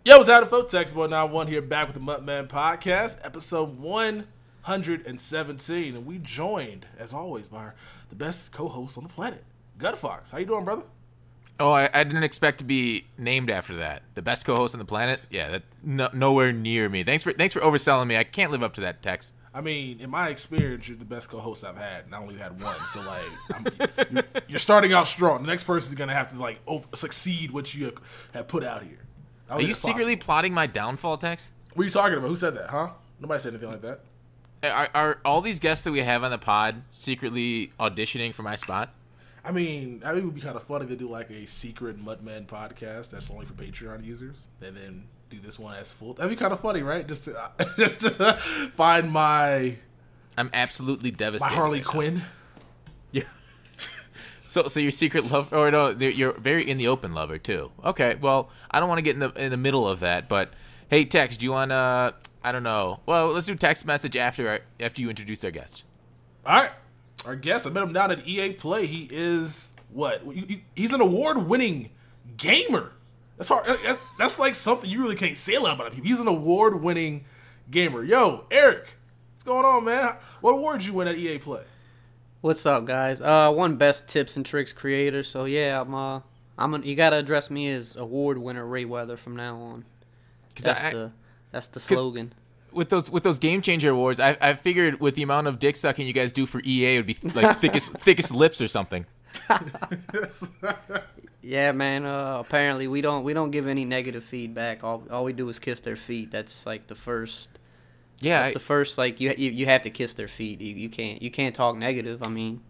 Yo, what's happening, folks? X191 here, back with the MUTMen podcast, episode 117. And we joined, as always, by the best co-host on the planet, Gut Fox. How you doing, brother? Oh, I didn't expect to be named after that. The best co-host on the planet? Yeah, nowhere near me. Thanks for overselling me. I can't live up to that text. I mean, in my experience, you're the best co-host I've had, and I only had one. So, you're starting out strong. The next person's going to have to, succeed what you have put out here. Are you secretly plotting my downfall, Tex? What are you talking about? Who said that, huh? Nobody said anything like that. Are all these guests that we have on the pod secretly auditioning for my spot? I mean, it would be kind of funny to do like a secret MUTMen podcast that's only for Patreon users, and then do this one as full. That'd be kind of funny, right? Just to find my. I'm absolutely devastated. My Harley Quinn. Yeah. So your secret love, or no, you're very in the open lover too. Okay, well, I don't want to get in the middle of that, but hey, Tex, do you want to? I don't know. Well, let's do text message after you introduce our guest. All right. Our guest, I met him down at EA Play. He is what? He's an award-winning gamer. That's hard. That's like something you really can't say a lot about people. He's an award-winning gamer. Yo, Eric, what's going on, man? What awards you win at EA Play? What's up, guys? Won Best Tips and Tricks Creator. So yeah, you gotta address me as award winner Rayweather from now on. That's the slogan. With those Game Changer awards, I figured with the amount of dick sucking you guys do for EA, it would be like thickest lips or something. Yeah, man. Apparently we don't give any negative feedback. All we do is kiss their feet. That's like the first. Yeah, that's the first. Like you have to kiss their feet. You can't talk negative. I mean.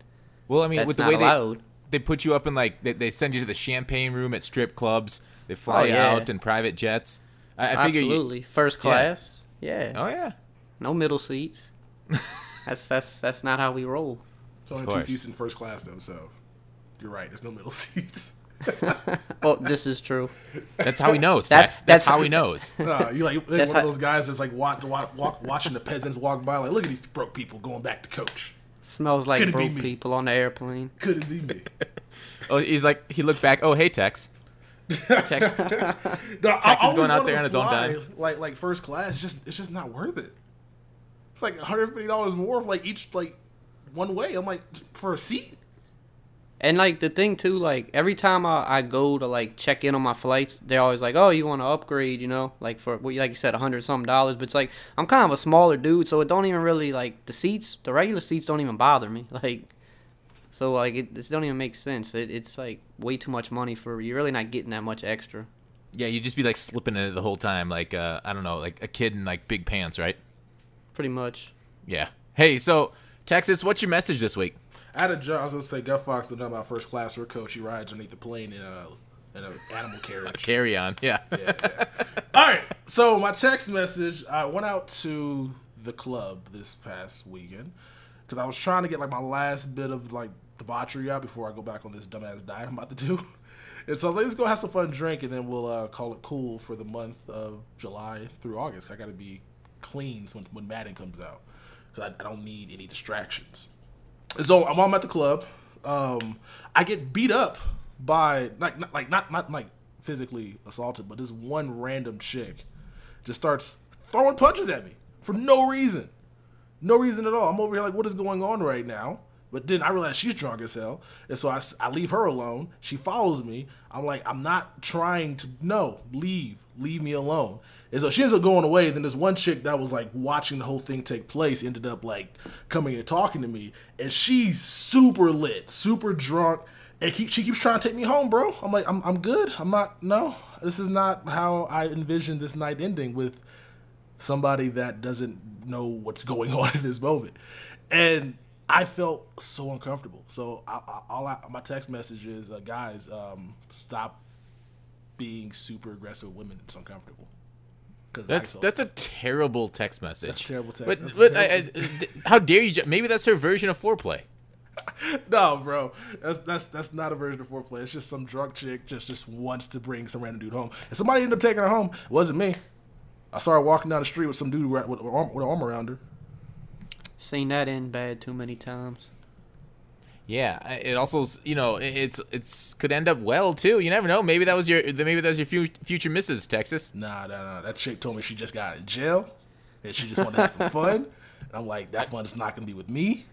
Well, I mean, that's with the not way allowed. they put you up in they send you to the champagne room at strip clubs. They fly you out in private jets. I figure absolutely first class. Yeah. Oh yeah. No middle seats. That's not how we roll. There's only 2 seats in first class though, so you're right. There's no middle seats. Well, this is true. That's how he knows. That's how he knows. You like one of those guys that's like watching the peasants walk by. Like, look at these broke people going back to coach. Smells like broke people on the airplane. Could it be me? Oh, he looked back. Oh, hey, Tex. Tex is going out there on his own dime. Like first class, it's just not worth it. It's like $150 more for each one way. I'm like, for a seat. And the thing too, every time I go to check in on my flights, they're always like, oh, you want to upgrade, for like you said, $100-something. But it's like I'm kind of a smaller dude, so it don't even really the regular seats don't even bother me. So it don't even make sense. It's way too much money you're really not getting that much extra. Yeah, you just be slipping in it the whole time, I don't know, like a kid in big pants, right? Pretty much. Yeah. Hey, so Texas, what's your message this week? I had a job. I was gonna say, Gut Fox don't know about first class or coach. He rides underneath the plane in an animal carriage. A carry-on, yeah. Yeah. All right. So my text message. I went out to the club this past weekend because I was trying to get my last bit of debauchery out before I go back on this dumbass diet I'm about to do. And so I was like, let's go have some fun drink, and then we'll call it cool for the month of July through August. I got to be clean when Madden comes out because I don't need any distractions. And so I'm at the club. I get beat up by not physically assaulted, but this one random chick just starts throwing punches at me for no reason. No reason at all. I'm over here what is going on right now? But then I realize she's drunk as hell. And so I leave her alone. She follows me. I'm like, I'm not trying to, no, leave me alone. And so she ends up going away. Then this one chick that was watching the whole thing take place ended up coming and talking to me. And she's super lit, super drunk. And she keeps trying to take me home, bro. I'm like, I'm good. I'm not, no. This is not how I envisioned this night ending with somebody that doesn't know what's going on in this moment. And I felt so uncomfortable. So my text message is, guys, stop being super aggressive with women. It's uncomfortable. That's a terrible text message. That's a terrible text. But how dare you? Maybe that's her version of foreplay. No, bro. That's not a version of foreplay. It's just some drunk chick just wants to bring some random dude home. And somebody ended up taking her home. It wasn't me. I saw her walking down the street with some dude with an arm around her. Seen that end bad too many times. Yeah, it also, you know, it's could end up well too. You never know. Maybe that was your future missus, Texas. Nah. That chick told me she just got out of jail and she just wanted to have some fun. And I'm like, that fun is not gonna be with me.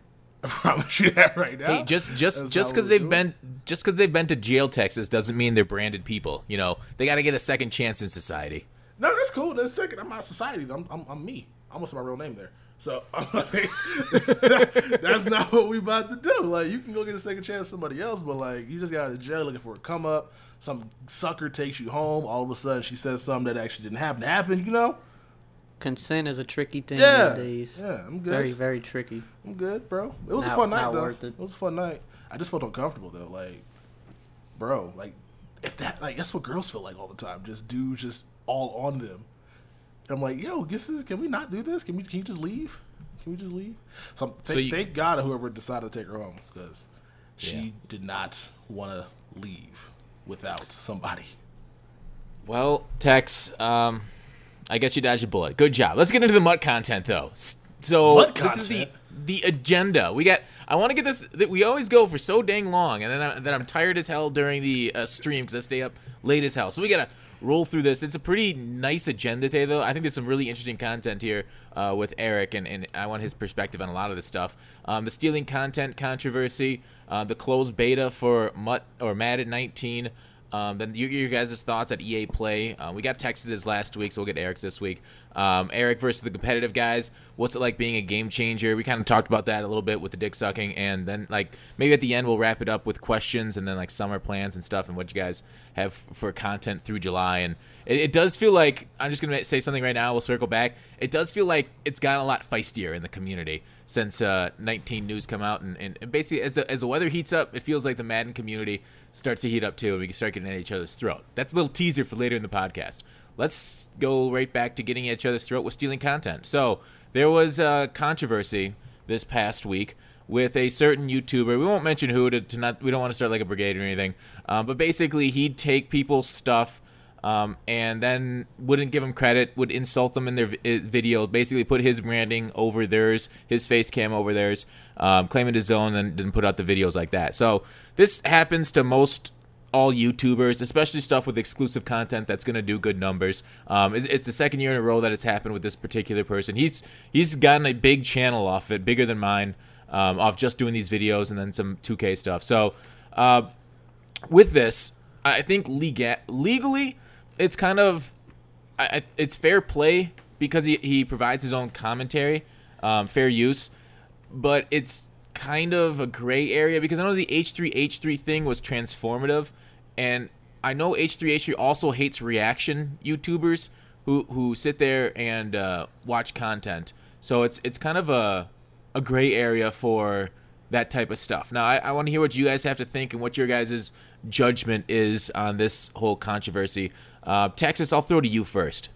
I promise you that right now. Hey, just because they've been to jail, Texas, doesn't mean they're branded people. You know, they got to get a second chance in society. No, that's cool. That's second. I'm not society. I'm me. I almost said my real name there. So I'm like, that's not what we about to do. Like, you can go get a second chance to somebody else, but like, you just got out of jail looking for a come up. Some sucker takes you home. All of a sudden, she says something that actually didn't happen. You know. Consent is a tricky thing Yeah. nowadays. Yeah, I'm good. Very, very tricky. I'm good, bro. It was a fun night, Not though. worth it. It was a fun night. I just felt uncomfortable though. Like, bro, like, if that, like, that's what girls feel like all the time. Just dudes, just all on them. And I'm like, yo, can we not do this? Can you just leave? Can we just leave? So thank God whoever decided to take her home, because she did not want to leave without somebody. Well, Tex, I guess you dodged a bullet. Good job. Let's get into the MUT content, though. So MUT this content? is the agenda. I want to get this. We always go for so dang long, and then I'm tired as hell during the stream because I stay up late as hell. So we gotta roll through this. It's a pretty nice agenda today, though. I think there's some really interesting content here with Eric, and I want his perspective on a lot of this stuff. The stealing content controversy, the closed beta for MUT or Madden 19. Then your guys' thoughts at EA Play. We got Texas's last week, so we'll get Eric's this week. Eric versus the competitive guys. What's it like being a game changer? We kind of talked about that a little bit with the dick sucking, and then like maybe at the end we'll wrap it up with questions and then like summer plans and stuff and what you guys have for content through July. And it does feel like, I'm just gonna say something right now. We'll circle back. It does feel like it's gotten a lot feistier in the community since 19 news come out, and basically as the weather heats up, it feels like the Madden community starts to heat up too, and we can start getting at each other's throat. That's a little teaser for later in the podcast. Let's go right back to getting at each other's throat with stealing content. So there was a controversy this past week with a certain YouTuber. We won't mention who we don't want to start like a brigade or anything, but basically he'd take people's stuff and then wouldn't give them credit, would insult them in their video, basically put his branding over theirs, his face cam over theirs, claim it his own, and didn't put out the videos like that. So this happens to most all YouTubers, especially stuff with exclusive content that's going to do good numbers. It's the second year in a row that it's happened with this particular person. He's gotten a big channel off it, bigger than mine, off just doing these videos and then some 2K stuff. So with this, I think legally, it's kind of it's fair play because he provides his own commentary, fair use, but it's kind of a gray area because I know the H3H3 thing was transformative, and I know H3H3 also hates reaction YouTubers who sit there and watch content. So it's kind of a gray area for that type of stuff. Now I want to hear what you guys have to think and what your guys' judgment is on this whole controversy. Texas, I'll throw to you first.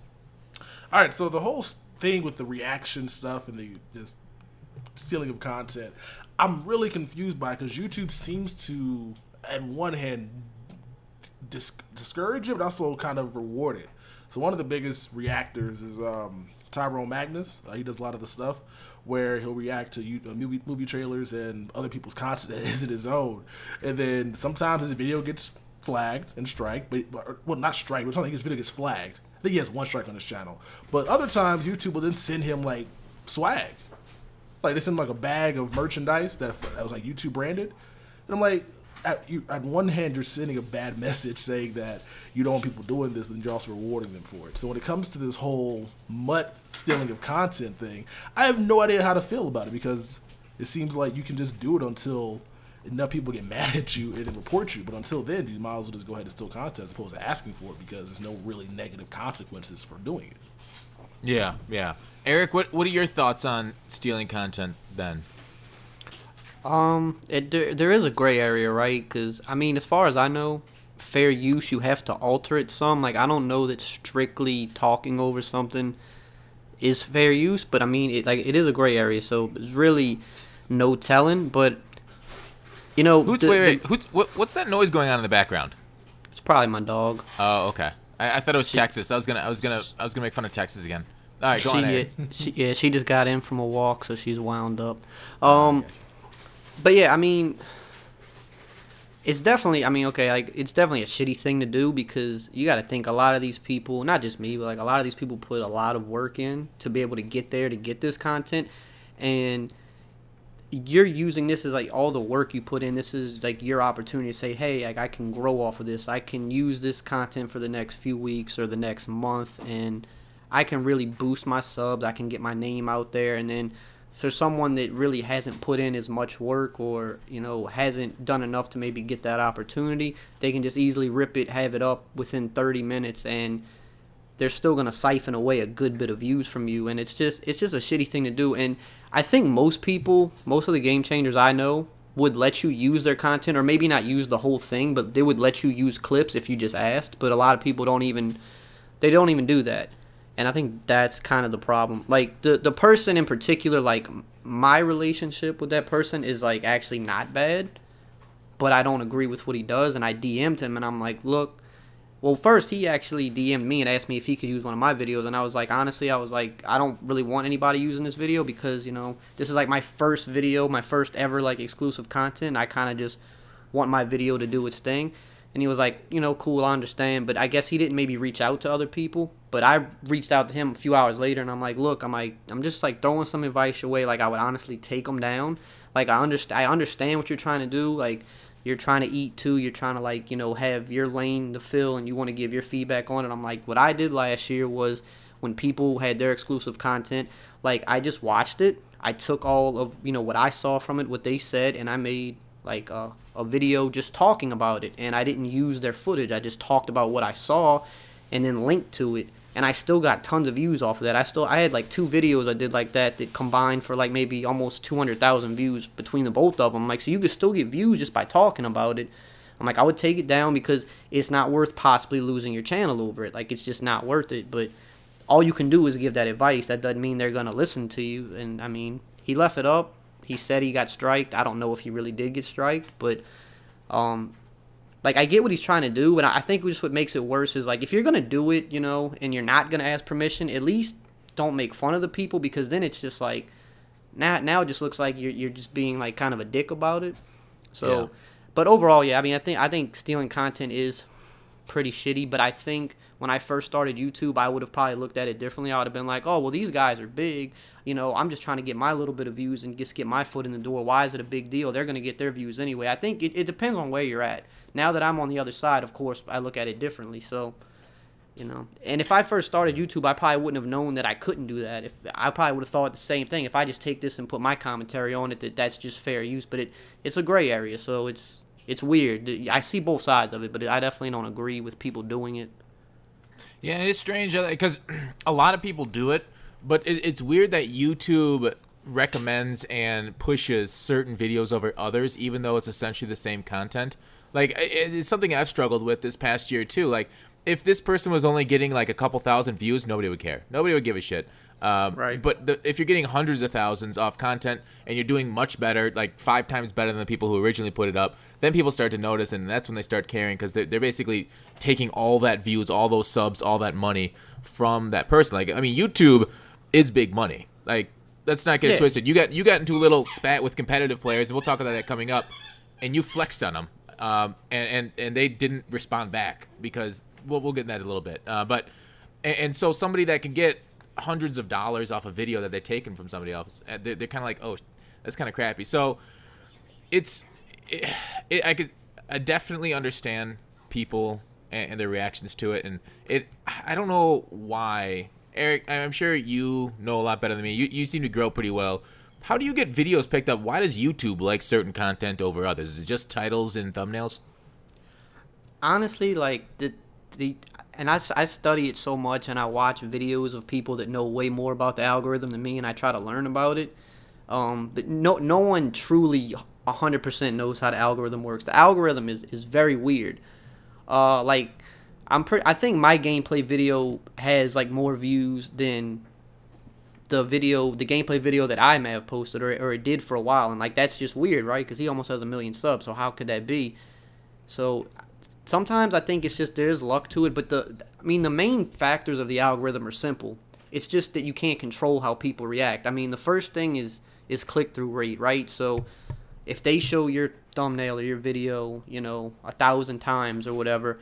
All right, so the whole thing with the reaction stuff and this stealing of content, I'm really confused by it because YouTube seems to, at one hand, discourage it, but also kind of reward it. So one of the biggest reactors is Tyrone Magnus. He does a lot of the stuff where he'll react to movie trailers and other people's content that isn't his own. And then sometimes his video gets flagged and striked, well, not striked, but something his video gets flagged. I think he has one strike on his channel. But other times, YouTube will then send him, like, swag. Like, they send him, like, a bag of merchandise that was, like, YouTube branded. And I'm like, at one hand, you're sending a bad message saying that you don't want people doing this, but you're also rewarding them for it. So when it comes to this whole MUT stealing of content thing, I have no idea how to feel about it because it seems like you can just do it until enough people get mad at you and then report you. But until then, you might as well just go ahead and steal content as opposed to asking for it because there's no really negative consequences for doing it. Yeah. Eric, what are your thoughts on stealing content then? There is a gray area, right? Because, I mean, as far as I know, fair use, you have to alter it some. Like, I don't know that strictly talking over something is fair use, but I mean, it is a gray area, so there's really no telling. But you know, what's that noise going on in the background? It's probably my dog. Oh, okay. I thought it was Texas. I was gonna make fun of Texas again. All right, go on ahead. She just got in from a walk, so she's wound up. Okay. But yeah, I mean, It's definitely, I mean, okay, like, it's definitely a shitty thing to do because you got to think a lot of these people, not just me, but like a lot of these people put a lot of work in to be able to get there, to get this content. And you're using this as like all the work you put in. This is like your opportunity to say, hey, like, I can grow off of this. I can use this content for the next few weeks or the next month, and I can really boost my subs. I can get my name out there. And then for someone that really hasn't put in as much work or, you know, hasn't done enough to maybe get that opportunity, they can just easily rip it, have it up within 30 minutes, and they're still going to siphon away a good bit of views from you. And it's just a shitty thing to do. And I think most people, most of the game changers I know, would let you use their content, or maybe not use the whole thing, but they would let you use clips if you just asked. But a lot of people don't even do that. And I think that's kind of the problem. Like, the person in particular, like, my relationship with that person is, like, actually not bad. But I don't agree with what he does. And I DM'd him, and I'm like, look. Well, first, he actually DM'd me and asked me if he could use one of my videos. And I was like, honestly, I don't really want anybody using this video because, you know, this is, like, my first video, my first ever, like, exclusive content. I kind of just want my video to do its thing. And he was like, you know, cool, I understand. But I guess he didn't maybe reach out to other people. But I reached out to him a few hours later, and I'm like, look, I'm just, like, throwing some advice your way. Like, I would honestly take him down. Like, I understand what you're trying to do. Like, you're trying to eat, too. You're trying to, like, you know, have your lane to fill, and you want to give your feedback on it. I'm like, what I did last year was when people had their exclusive content, like, I just watched it. I took all of, you know, what I saw from it, what they said, and I made, like, a video just talking about it. And I didn't use their footage. I just talked about what I saw and then linked to it. And I still got tons of views off of that. I had like 2 videos I did like that combined for like maybe almost 200,000 views between the both of them. Like, so you could still get views just by talking about it. I'm like, I would take it down because it's not worth possibly losing your channel over it. Like, it's just not worth it. But all you can do is give that advice. That doesn't mean they're going to listen to you. And I mean, he left it up. He said he got striked. I don't know if he really did get striked, but like, I get what he's trying to do, but I think just what makes it worse is, like, if you're going to do it, you know, and you're not going to ask permission, at least don't make fun of the people, because then it's just, like, now it just looks like you're just being, like, kind of a dick about it. So, yeah. But overall, yeah, I mean, I think stealing content is pretty shitty, but I think when I first started YouTube, I would have probably looked at it differently. I would have been like, oh, well, these guys are big. You know, I'm just trying to get my little bit of views and just get my foot in the door. Why is it a big deal? They're going to get their views anyway. I think it depends on where you're at. Now that I'm on the other side, of course, I look at it differently. So, you know, and if I first started YouTube, I probably wouldn't have known that I couldn't do that. I probably would have thought the same thing. If I just take this and put my commentary on it, that's just fair use. But it's a gray area, so it's weird. I see both sides of it, but I definitely don't agree with people doing it. Yeah, it is strange because a lot of people do it, but it's weird that YouTube recommends and pushes certain videos over others, even though it's essentially the same content. Like, it's something I've struggled with this past year, too. Like, if this person was only getting, like, a couple thousand views, nobody would care. Nobody would give a shit. Right. But if you're getting hundreds of thousands off content and you're doing much better, like 5 times better than the people who originally put it up, then people start to notice, and that's when they start caring, because they're basically taking all that views, all those subs, all that money from that person. Like, I mean, YouTube is big money. Like, let's not get it twisted. You got into a little spat with competitive players, and we'll talk about that coming up, and you flexed on them. And they didn't respond back because we'll get in that in a little bit. And so somebody that can get hundreds of dollars off a video that they're taken from somebody else, they're kind of like, oh, that's kind of crappy. So I definitely understand people and their reactions to it, and I don't know why. Eric, I'm sure you know a lot better than me. You seem to grow pretty well. How do you get videos picked up? Why does YouTube like certain content over others? Is it just titles and thumbnails? Honestly, like, and I study it so much, and I watch videos of people that know way more about the algorithm than me, and I try to learn about it. But no one truly 100% knows how the algorithm works. The algorithm is very weird. Like, I think my gameplay video has, like, more views than the gameplay video that I may have posted, or it did for a while, and, like, that's just weird, right? Because he almost has 1 million subs, so how could that be? So sometimes I think it's just there's luck to it, but I mean, the main factors of the algorithm are simple. It's just that you can't control how people react. I mean, the first thing is click-through rate, right? So if they show your thumbnail or your video, 1,000 times or whatever,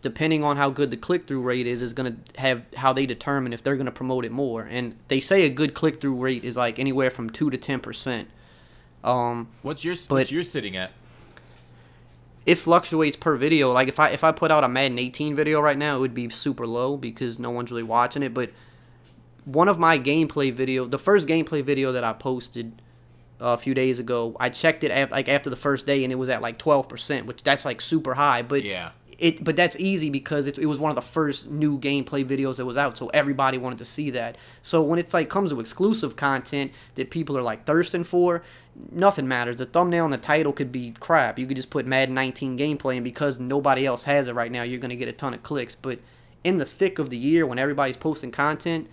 depending on how good the click-through rate is going to have how they determine if they're going to promote it more. And they say a good click-through rate is like anywhere from 2 to 10%. What's your sitting at? It fluctuates per video. Like if I put out a Madden 18 video right now, it would be super low because no one's really watching it. But one of my gameplay video, the first gameplay video that I posted a few days ago, I checked it after the first day and it was at like 12%, which that's like super high. But yeah. But that's easy because it was one of the first new gameplay videos that was out, so everybody wanted to see that. So when it's like comes to exclusive content that people are like thirsting for, nothing matters. The thumbnail and the title could be crap. You could just put Madden 19 gameplay, and because nobody else has it right now, you're gonna get a ton of clicks. But in the thick of the year, when everybody's posting content,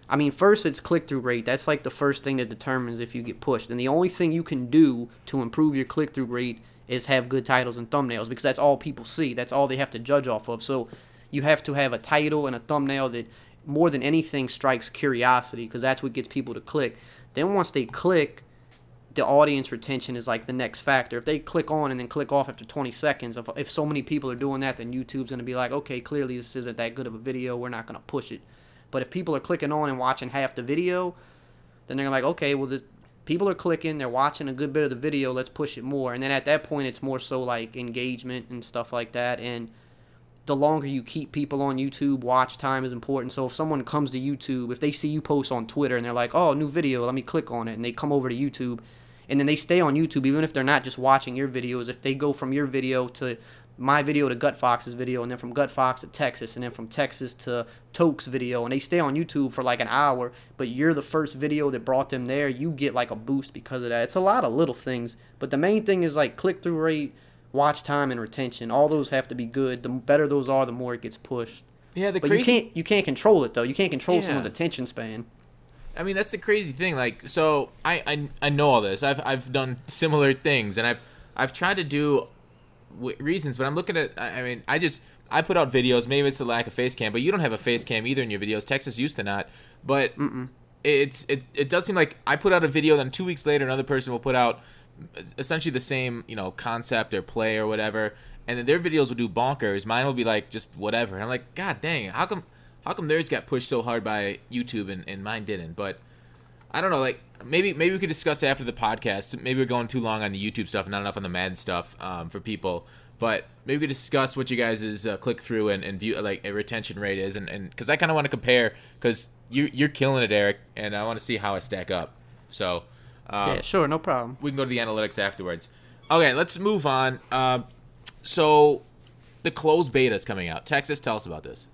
I mean, first it's click-through rate. That's like the first thing that determines if you get pushed. And the only thing you can do to improve your click-through rate is have good titles and thumbnails, because that's all people see. That's all they have to judge off of. So you have to have a title and a thumbnail that more than anything strikes curiosity, because that's what gets people to click. Then once they click, the audience retention is like the next factor. If they click on and then click off after 20 seconds, if so many people are doing that, then YouTube's going to be like, okay, clearly this isn't that good of a video, we're not going to push it. But if people are clicking on and watching half the video, then they're like, okay, well, people are clicking, they're watching a good bit of the video, let's push it more. And then at that point, it's more so like engagement and stuff like that. And the longer you keep people on YouTube, watch time is important. So if someone comes to YouTube, if they see you post on Twitter and they're like, oh, new video, let me click on it, and they come over to YouTube, and then they stay on YouTube, even if they're not just watching your videos, if they go from your video to my video to Gut Fox's video, and then from Gut Fox to Texas, and then from Texas to Toke's video, and they stay on YouTube for like an hour, but you're the first video that brought them there, you get like a boost because of that. It's a lot of little things, but the main thing is like click-through rate, watch time, and retention. All those have to be good. The better those are, the more it gets pushed. Yeah, but you can't control it though. You can't control someone's attention span. I mean, that's the crazy thing. Like, so I know all this. I've done similar things, and I've tried to do reasons, but I'm looking at. I mean, I put out videos. Maybe it's the lack of face cam, but you don't have a face cam either in your videos. Texas used to not, but it does seem like I put out a video, then 2 weeks later another person will put out essentially the same concept or play or whatever, and then their videos will do bonkers. Mine will be like just whatever, and I'm like, God dang, how come theirs got pushed so hard by YouTube and mine didn't? But I don't know. Like maybe we could discuss after the podcast. Maybe we're going too long on the YouTube stuff and not enough on the Madden stuff for people. But maybe we could discuss what you guys' click through and view like a retention rate is, and because I kind of want to compare, because you're killing it, Eric, and I want to see how I stack up. So yeah, sure, no problem. We can go to the analytics afterwards. Okay, let's move on. So the closed beta is coming out. Texas, tell us about this.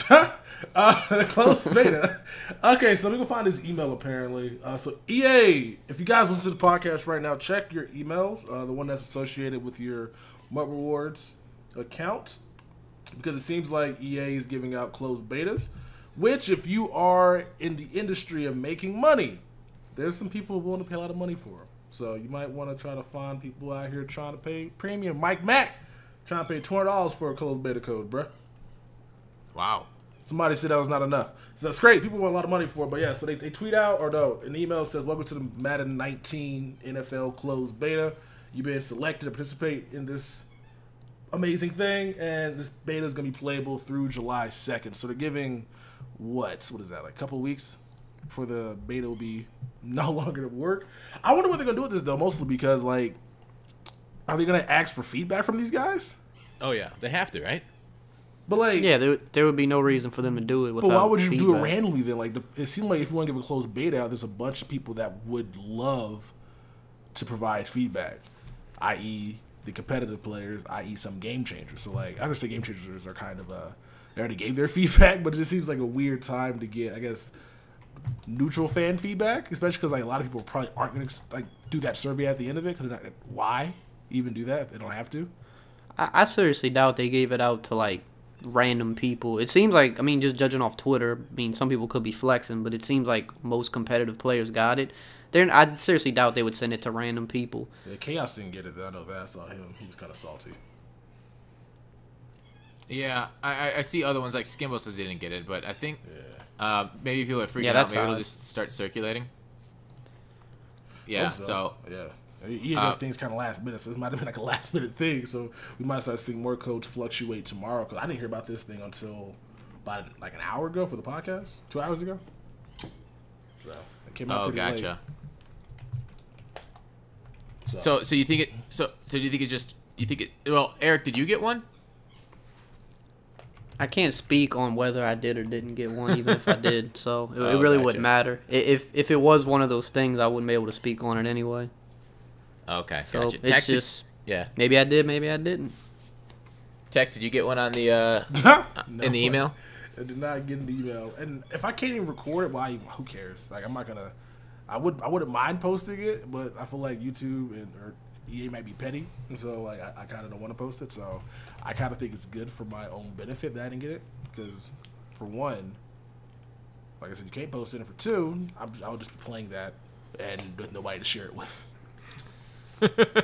The closed beta. Okay, so we can find this email apparently. So EA, if you guys listen to the podcast right now, check your emails, the one that's associated with your MUT Rewards account, because it seems like EA is giving out closed betas, which if you are in the industry of making money, there's some people willing to pay a lot of money for them. So you might want to try to find people out here trying to pay premium. Mike Mack trying to pay $200 for a closed beta code, bruh. Wow. Somebody said that was not enough. So it's great. People want a lot of money for it. But yeah, so they tweet out, or no, an email says, welcome to the Madden 19 NFL closed beta. You've been selected to participate in this amazing thing, and this beta is going to be playable through July 2nd. So they're giving, what is that, like a couple of weeks before the beta will be no longer to work? I wonder what they're going to do with this, though, mostly because, like, are they going to ask for feedback from these guys? Oh, yeah. They have to, right? But like, yeah, there would be no reason for them to do it without. But why would you feedback. do it randomly then? Like, it seems like if you want to give a closed beta out, there's a bunch of people that would love to provide feedback, i.e., the competitive players, i.e., some game changers. So like, I understand game changers are kind of they already gave their feedback, but it just seems like a weird time to get, I guess, neutral fan feedback, especially because like a lot of people probably aren't going to like do that survey at the end of it, because why even do that if they don't have to? I seriously doubt they gave it out to like random people. It seems like, I mean, just judging off Twitter, I mean, some people could be flexing, but it seems like most competitive players got it. I seriously doubt they would send it to random people. Yeah, Chaos didn't get it. I know that. I saw him. He was kind of salty. Yeah, I see other ones like Skimbo says they didn't get it, but I think maybe people are freaking out. Maybe it'll just start circulating. Yeah, so yeah. EA does things kind of last minute, so this might have been like a last minute thing. So we might start seeing more codes fluctuate tomorrow. Because I didn't hear about this thing until about like an hour ago for the podcast, 2 hours ago. So it came out pretty late. So you think it? So do you think it's just? You think it? Well, Eric, did you get one? I can't speak on whether I did or didn't get one, even if I did. So it really wouldn't matter. If it was one of those things, I wouldn't be able to speak on it anyway. Okay, so gotcha. it's just yeah. Maybe I did, maybe I didn't. Text, did you get one on the No, in the email? I did not get an email, and if I can't even record it, why? Who cares? Like I'm not gonna. I wouldn't mind posting it, but I feel like YouTube or EA might be petty, and so like I kind of don't want to post it. So I kind of think it's good for my own benefit that I didn't get it, because for one, like I said, you can't post it, and for two, I'll just be playing that and with nobody to share it with.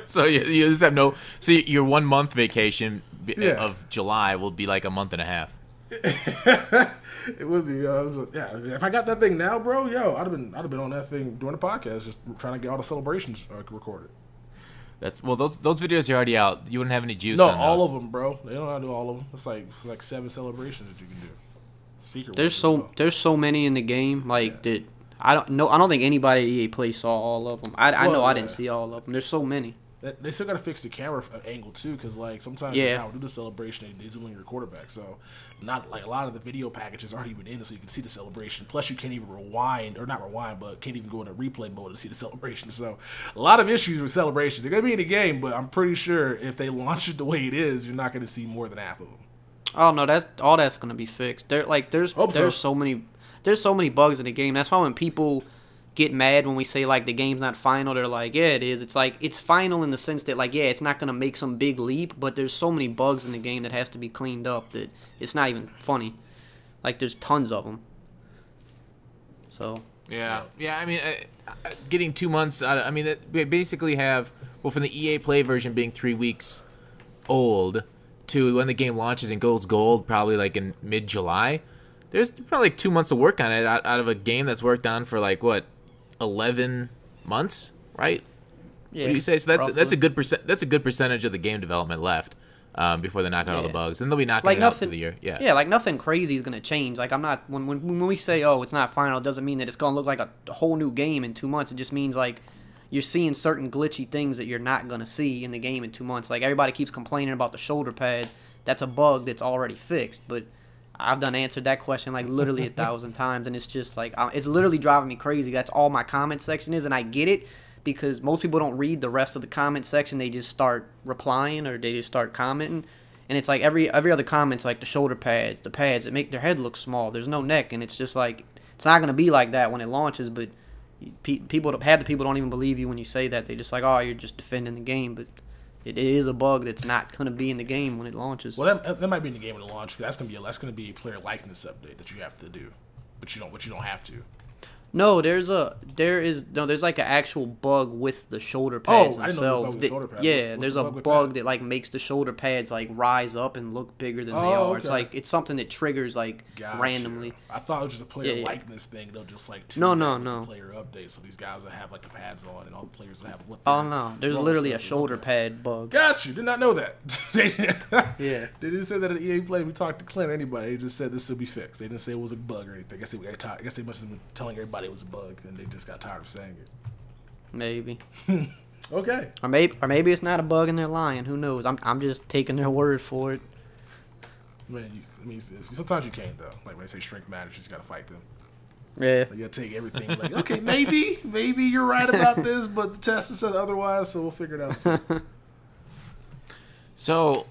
So you just have no. So your 1 month vacation of July will be like a month and a half. It would be, yeah. If I got that thing now, bro, I'd have been on that thing during the podcast, just trying to get all the celebrations recorded. Those videos are already out. You wouldn't have any juice. No, on those. all of them, bro. They don't have to do all of them. It's like 7 celebrations that you can do. Secret. There's so many in the game that I don't think anybody at EA Play saw all of them. I know I didn't see all of them. There's so many. They still got to fix the camera angle too, because like sometimes you do the celebration, they zoom in your quarterback. So not like a lot of the video packages aren't even in, so you can see the celebration. Plus you can't even but can't even go into replay mode to see the celebration. So a lot of issues with celebrations. They're gonna be in the game, but I'm pretty sure if they launch it the way it is, you're not gonna see more than half of them. Oh no, that's gonna be fixed. There's so many bugs in the game. That's why when people get mad when we say like the game's not final, they're like, yeah, it is. It's like it's final in the sense that like, yeah, it's not gonna make some big leap, but there's so many bugs in the game that has to be cleaned up that it's not even funny. Like there's tons of them. So yeah. I mean, getting 2 months. I mean, we basically have from the EA Play version being 3 weeks old to when the game launches and goes gold, probably like in mid-July. There's probably like 2 months of work on it out of a game that's worked on for like what, 11 months, right? Yeah. What do you say? So that's a good percentage of the game development left before they knock out all the bugs, and they'll be knocking it out for the year. Yeah, like nothing crazy is gonna change. Like I'm not when we say it's not final, it doesn't mean that it's gonna look like a whole new game in 2 months. It just means like you're seeing certain glitchy things that you're not gonna see in the game in 2 months. Like everybody keeps complaining about the shoulder pads. That's a bug that's already fixed, but I've done answered that question like literally 1,000 times, and it's just like it's literally driving me crazy. That's all my comment section is, and I get it because most people don't read the rest of the comment section. They just start replying or they just start commenting, and it's like every other comment's like the shoulder pads, the pads that make their head look small. There's no neck, and it's just like it's not gonna be like that when it launches. But people don't even believe you when you say that. They just like, oh, you're just defending the game, but it is a bug that's not going to be in the game when it launches. Well, that might be in the game when it launches. That's going to be a player likeness update that you have to do, but you don't have to. No, there's like an actual bug with the shoulder pads themselves. I didn't know there was a bug with the shoulder pads. Yeah, there's a bug that like makes the shoulder pads like rise up and look bigger than they are. Okay. It's like it's something that triggers like randomly. I thought it was just a player likeness thing. They'll just like no. player update. So these guys will have like the pads on, and all the players will have. No, there's literally a shoulder pad bug. Got you. Did not know that. Yeah, they didn't say that at EA Play. We talked to Clint. Anybody? They just said this will be fixed. They didn't say it was a bug or anything. I guess they must have been telling everybody it was a bug, and they just got tired of saying it. Maybe. Okay. Or maybe it's not a bug and they're lying. Who knows? I'm just taking their word for it. Man, sometimes you can't though. Like when they say strength matters, you just gotta fight them. Yeah. You gotta take everything. Like, okay, maybe you're right about this, but the test says otherwise, so we'll figure it out soon. So,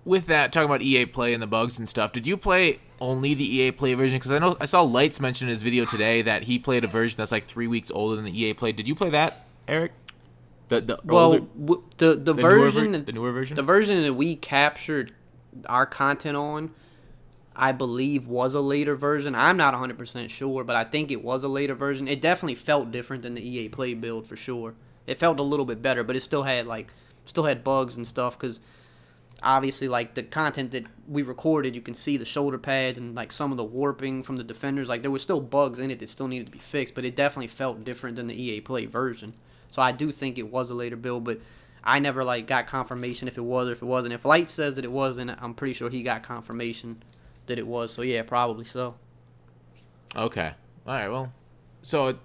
with that, talking about EA Play and the bugs and stuff, did you play only the EA Play version? Because I know I saw Lights mention in his video today that he played a version that's like 3 weeks older than the EA Play. Did you play that, Eric? The newer version? The version that we captured our content on, I believe, was a later version. I'm not 100% sure, but I think it was a later version. It definitely felt different than the EA Play build for sure. It felt a little bit better, but it still had bugs and stuff because obviously, like, the content that we recorded, you can see the shoulder pads and, like, some of the warping from the defenders. Like, there were still bugs in it that still needed to be fixed, but it definitely felt different than the EA Play version. So I do think it was a later build, but I never like got confirmation if it was or if it wasn't. If Light says that it was, then I'm pretty sure he got confirmation that it was. So yeah, probably so. Okay. All right. Well, so a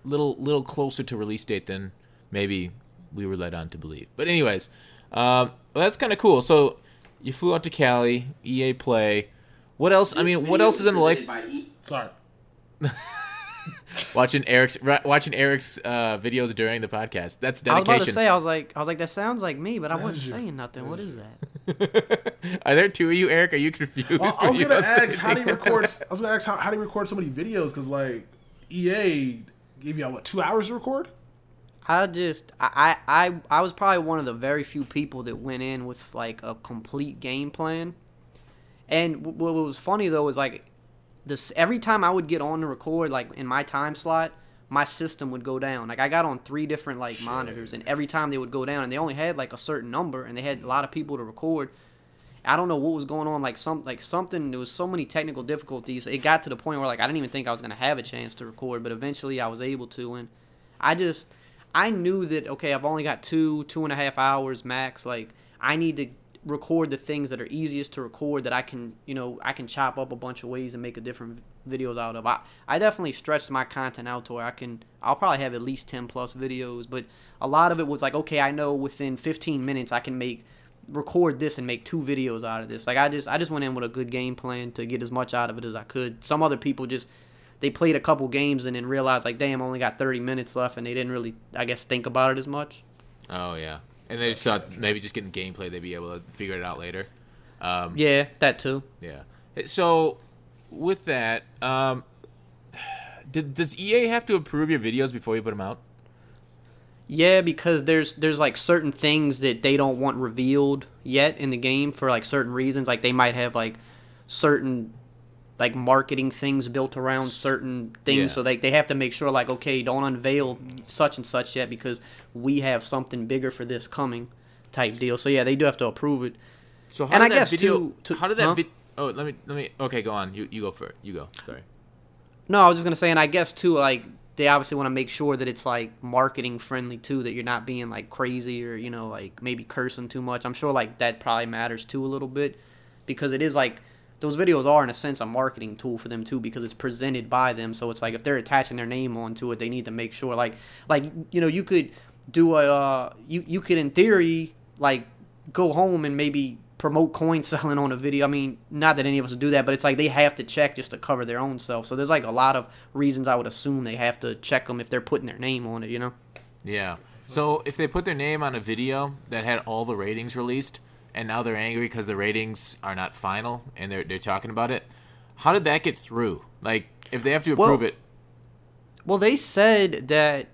little closer to release date than maybe we were led on to believe. But anyways, well, that's kind of cool. So you flew out to Cali, EA Play. What else? I mean, what else is in the life? Sorry. watching Eric's videos during the podcast. That's dedication. I was about to say, I was like, that sounds like me, but I wasn't saying nothing. What is that? Are there two of you, Eric? Are you confused? Well, I was gonna ask how do you record? How do you record so many videos? Because like EA gave you 2 hours to record. I was probably one of the very few people that went in with like a complete game plan. And what was funny though is like this, every time I would get on to record, like in my time slot, my system would go down. Like I got on 3 different like monitors, and every time they would go down, and they only had like a certain number, and they had a lot of people to record. I don't know what was going on, like something. There was so many technical difficulties. It got to the point where like I didn't even think I was gonna have a chance to record, but eventually I was able to, and I knew that okay, I've only got 2.5 hours max. Like I need to record the things that are easiest to record that I can chop up a bunch of ways and make a different videos out of. I definitely stretched my content out to where I'll probably have at least 10 plus videos, but a lot of it was like, okay, I know within 15 minutes I can record this and make 2 videos out of this. Like I just went in with a good game plan to get as much out of it as I could. Some other people they played a couple games and then realized like, damn, I only got 30 minutes left, and they didn't really, I guess, think about it as much. Oh yeah. And they just thought maybe just getting gameplay, they'd be able to figure it out later. Yeah, that too. Yeah. So, with that, does EA have to approve your videos before you put them out? Yeah, because there's like certain things that they don't want revealed yet in the game for like certain reasons. Like they might have like certain like marketing things built around certain things, Yeah. so they have to make sure like, okay, don't unveil such and such yet because we have something bigger for this coming type deal. So yeah, they do have to approve it. So how and did I that guess video? How did that? huh? Oh, let me. Okay, go on. You go for it. You go. Sorry. No, I was just gonna say, and I guess too, like they obviously want to make sure that it's like marketing friendly too, that you're not being like crazy or like maybe cursing too much. I'm sure like that probably matters too a little bit, because it is like those videos are in a sense a marketing tool for them too, because it's presented by them. So it's like if they're attaching their name onto it, they need to make sure like you could do you could in theory like go home and maybe promote coin selling on a video. I mean, not that any of us would do that, but it's like they have to check just to cover their own self. So there's like a lot of reasons I would assume they have to check them if they're putting their name on it, Yeah. So if they put their name on a video that had all the ratings released, and now they're angry because the ratings are not final, and they're talking about it, how did that get through? Like, if they have to approve it. Well, they said that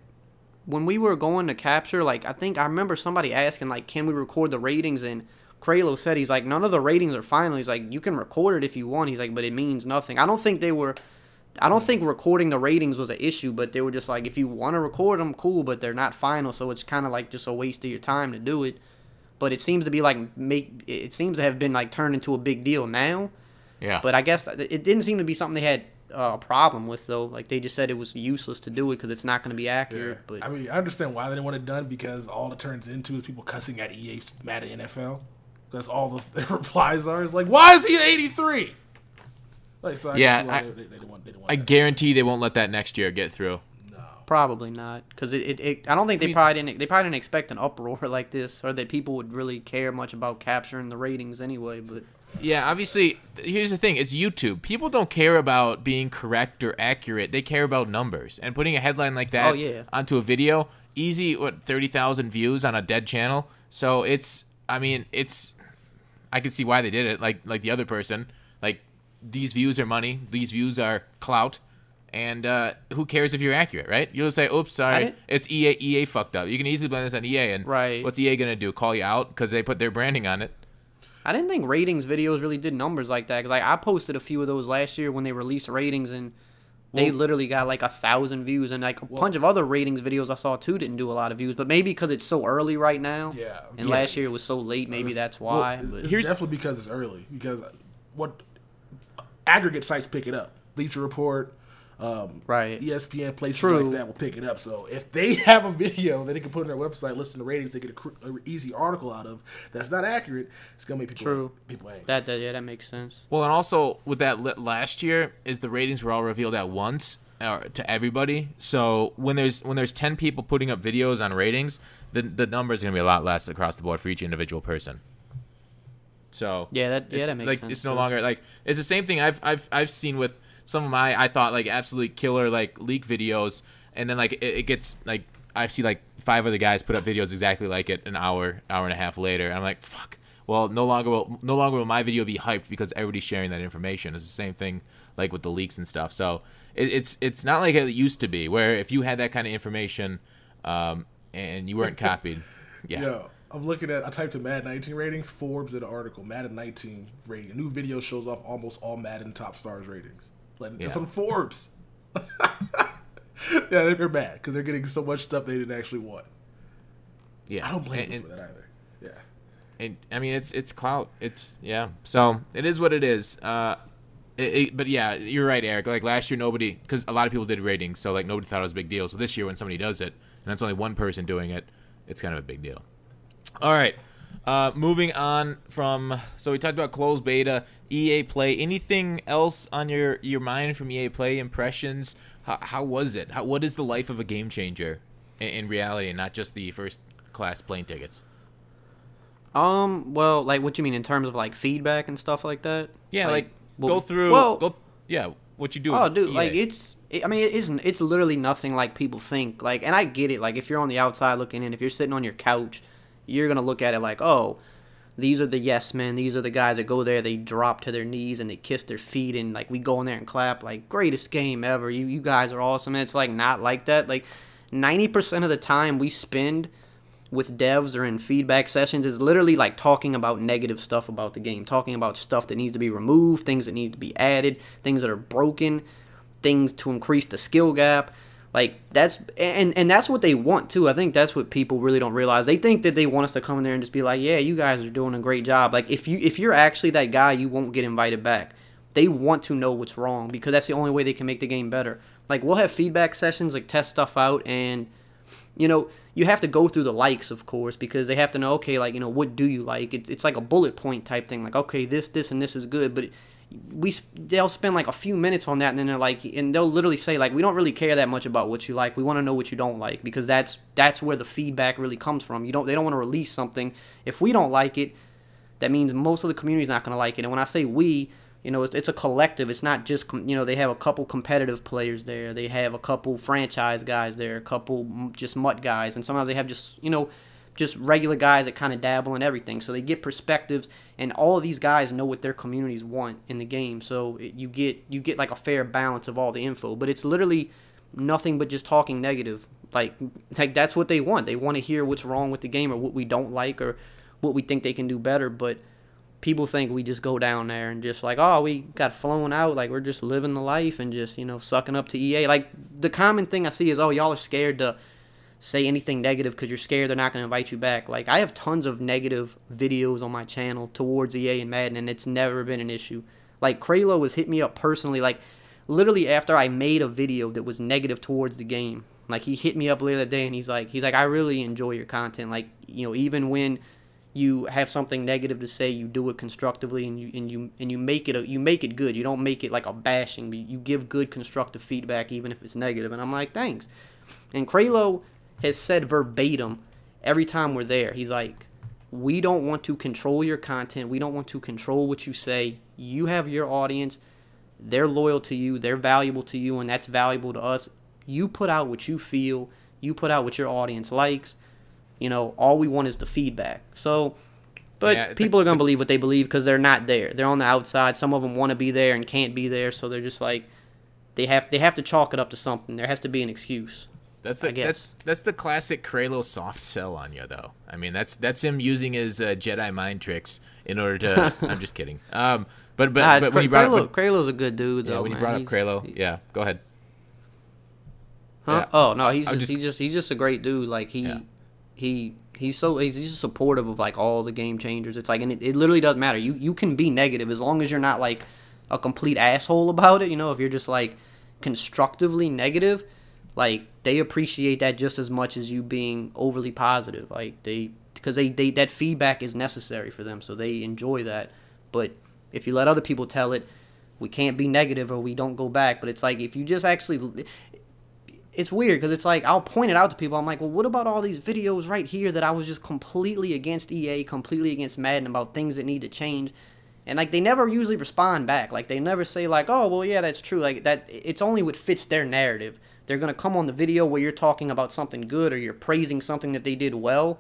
when we were going to capture, like, I remember somebody asking, like, can we record the ratings? And Kralo said, he's like, none of the ratings are final. He's like, you can record it if you want. He's like, but it means nothing. I don't think recording the ratings was an issue, but they were just like, if you want to record them, cool, but they're not final, so it's kind of like just a waste of your time to do it. But it seems to be like it seems to have been like turned into a big deal now. Yeah. But I guess it didn't seem to be something they had a problem with though. Like they just said it was useless to do it because it's not going to be accurate. Yeah. But I mean, I understand why they didn't want it done, because all it turns into is people cussing at EA's Madden NFL. That's all the replies are. It's like, why is he 83? Like, so I I guarantee they won't let that next year get through. probably not, because I don't think they probably didn't expect an uproar like this, or that people would really care much about capturing the ratings anyway. But yeah, obviously, here's the thing: it's YouTube. People don't care about being correct or accurate. They care about numbers, and putting a headline like that onto a video, easy 30,000 views on a dead channel. So I can see why they did it. Like the other person, like these views are money, these views are clout. And who cares if you're accurate, right? You'll say, oops, sorry, it's EA. EA fucked up. You can easily blame this on EA. And what's EA going to do? Call you out because they put their branding on it? I didn't think ratings videos really did numbers like that. Because I posted a few of those last year when they released ratings, and they literally got like 1,000 views. And like a bunch of other ratings videos I saw too didn't do a lot of views. But maybe because it's so early right now. Yeah. And last year it was so late. Maybe that's why. It's definitely because it's early. Because what aggregate sites pick it up. Bleacher Report. Right. ESPN, places True. like that will pick it up. So if they have a video that they can put on their website, listen to ratings, they get an easy article out of that's not accurate, it's gonna make people angry. That makes sense. Well, and also with that last year is the ratings were all revealed at once to everybody. So when there's 10 people putting up videos on ratings, the number is gonna be a lot less across the board for each individual person. So that makes like, sense. it's no longer like it's the same thing I've seen with some of my I thought like absolutely killer like leak videos, and then like it gets like I see like 5 other guys put up videos exactly like it an hour and a half later, and I'm like, fuck. Well, no longer will my video be hyped because everybody's sharing that information. It's the same thing like with the leaks and stuff. So it's not like it used to be where if you had that kind of information and you weren't copied. Yeah. Yo, I'm looking at, I typed in Madden 19 ratings, Forbes did an article, Madden 19 rating. A new video shows off almost all Madden top stars ratings. Like, it's on Forbes. Yeah, they're mad because they're getting so much stuff they didn't actually want. Yeah. I don't blame them for that either. Yeah. And I mean, it's clout. So it is what it is. But yeah, you're right, Eric. Like last year, nobody, because a lot of people did ratings, so like nobody thought it was a big deal. So this year, when somebody does it, and it's only one person doing it, it's kind of a big deal. All right, moving on from. So we talked about closed beta, EA Play. Anything else on your mind from EA Play? Impressions? How was it? What is the life of a game changer in reality, and not just the first class plane tickets? Well, like what you mean in terms of like feedback and stuff like that? Yeah, like go through. What you do? Oh, dude, EA. like it's literally nothing like people think. Like, and I get it. Like, if you're on the outside looking in, if you're sitting on your couch, you're gonna look at it like, oh, these are the yes men. These are the guys that go there. They drop to their knees and they kiss their feet, and like we go in there and clap. Like, greatest game ever. You guys are awesome. And it's like not like that. Like, 90% of the time we spend with devs or in feedback sessions is literally like talking about negative stuff about the game, talking about stuff that needs to be removed, things that need to be added, things that are broken, things to increase the skill gap. Like that's and that's what they want too. I think that's what people really don't realize. They think that they want us to come in there and just be like, yeah, you guys are doing a great job. Like if you're actually that guy, you won't get invited back. They want to know what's wrong because that's the only way they can make the game better. Like we'll have feedback sessions, like test stuff out, and you have to go through the likes, of course, because they have to know, okay, like, what do you like? It's like a bullet point type thing. Like, okay, this, and this is good. But they'll spend like a few minutes on that, and then they're like, and they'll literally say, like, we don't really care that much about what you like. We want to know what you don't like, because that's where the feedback really comes from. They don't want to release something. If we don't like it, that means most of the community is not going to like it. And when I say we, it's a collective. It's not just, they have a couple competitive players there. They have a couple franchise guys there, a couple just MUT guys. And sometimes they have just regular guys that kind of dabble in everything. So they get perspectives, and all of these guys know what their communities want in the game. So you get like a fair balance of all the info. But it's literally nothing but just talking negative. Like that's what they want. They want to hear what's wrong with the game or what we don't like or what we think they can do better. But people think we just go down there and just like, oh, we got flown out, like we're just living the life and just, sucking up to EA. Like, the common thing I see is, oh, y'all are scared to say anything negative because you're scared they're not going to invite you back. Like, I have tons of negative videos on my channel towards EA and Madden, and it's never been an issue. Like, Kralo has hit me up personally, like, literally after I made a video that was negative towards the game. Like, he hit me up later that day, and he's like, I really enjoy your content. Like, even when you have something negative to say, you do it constructively, and you make it good. You don't make it like a bashing, but you give good constructive feedback even if it's negative. And I'm like, thanks. And Kralo has said verbatim every time we're there, he's like, we don't want to control your content. We don't want to control what you say. You have your audience. They're loyal to you. They're valuable to you, and that's valuable to us. You put out what you feel. You put out what your audience likes. All we want is the feedback. So, but yeah, people are going to believe what they believe because they're not there. They're on the outside. Some of them want to be there and can't be there, so they're just like, they have to chalk it up to something. There has to be an excuse. That's the classic Kralo soft sell on you, though. I mean, that's him using his Jedi mind tricks in order to. I'm just kidding. But when you brought up Kralo's a good dude, though. Yeah, when you brought up Kralo, yeah, go ahead. Huh? Yeah. Oh no, he's just a great dude. Like he's just supportive of like all the game changers. It's like, and it literally doesn't matter. You can be negative as long as you're not like a complete asshole about it. If you're just like, constructively negative, like they appreciate that just as much as you being overly positive. Like because they that feedback is necessary for them, so they enjoy that. But if you let other people tell it, we can't be negative or we don't go back. But it's like if you just actually, it's weird because it's like I'll point it out to people. I'm like, well, what about all these videos right here that I was just completely against EA, completely against Madden about things that need to change? And like they never usually respond back. Like they never say like, oh well, yeah, that's true. Like that, it's only what fits their narrative. They're gonna come on the video where you're talking about something good or you're praising something that they did well,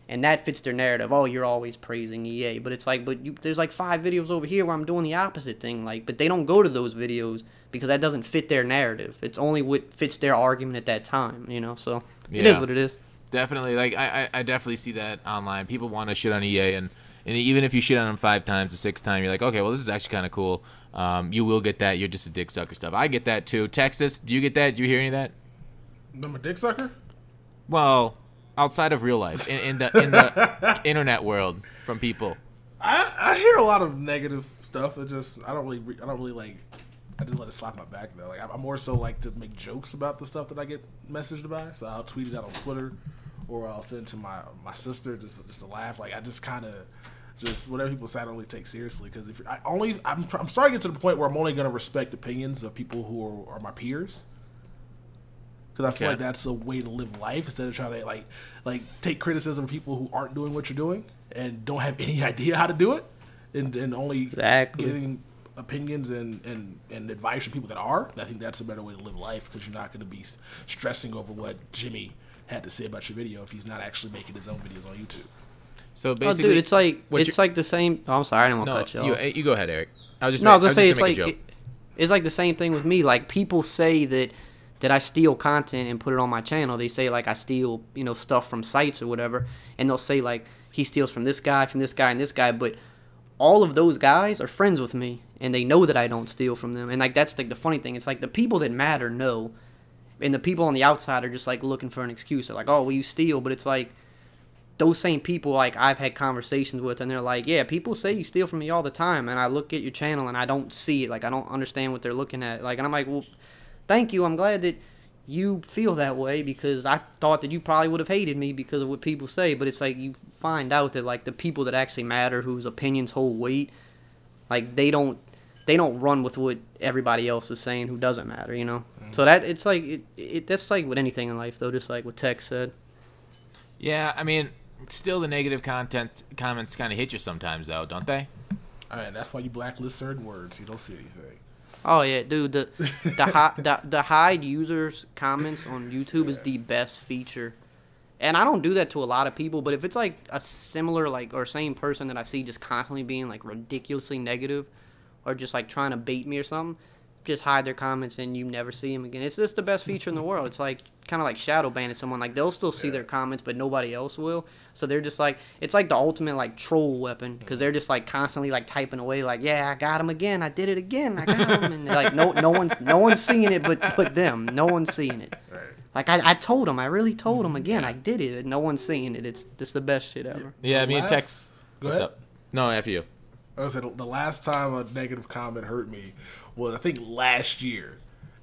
and that fits their narrative. Oh, you're always praising EA, but it's like, there's like 5 videos over here where I'm doing the opposite thing. Like, but they don't go to those videos because that doesn't fit their narrative. It's only what fits their argument at that time, you know. So it is what it is. Definitely, like I definitely see that online. People want to shit on EA, and even if you shit on them 5 times, the 6th time, you're like, okay, well, this is actually kind of cool. You will get that. You're just a dick sucker stuff. I get that too. Texas, do you get that? Do you hear any of that? I'm a dick sucker? Well, outside of real life, in the internet world, from people. I hear a lot of negative stuff. It just I don't really like. I just let it slap my back though. Like I'm more so like to make jokes about the stuff that I get messaged by. So I'll tweet it out on Twitter, or I'll send it to my sister just to laugh. Like I just kind of just whatever people say I don't really take seriously because if I'm starting to get to the point where I'm only going to respect opinions of people who are my peers. Because I feel like that's a way to live life instead of trying to like take criticism of people who aren't doing what you're doing and don't have any idea how to do it, and only getting opinions and advice from people that are. I think that's a better way to live life because you're not going to be stressing over what Jimmy had to say about your video if he's not actually making his own videos on YouTube. So basically, dude, it's like the same. Oh, I'm sorry, I didn't want to cut you off. You go ahead, Eric. I was gonna say it's like the same thing with me. Like people say that I steal content and put it on my channel. They say like I steal, stuff from sites or whatever, and they'll say like he steals from this guy, and this guy, but all of those guys are friends with me, and they know that I don't steal from them. And like that's like the funny thing. It's like the people that matter know, and the people on the outside are just like looking for an excuse. They're like, oh, well, you steal, but it's like those same people like I've had conversations with, and they're like, yeah, people say you steal from me all the time, and I look at your channel and I don't see it. Like I don't understand what they're looking at. Like, and I'm like, well, thank you. I'm glad that you feel that way because I thought that you probably would have hated me because of what people say. But it's like you find out that like the people that actually matter, whose opinions hold weight, like they don't run with what everybody else is saying who doesn't matter, So that it's like that's like with anything in life though, just like what Tex said. Yeah, I mean, still the negative comments kind of hit you sometimes though, don't they? All right, that's why you blacklist certain words. You don't see anything. Oh yeah, dude. The hide users comments on YouTube is the best feature, and I don't do that to a lot of people. But if it's like a similar or same person that I see just constantly being like ridiculously negative, or just like trying to bait me or something, just hide their comments and you never see them again. It's just the best feature in the world. It's like kind of like shadow banning someone. Like they'll still see their comments, but nobody else will. So they're just like, it's like the ultimate like troll weapon because they're just like constantly like typing away like, yeah, I got him again. I did it again. I got him. And like no one's seeing it but them. No one's seeing it. Right. Like I told him. I really told him again. I did it. No one's seeing it. It's the best shit ever. Yeah, me and Tex. Go ahead. What's up? No, after you. I said the last time a negative comment hurt me was I think last year,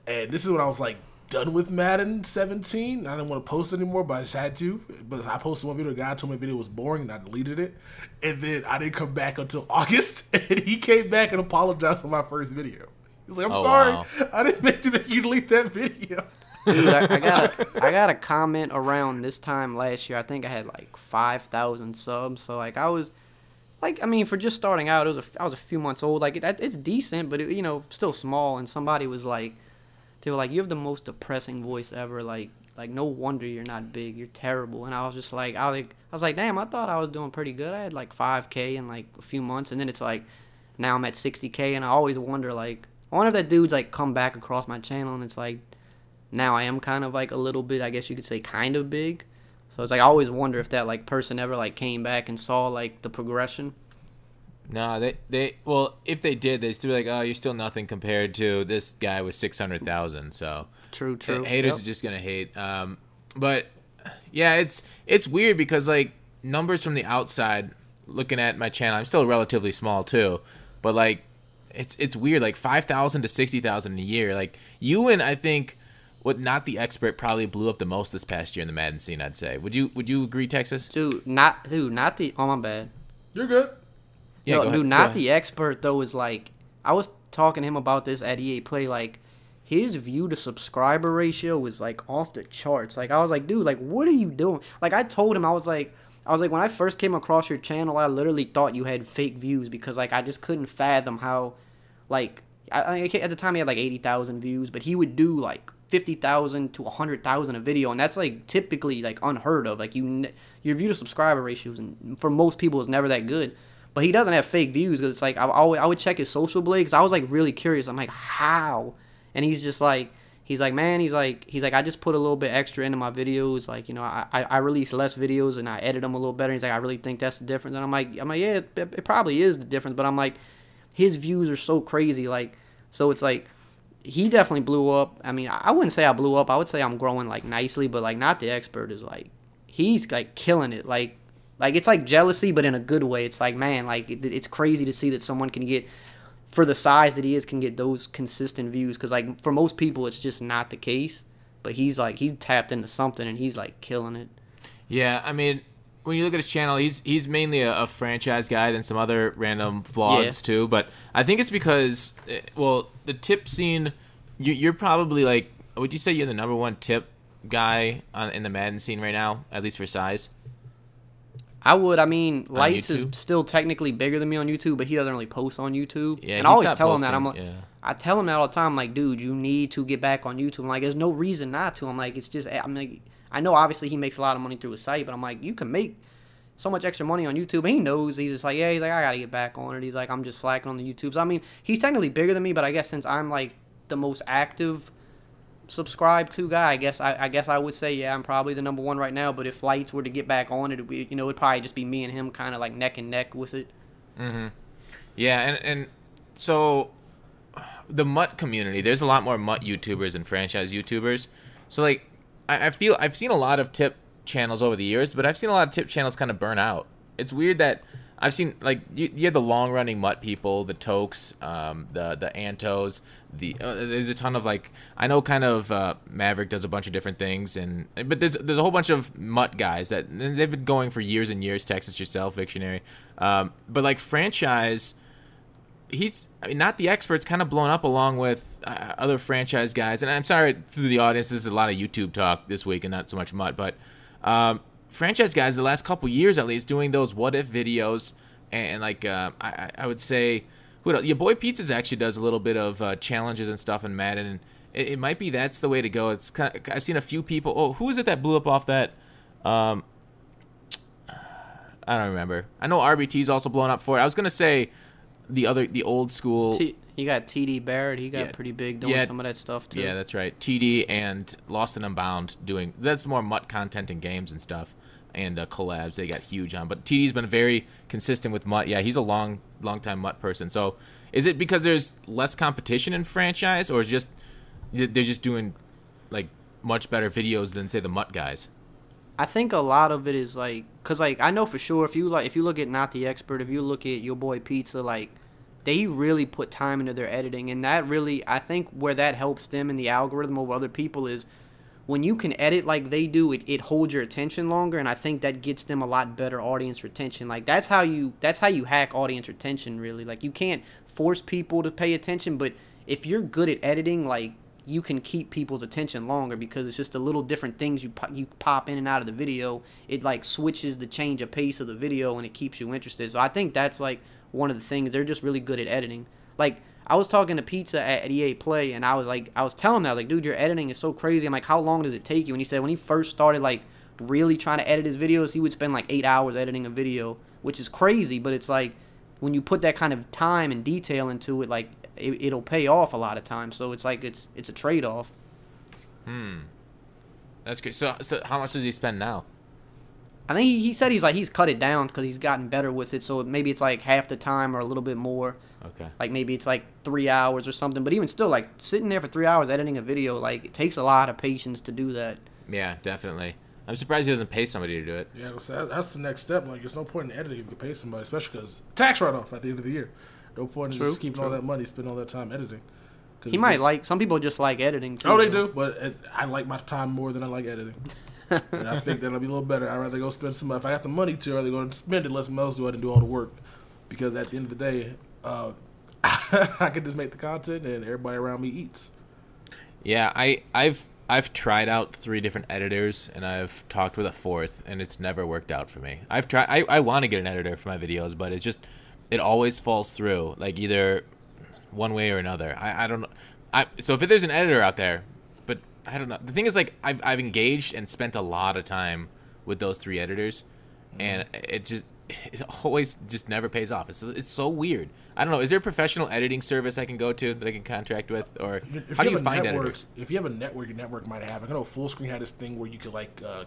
and this is when I was like done with Madden 17. I didn't want to post anymore, but I just had to. But I posted one video. The guy told me the video was boring, and I deleted it. And then I didn't come back until August, and he came back and apologized for my first video. He's like, "I'm sorry, wow. I didn't mean to make you delete that video." Dude, I got a comment around this time last year. I think I had like 5,000 subs. So like I was. Like, I mean, for just starting out, I was a few months old. Like, it's decent, but, still small. And somebody was like, they were like, you have the most depressing voice ever. Like no wonder you're not big. You're terrible. And I was just like, I was like, damn, I thought I was doing pretty good. I had like 5K in like a few months. And then it's like, now I'm at 60K. And I always wonder, like, I wonder if that dude's like come back across my channel. And it's like, now I am kind of like a little bit, I guess you could say kind of big. So it's like I always wonder if that like person ever like came back and saw like the progression. No, well, if they did, they'd still be like, oh, you're still nothing compared to this guy with 600,000. So true. Haters are just gonna hate. But yeah, it's weird because like numbers from the outside looking at my channel, I'm still relatively small too, but like it's weird. Like 5,000 to 60,000 a year. Like you and I think what Not the Expert probably blew up the most this past year in the Madden scene. I'd say. Would you agree, Texas? Not the. Oh my bad. You're good. Yeah, no, dude, Not the Expert though is like, I was talking to him about this at EA Play. Like, his view to subscriber ratio was like off the charts. Like, I was like, dude, like, what are you doing? Like, I told him, I was like, when I first came across your channel, I literally thought you had fake views because like I just couldn't fathom how, like, at the time he had like 80,000 views, but he would do like 50,000 to 100,000 a video, and that's like typically like unheard of. Like your view to subscriber ratios, and for most people, is never that good. But he doesn't have fake views because it's like I would check his social blade because I was like really curious. I'm like, how? And he's just like. He's like, man, he's like, I just put a little bit extra into my videos. Like, you know, I release less videos and I edit them a little better. He's like, I really think that's the difference. And I'm like, yeah, it probably is the difference. But I'm like, his views are so crazy. Like, so it's like, he definitely blew up. I mean, I wouldn't say I blew up. I would say I'm growing like nicely. But like, Not the Expert is like, he's like killing it. Like it's like jealousy, but in a good way. It's like, man, like it's crazy to see that someone can get, for the size that he is, can get those consistent views. Because, like, for most people, it's just not the case. But he's, like, he tapped into something, and he's, like, killing it. Yeah, I mean, when you look at his channel, he's mainly a franchise guy than some other random vlogs, too. But I think it's because, well, the tip scene, you're probably, like, would you say you're the #1 tip guy in the Madden scene right now, at least for size? I would. I mean, Lights is still technically bigger than me on YouTube, but he doesn't really post on YouTube. Yeah, and I always tell him that. I'm like, I tell him that all the time. I'm like, dude, you need to get back on YouTube. I'm like, there's no reason not to. I'm like, it's just, I'm like, I know obviously he makes a lot of money through his site, but I'm like, you can make so much extra money on YouTube. And he knows. He's just like, yeah, he's like, I gotta get back on it. He's like, I'm just slacking on the YouTube. So I mean, he's technically bigger than me, but I guess since I'm like the most active subscribed to guy, I guess I would say, yeah, I'm probably the #1 right now. But if Lights were to get back on it, it'd probably just be me and him kind of like neck and neck with it. Mm-hmm. Yeah, and so the MUT community, there's a lot more MUT YouTubers and franchise YouTubers. So like I feel I've seen a lot of tip channels over the years, but I've seen a lot of tip channels kind of burn out. It's weird that I've seen, like, you have the long-running MUT people, the Tokes, the Antos, there's a ton of, like, I know kind of Maverick does a bunch of different things, but there's a whole bunch of MUT guys that they've been going for years and years. Texas Yourself, Victionary, but like franchise, Not the Expert's kind of blown up along with other franchise guys. And I'm sorry through the audience, this is a lot of YouTube talk this week and not so much MUT, but franchise guys the last couple years at least doing those what if videos, and like I would say, your boy Pizzas actually does a little bit of challenges and stuff in Madden, and it might be that's the way to go. It's kind of, I've seen a few people. Oh, who is it that blew up off that? I don't remember. I know RBT's also blown up for it. I was gonna say the old school. You got TD Barrett. He got pretty big doing some of that stuff too. Yeah, that's right. TD and Lost and Unbound doing, that's more MUT content and games and stuff, and collabs. They got huge on. But TD's been very consistent with MUT. Yeah, he's a long time MUT person. So is it because there's less competition in franchise, or just they're just doing like much better videos than say the MUT guys? I think a lot of it is like, cause like I know for sure if you look at Not the Expert, if you look at your boy Pizza, like they really put time into their editing, and that really, I think where that helps them in the algorithm over other people is when you can edit like they do, it holds your attention longer, and I think that gets them a lot better audience retention. Like that's how you hack audience retention, really. Like you can't force people to pay attention, but if you're good at editing, like you can keep people's attention longer because it's just the little different things you pop in and out of the video. It like switches the change of pace of the video, and it keeps you interested. So I think that's like one of the things. They're just really good at editing. Like I was talking to Pizza at EA Play, and I was telling him that, like, dude, your editing is so crazy. I'm like, how long does it take you? And he said when he first started like really trying to edit his videos, he would spend like 8 hours editing a video, which is crazy. But it's like when you put that kind of time and detail into it, like it'll pay off a lot of times. So it's like it's a trade-off. That's good. So how much does he spend now? I think he said he's cut it down because he's gotten better with it. So maybe it's like half the time or a little bit more. Okay. Like maybe it's like 3 hours or something. But even still, like sitting there for 3 hours editing a video, like it takes a lot of patience to do that. Yeah, definitely. I'm surprised he doesn't pay somebody to do it. Yeah, that's the next step. Like, there's no point in editing if you can pay somebody, especially because tax write-off at the end of the year. No point in just keeping all that money, spending all that time editing. He might like, some people just like editing too. Oh, they do, but I like my time more than I like editing. And I think that'll be a little better. I'd rather go spend some, if I got the money to, I'd rather go and spend it, let someone else do it and do all the work. Because at the end of the day, I can just make the content and everybody around me eats. Yeah, I've tried out 3 different editors and I've talked with a 4th and it's never worked out for me. I want to get an editor for my videos, but it always falls through, like either one way or another. I don't know. So if there's an editor out there, but I don't know. The thing is, like, I've engaged and spent a lot of time with those 3 editors, and it always just never pays off. It's so weird. I don't know. Is there a professional editing service I can go to that I can contract with, or how do you find editors? If you have a network, your network might have. I know Fullscreen had this thing where you could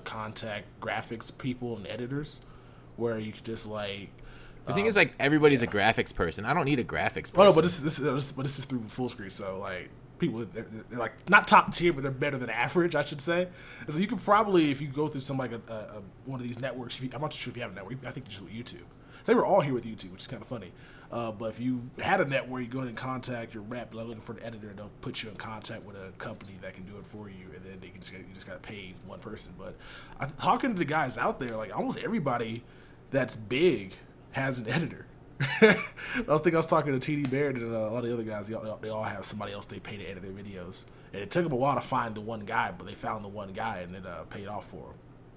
contact graphics people and editors, where you could just like. The thing is, like, everybody's a graphics person. I don't need a graphics person. Oh no, but this is through Fullscreen, so like people they're like not top tier, but they're better than average, I should say. And so you could probably, if you go through some like one of these networks, I'm not sure if you have a network. I think just with YouTube. They were all here with YouTube, which is kind of funny. But if you had a network, you go ahead and contact your rep, like looking for an editor, and they'll put you in contact with a company that can do it for you, and then you just got to pay one person. But talking to the guys out there, like almost everybody that's big has an editor. I was talking to TD Barrett and a lot of the other guys. They all have somebody else they pay to edit their videos, and it took them a while to find the one guy, but they found the one guy, and it paid off for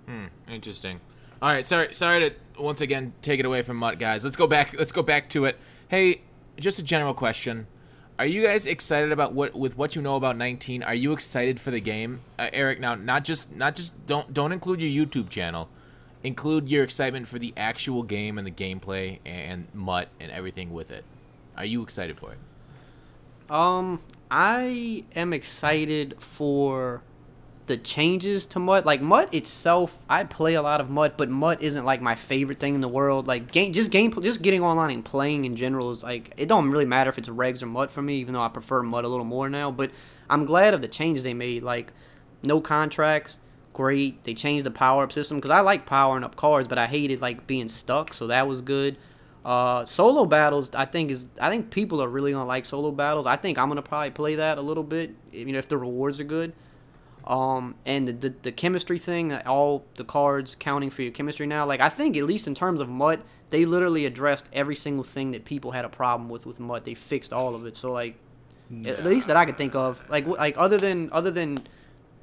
them. Interesting. All right, sorry to once again take it away from Mutt, guys. Let's go back to it. Hey, just a general question: are you guys excited about what you know about 19? Are you excited for the game, Eric? Now, not just don't include your YouTube channel. Include your excitement for the actual game and the gameplay and Mutt and everything with it. Are you excited for it? I am excited for the changes to Mutt. Like, Mutt itself, I play a lot of Mutt, but Mutt isn't like my favorite thing in the world. Like, just getting online and playing in general is like, it don't really matter if it's regs or Mutt for me, even though I prefer Mutt a little more now. But I'm glad of the changes they made. Like, no contracts. Great. They changed the power-up system because I like powering up cars, but I hated like being stuck, so that was good. Solo battles, I think people are really gonna like solo battles. I think I'm gonna probably play that a little bit, if the rewards are good. And the chemistry thing, all the cards counting for your chemistry now. Like, I think at least in terms of Mutt, they literally addressed every single thing that people had a problem with Mutt. They fixed all of it. So like, at least that I could think of. Like other than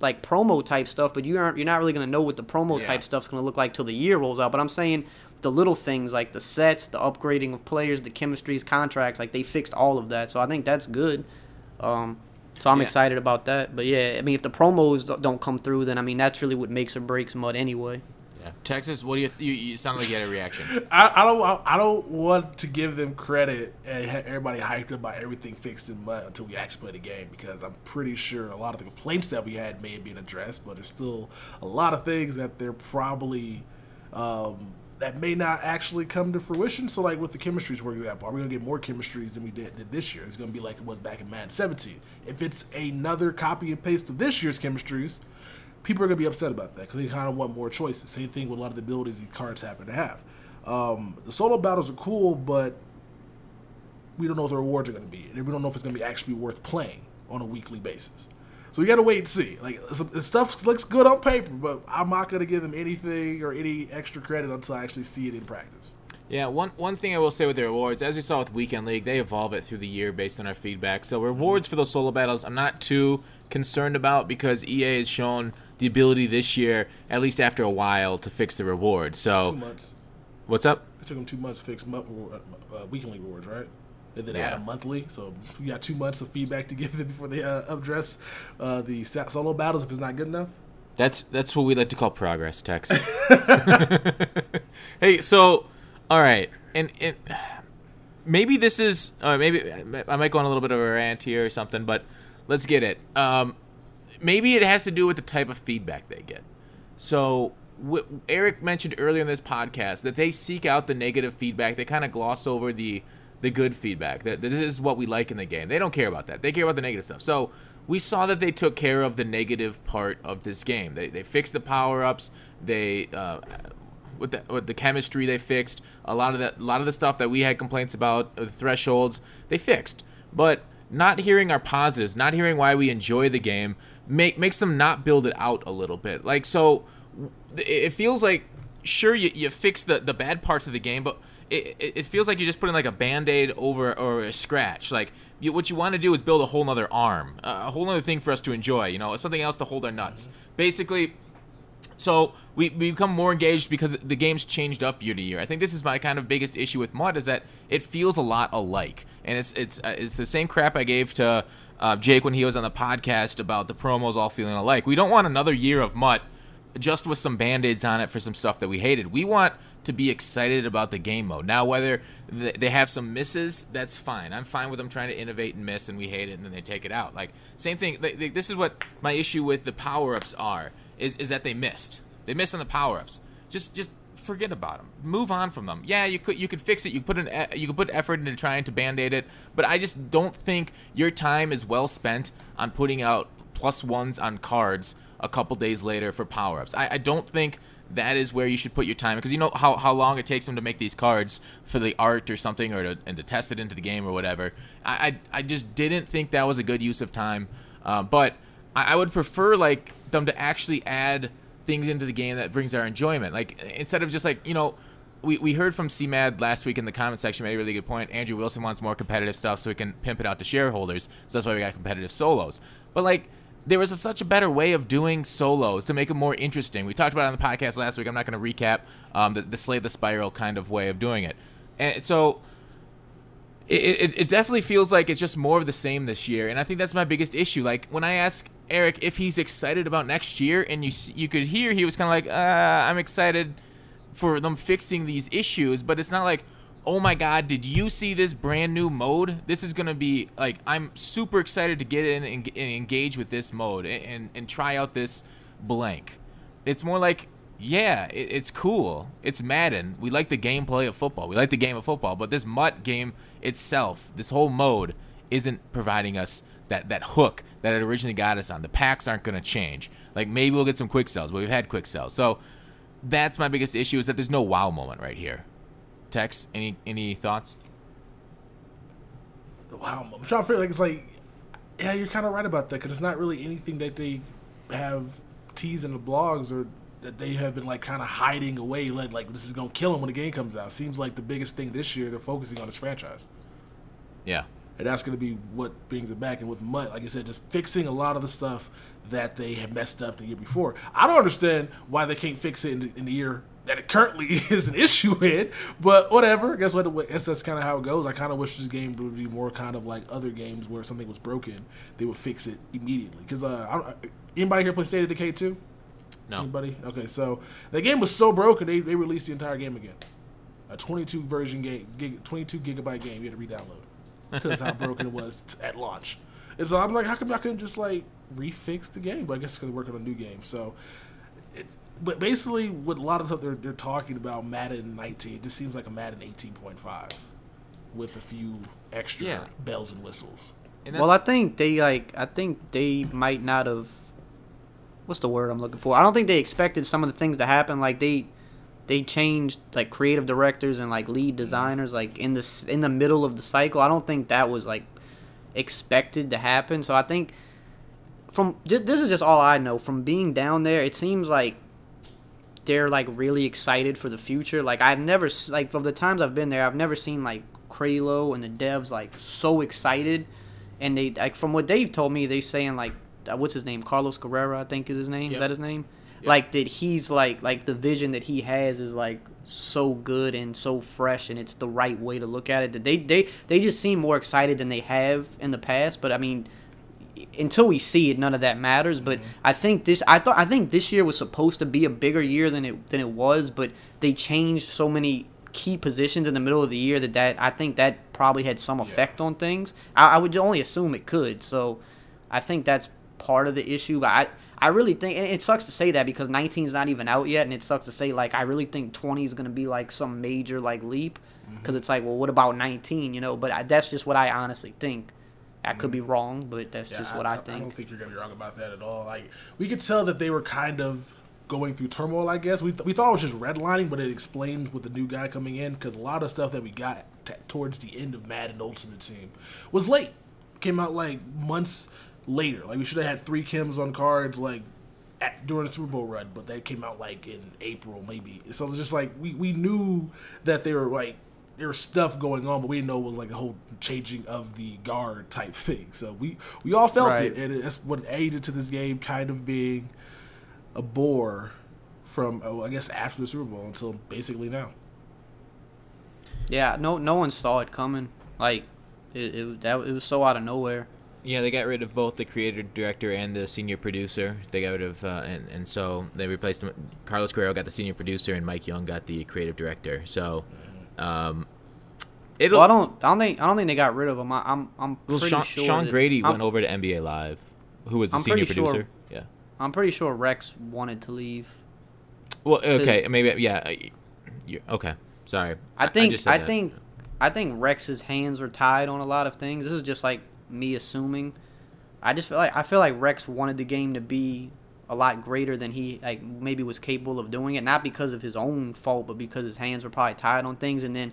like promo type stuff, but you're not really gonna know what the promo type stuff's gonna look like till the year rolls out. But I'm saying the little things like the sets, the upgrading of players, the chemistries, contracts, like they fixed all of that. So I think that's good. So I'm excited about that. But yeah, I mean, if the promos don't come through, then I mean that's really what makes or breaks Mutt anyway. Yeah, Texas, what do you sound like you had a reaction? I don't want to give them credit and have everybody hyped up about everything fixed in Mutt until we actually play the game, because I'm pretty sure a lot of the complaints that we had may have been addressed, but there's still a lot of things that they're probably that may not actually come to fruition. So like with the chemistries, for example, are we going to get more chemistries than we did this year? It's going to be like it was back in Madden 17. If it's another copy and paste of this year's chemistries, people are going to be upset about that because they kind of want more choices. Same thing with a lot of the abilities these cards happen to have. The solo battles are cool, but we don't know what the rewards are going to be. And we don't know if it's going to be actually worth playing on a weekly basis. So we got to wait and see. Like, the stuff looks good on paper, but I'm not going to give them anything or any extra credit until I actually see it in practice. Yeah, one thing I will say with the rewards, as we saw with Weekend League, they evolve it through the year based on our feedback. So rewards for those solo battles, I'm not too concerned about because EA has shown the ability this year, at least after a while, to fix the rewards. So 2 months. What's up? It took them 2 months to fix Weekend League rewards, right? And then add a monthly, so we got 2 months of feedback to give them before they address the solo battles if it's not good enough. That's what we like to call progress, Tex. Hey, so all right, and maybe this is maybe I might go on a little bit of a rant here or something, but let's get it. Maybe it has to do with the type of feedback they get. So Eric mentioned earlier in this podcast that they seek out the negative feedback. They kind of gloss over the good feedback. That this is what we like in the game. They don't care about that. They care about the negative stuff. So we saw that they took care of the negative part of this game. They fixed the power-ups. They with the chemistry they fixed. A lot of the stuff that we had complaints about, the thresholds, they fixed. But not hearing our positives, not hearing why we enjoy the game, makes them not build it out a little bit. Like, so it feels like, sure, you fix the bad parts of the game, but it feels like you're just putting like a Band-Aid over or a scratch. Like, what you want to do is build a whole nother arm, a whole nother thing for us to enjoy, you know, something else to hold our nuts. Basically, so we become more engaged because the game's changed up year to year. I think this is my kind of biggest issue with MUT, is that it feels a lot alike. And it's the same crap I gave to Jake when he was on the podcast about the promos all feeling alike. We don't want another year of MUT just with some Band-Aids on it for some stuff that we hated. We want to be excited about the game mode. Now, whether they have some misses, that's fine. I'm fine with them trying to innovate and miss, and we hate it, and then they take it out. Like, same thing. This is what my issue with the power-ups are, is that they missed. They missed on the power-ups. Just forget about them. Move on from them. Yeah, you could fix it. You could put effort into trying to Band-Aid it, but I just don't think your time is well spent on putting out +1s on cards a couple days later for power-ups. I don't think that is where you should put your time, because you know how long it takes them to make these cards for the art or something, or to test it into the game or whatever. I just didn't think that was a good use of time. But I would prefer like them to actually add things into the game that brings our enjoyment. Like, instead of just like, you know, we heard from CMAD last week in the comment section, made a really good point. Andrew Wilson wants more competitive stuff so we can pimp it out to shareholders. So that's why we got competitive solos. But like, there was such a better way of doing solos to make them more interesting. We talked about it on the podcast last week. I'm not going to recap the Slay the Spiral kind of way of doing it. And so it definitely feels like it's just more of the same this year. And I think that's my biggest issue. Like, when I ask Eric if he's excited about next year, and you could hear he was kind of like, I'm excited for them fixing these issues. But it's not like, oh my God, did you see this brand new mode? This is going to be, like, I'm super excited to get in and engage with this mode and try out this blank. It's more like, yeah, it's cool. It's Madden. We like the gameplay of football. We like the game of football. But this MUT game itself, this whole mode, isn't providing us that hook that it originally got us on. The packs aren't going to change. Like, maybe we'll get some quick sells, but we've had quick sells. So that's my biggest issue, is that there's no wow moment right here. Tex, any thoughts? Wow, I'm trying to figure, like, it's like, yeah, you're kind of right about that, because it's not really anything that they have teased in the blogs, or that they have been like kind of hiding away, like this is gonna kill them when the game comes out. Seems like the biggest thing this year they're focusing on is franchise. Yeah, and that's gonna be what brings it back. And with MUT, like I said, just fixing a lot of the stuff that they had messed up the year before. I don't understand why they can't fix it in the year that it currently is an issue in, but whatever. Guess what? I guess that's kind of how it goes. I kind of wish this game would be more kind of like other games where something was broken, they would fix it immediately. Because anybody here play State of Decay 2? No. Anybody? Okay, so the game was so broken they released the entire game again. A 22 version game, 22 gigabyte game you had to re-download because how broken it was at launch. And so I'm like, how come I couldn't just like refix the game? But I guess because they're working on a new game. So, but basically, with a lot of stuff they're talking about Madden 19, it just seems like a Madden 18.5 with a few extra bells and whistles. And well, I think they might not have. What's the word I'm looking for? I don't think they expected some of the things to happen. Like they changed like creative directors and like lead designers like in the middle of the cycle. I don't think that was like expected to happen. So I think this is just all I know from being down there. It seems like they're like really excited for the future. Like I've never like from the times I've been there, I've never seen like Kralo and the devs like so excited. And they like from what they've told me, they saying like. What's his name? Carlos Carrera, I think is his name. Yep. Is that his name? Yep. Like that he's like the vision that he has is like so good and so fresh, and it's the right way to look at it. That they just seem more excited than they have in the past. But I mean, until we see it, none of that matters. But I think this year was supposed to be a bigger year than it was. But they changed so many key positions in the middle of the year that I think that probably had some effect on things. I would only assume it could. So I think that's part of the issue. But I really think, and it sucks to say that because 19 is not even out yet, and it sucks to say like I really think 20 is going to be like some major like leap because it's like, well, what about 19, you know? But that's just what I honestly think. I could be wrong, but that's just what I think. I don't think you're going to be wrong about that at all. Like we could tell that they were kind of going through turmoil, I guess. We thought it was just redlining, but it explained with the new guy coming in, because a lot of stuff that we got towards the end of Madden Ultimate Team was late. Came out like months later. Like we should have had 3 Kims on cards like during the Super Bowl run, but they came out like in April maybe. So it's just like we knew that they were like there was stuff going on, but we didn't know it was like a whole changing of the guard type thing. So we all felt it, and that's what aided to this game kind of being a bore from I guess after the Super Bowl until basically now. Yeah, no one saw it coming. Like it was so out of nowhere. Yeah, they got rid of both the creator director and the senior producer. They got rid of and so they replaced them. Carlos Guerrero got the senior producer, and Mike Young got the creative director. So, well, I don't think they got rid of him. I'm pretty sure Sean Grady went over to NBA Live, who was the senior producer. Yeah, I'm pretty sure Rex wanted to leave. Well, okay, maybe okay. Sorry, I think Rex's hands are tied on a lot of things. This is just like me assuming. I feel like Rex wanted the game to be a lot greater than he like maybe was capable of doing it, not because of his own fault, but because his hands were probably tied on things, and then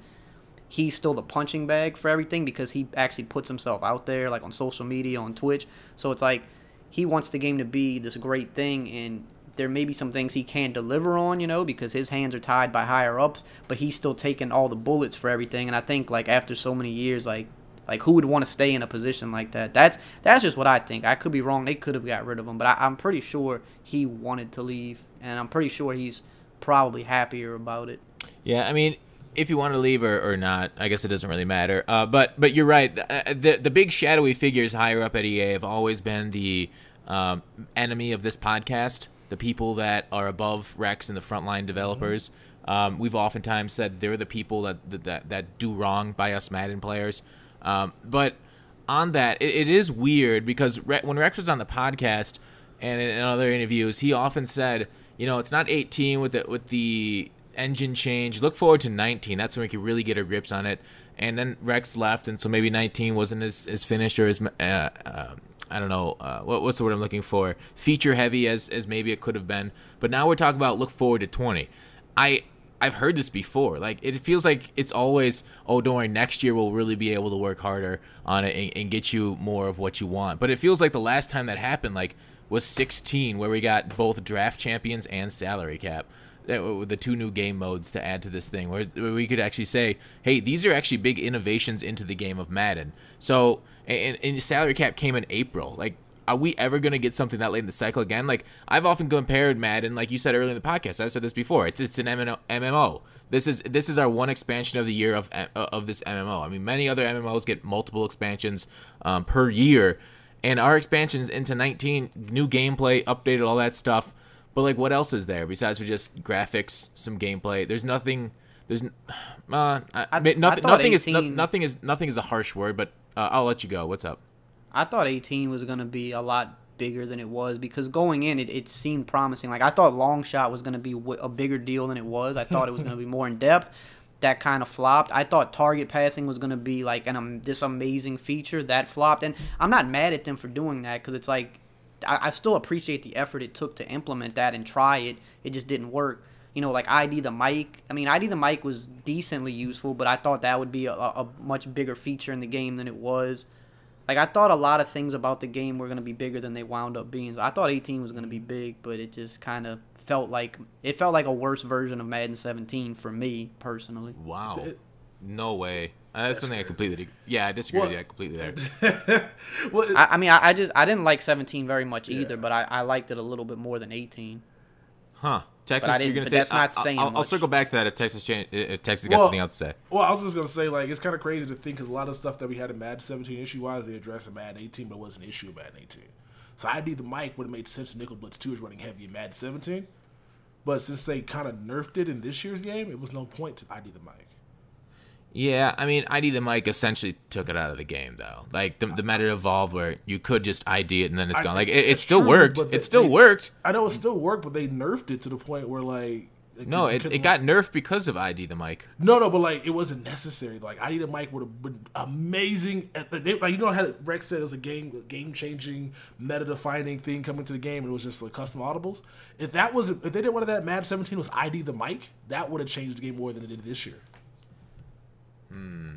he's still the punching bag for everything because he actually puts himself out there like on social media, on Twitch. So it's like he wants the game to be this great thing, and there may be some things he can't deliver on, because his hands are tied by higher ups, but he's still taking all the bullets for everything. And I think like after so many years, like who would want to stay in a position like that? That's just what I think. I could be wrong. They could have got rid of him, but I'm pretty sure he wanted to leave, and I'm pretty sure he's probably happier about it. Yeah, I mean, if you want to leave or not, I guess it doesn't really matter. But you're right. The big shadowy figures higher up at EA have always been the enemy of this podcast. The people that are above Rex and the frontline developers. We've oftentimes said they're the people that do wrong by us Madden players. But on that, it is weird because when Rex was on the podcast and in other interviews, he often said, it's not 18 with the engine change. Look forward to 19. That's when we can really get our grips on it. And then Rex left, and so maybe 19 wasn't as finished or as I don't know, what's the word I'm looking for? Feature heavy as maybe it could have been. But now we're talking about look forward to 20. I've heard this before. Like, it feels like it's always, don't worry, next year we'll really be able to work harder on it and get you more of what you want. But it feels like the last time that happened, was 16, where we got both draft champions and salary cap. With the 2 new game modes to add to this thing, where we could actually say, hey, these are actually big innovations into the game of Madden. So, and salary cap came in April. Are we ever going to get something that late in the cycle again? I've often compared Madden, like you said earlier in the podcast. I've said this before. It's an MMO. This is our one expansion of the year of this MMO. I mean, many other MMOs get multiple expansions per year, and our expansions into 19, new gameplay, updated, all that stuff. But what else is there besides for just graphics, some gameplay? There's nothing. There's nothing is a harsh word, but I'll let you go. What's up? I thought 18 was gonna be a lot bigger than it was because going in, it seemed promising. I thought long shot was gonna be a bigger deal than it was. I thought it was gonna be more in depth. That kind of flopped. I thought target passing was gonna be this amazing feature. That flopped, and I'm not mad at them for doing that because it's I still appreciate the effort it took to implement that and try it. It just didn't work. ID the mic. I mean, ID the mic was decently useful, but I thought that would be a much bigger feature in the game than it was. I thought a lot of things about the game were going to be bigger than they wound up being. So I thought 18 was going to be big, but it just kind of felt like a worse version of Madden 17 for me, personally. Wow. No way. That's something I completely... Yeah, I disagree with you completely there. I didn't like 17 very much either, but I liked it a little bit more than 18. Huh. Texas, you're going to say... That's not saying I'll circle back to that if Texas got something else to say. Well, I was just going to say, it's kind of crazy to think because a lot of stuff that we had in Madden 17 issue-wise, they addressed in Madden 18, but it wasn't an issue in Madden 18. So ID the mic would have made sense. Nickel Blitz 2 is running heavy in Madden 17. But since they kind of nerfed it in this year's game, it was no point to ID the mic. Yeah, I mean, ID the mic essentially took it out of the game, though. The Madden evolved where you could just ID it and then it's gone. It still worked. It still worked. I know it still worked, but they nerfed it to the point where, No, it got nerfed because of ID the Mike. No, but like it wasn't necessary. Like ID the Mike would have been amazing. Like you know how Rex said it was a game changing, meta defining thing coming to the game, and it was just like custom audibles. If they did one of that Madden 17 was ID the Mike, that would have changed the game more than it did this year.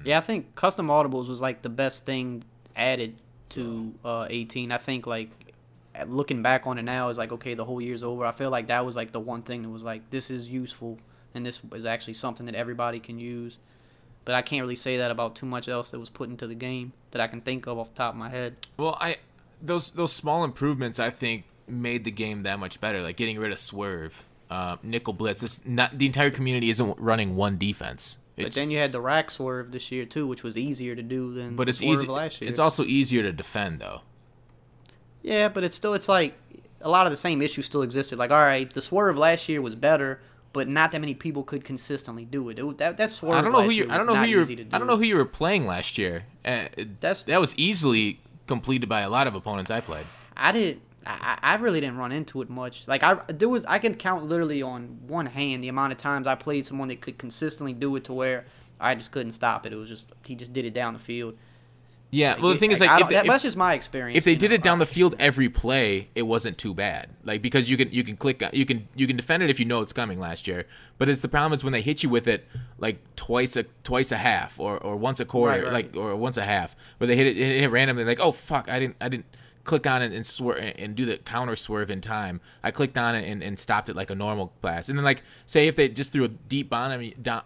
Yeah, I think custom audibles was like the best thing added to 18. I think like looking back on it now is like, okay, the whole year's over. I feel like that was like the one thing that was like, this is useful and this is actually something that everybody can use. But I can't really say that about too much else that was put into the game that I can think of off the top of my head. Well, those small improvements I think made the game that much better. Like getting rid of swerve, nickel blitz. The entire community isn't running one defense. But then you had the rack swerve this year too, which was easier to do than but it's swerve last year. It's also easier to defend though. Yeah, but it's like a lot of the same issues still existed. Like, all right, the swerve last year was better, but not that many people could consistently do it. That swerve I don't know who you were playing last year. That was easily completed by a lot of opponents I played. I really didn't run into it much. Like I can count literally on one hand the amount of times I played someone that could consistently do it to where I just couldn't stop it. It was just he just did it down the field. Yeah, well, the thing is, like, that's just my experience. If they did it down the field every play, it wasn't too bad. Like, because you can click, you can defend it if you know it's coming last year. But it's the problem is when they hit you with it like twice a half or once a quarter, right. or once a half, where they hit it randomly, like, oh fuck, I didn't click on it and swerve and do the counter swerve in time. I clicked on it and stopped it like a normal pass. And then, like, say if they just threw a deep bomb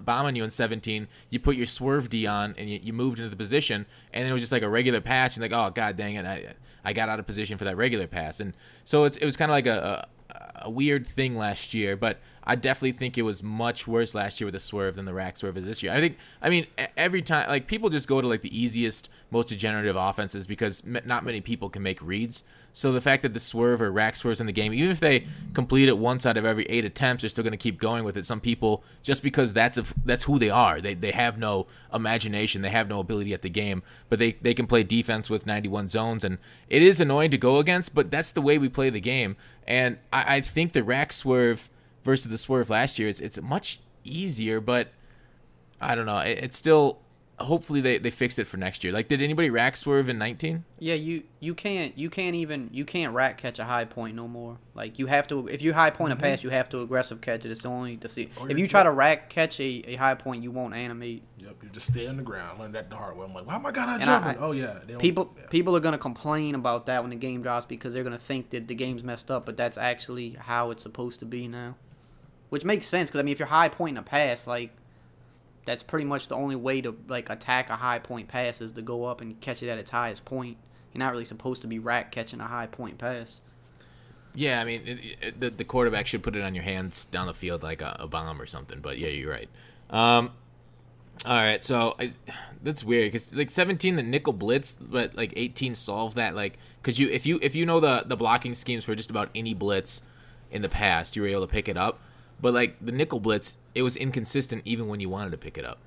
on you in 17, you put your swerve D on and you moved into the position, and then it was just like a regular pass. You're like, oh god dang it, I got out of position for that regular pass. And so it was kind of like a weird thing last year, but I definitely think it was much worse last year with the swerve than the rack swerve is this year. I mean, every time, like, people just go to like the easiest, most degenerative offenses because not many people can make reads. So the fact that the swerve or rack swerves in the game, even if they complete it once out of every 8 attempts, they're still going to keep going with it. Some people, just because that's who they are, they have no imagination, they have no ability at the game, but they can play defense with 91 zones, and it is annoying to go against, but that's the way we play the game. And I think the rack swerve versus the swerve last year, it's much easier, but I don't know. It's still, hopefully they fixed it for next year. Like, did anybody rack swerve in 19? Yeah, you can't rack catch a high point no more. Like, you have to, if you high point a pass, you have to aggressive catch it. It's only to see. If you try to rack catch a high point, you won't animate. Yep, you just stay on the ground. Learn that the hard way. I'm like, why am I not jumping? Oh yeah. People are gonna complain about that when the game drops because they're gonna think that the game's messed up, but that's actually how it's supposed to be now. Which makes sense, because, I mean, if you're high pointing a pass, like, that's pretty much the only way to, like, attack a high point pass is to go up and catch it at its highest point. You're not really supposed to be rack catching a high point pass. Yeah, I mean, the quarterback should put it on your hands down the field like a bomb or something, but yeah, you're right. All right, so that's weird, because, like, 17, the nickel blitz, but, like, 18 solved that, like, because if you know the blocking schemes for just about any blitz in the past, you were able to pick it up. But, like, the nickel blitz, it was inconsistent even when you wanted to pick it up.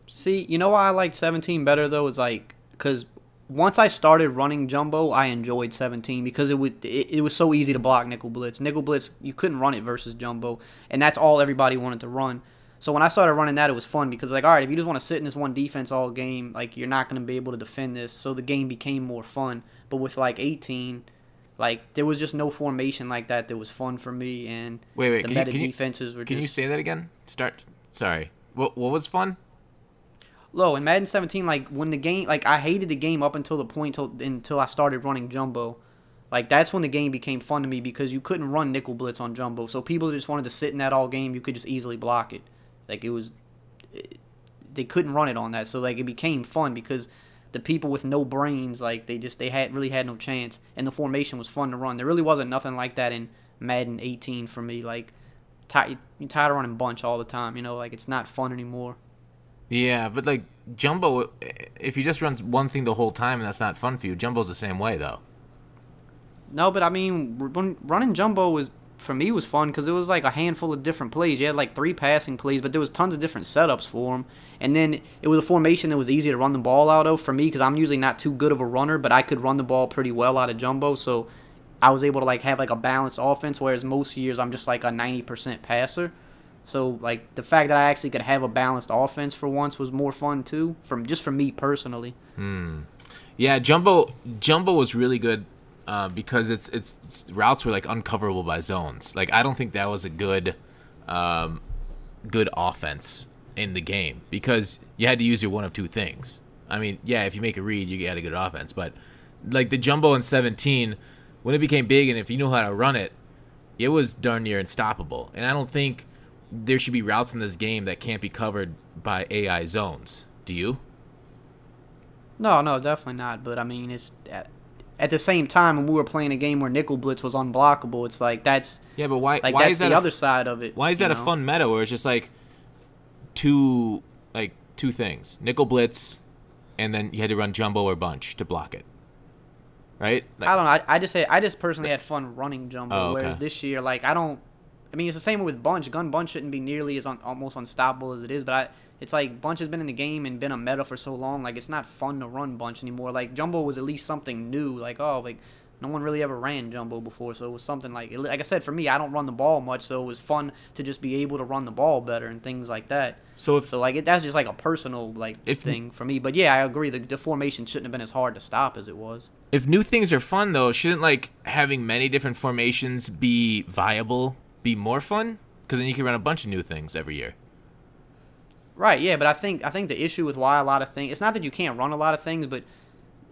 See, you know why I liked 17 better, though? Is like, because once I started running jumbo, I enjoyed 17 because it was so easy to block nickel blitz. Nickel blitz, you couldn't run it versus jumbo, and that's all everybody wanted to run. So when I started running that, it was fun because, like, all right, if you just want to sit in this one defense all game, like, you're not going to be able to defend this. So the game became more fun. But with, like, 18... like, there was just no formation like that was fun for me, and the meta defenses were just... Can you say that again? Sorry. What was fun? Low, in Madden 17, like, when the game... like, I hated the game up until the point until I started running jumbo. Like, that's when the game became fun to me because you couldn't run nickel blitz on jumbo. So people just wanted to sit in that all game. You could just easily block it. Like, it was... they couldn't run it on that. So, like, it became fun because... the people with no brains, like, they really had no chance, and the formation was fun to run. There really wasn't nothing like that in Madden 18 for me. Like, you're tired of running bunch all the time, you know, like, it's not fun anymore. Yeah, but, like, jumbo, if you just run one thing the whole time and that's not fun for you, jumbo's the same way, though. No, but I mean, running jumbo was, for me, was fun because it was like a handful of different plays. You had like 3 passing plays, but there was tons of different setups for them. And then it was a formation that was easy to run the ball out of for me because I'm usually not too good of a runner, but I could run the ball pretty well out of jumbo. So I was able to, like, have like a balanced offense, whereas most years I'm just like a 90% passer. So like the fact that I actually could have a balanced offense for once was more fun too, for me personally. Yeah, Jumbo was really good because its routes were like uncoverable by zones. Like I don't think that was a good offense in the game because you had to use your one of two things. I mean, yeah, if you make a read, you get a good offense, but like the Jumbo in 17, when it became big and if you know how to run it, it was darn near unstoppable. And I don't think there should be routes in this game that can't be covered by AI zones. Do you? No, definitely not. But I mean, it's at the same time when we were playing a game where nickel blitz was unblockable, it's like that's yeah. But why? Like why that's is that the other side of it? Why is that a fun meta where it's just like two things, nickel blitz, and then you had to run jumbo or bunch to block it, right? Like, I don't know. I just personally had fun running jumbo, Oh, okay. whereas this year, like I don't. I mean, it's the same with bunch. Gun bunch shouldn't be nearly as almost unstoppable as it is, but it's like bunch has been in the game and been a meta for so long. Like it's not fun to run bunch anymore. Like jumbo was at least something new. Like no one really ever ran jumbo before, so it was something like I said, for me, I don't run the ball much, so it was fun to just be able to run the ball better and things like that. That's just like a personal thing for me. But yeah, I agree. The formation shouldn't have been as hard to stop as it was. If new things are fun though, shouldn't like having many different formations be viable? Be more fun? Because then you can run a bunch of new things every year. Right, yeah, but I think the issue with why a lot of things, it's not that you can't run a lot of things, but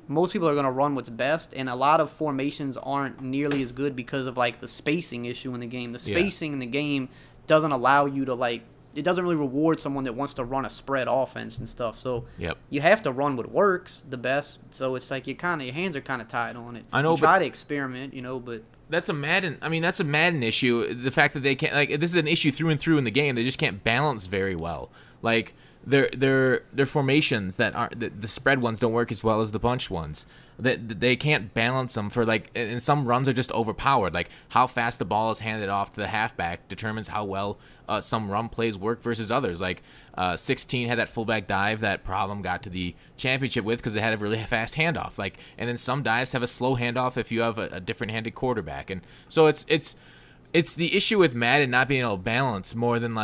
most people are going to run what's best, and a lot of formations aren't nearly as good because of like the spacing issue in the game. The spacing in the game doesn't allow you to it doesn't really reward someone that wants to run a spread offense and stuff. So you have to run what works the best. So it's like your hands are kind of tied on it. I know, you try to experiment, but that's a Madden. I mean, that's a Madden issue. The fact that they can't this is an issue through and through in the game. They just can't balance very well. Like their formations that aren't the spread ones don't work as well as the bunch ones. That they can't balance them for and some runs are just overpowered. Like how fast the ball is handed off to the halfback determines how well some run plays work versus others. Like 16 had that fullback dive that Problem got to the championship with because they had a really fast handoff. And then some dives have a slow handoff if you have a different-handed quarterback. And so it's the issue with Madden not being able to balance more than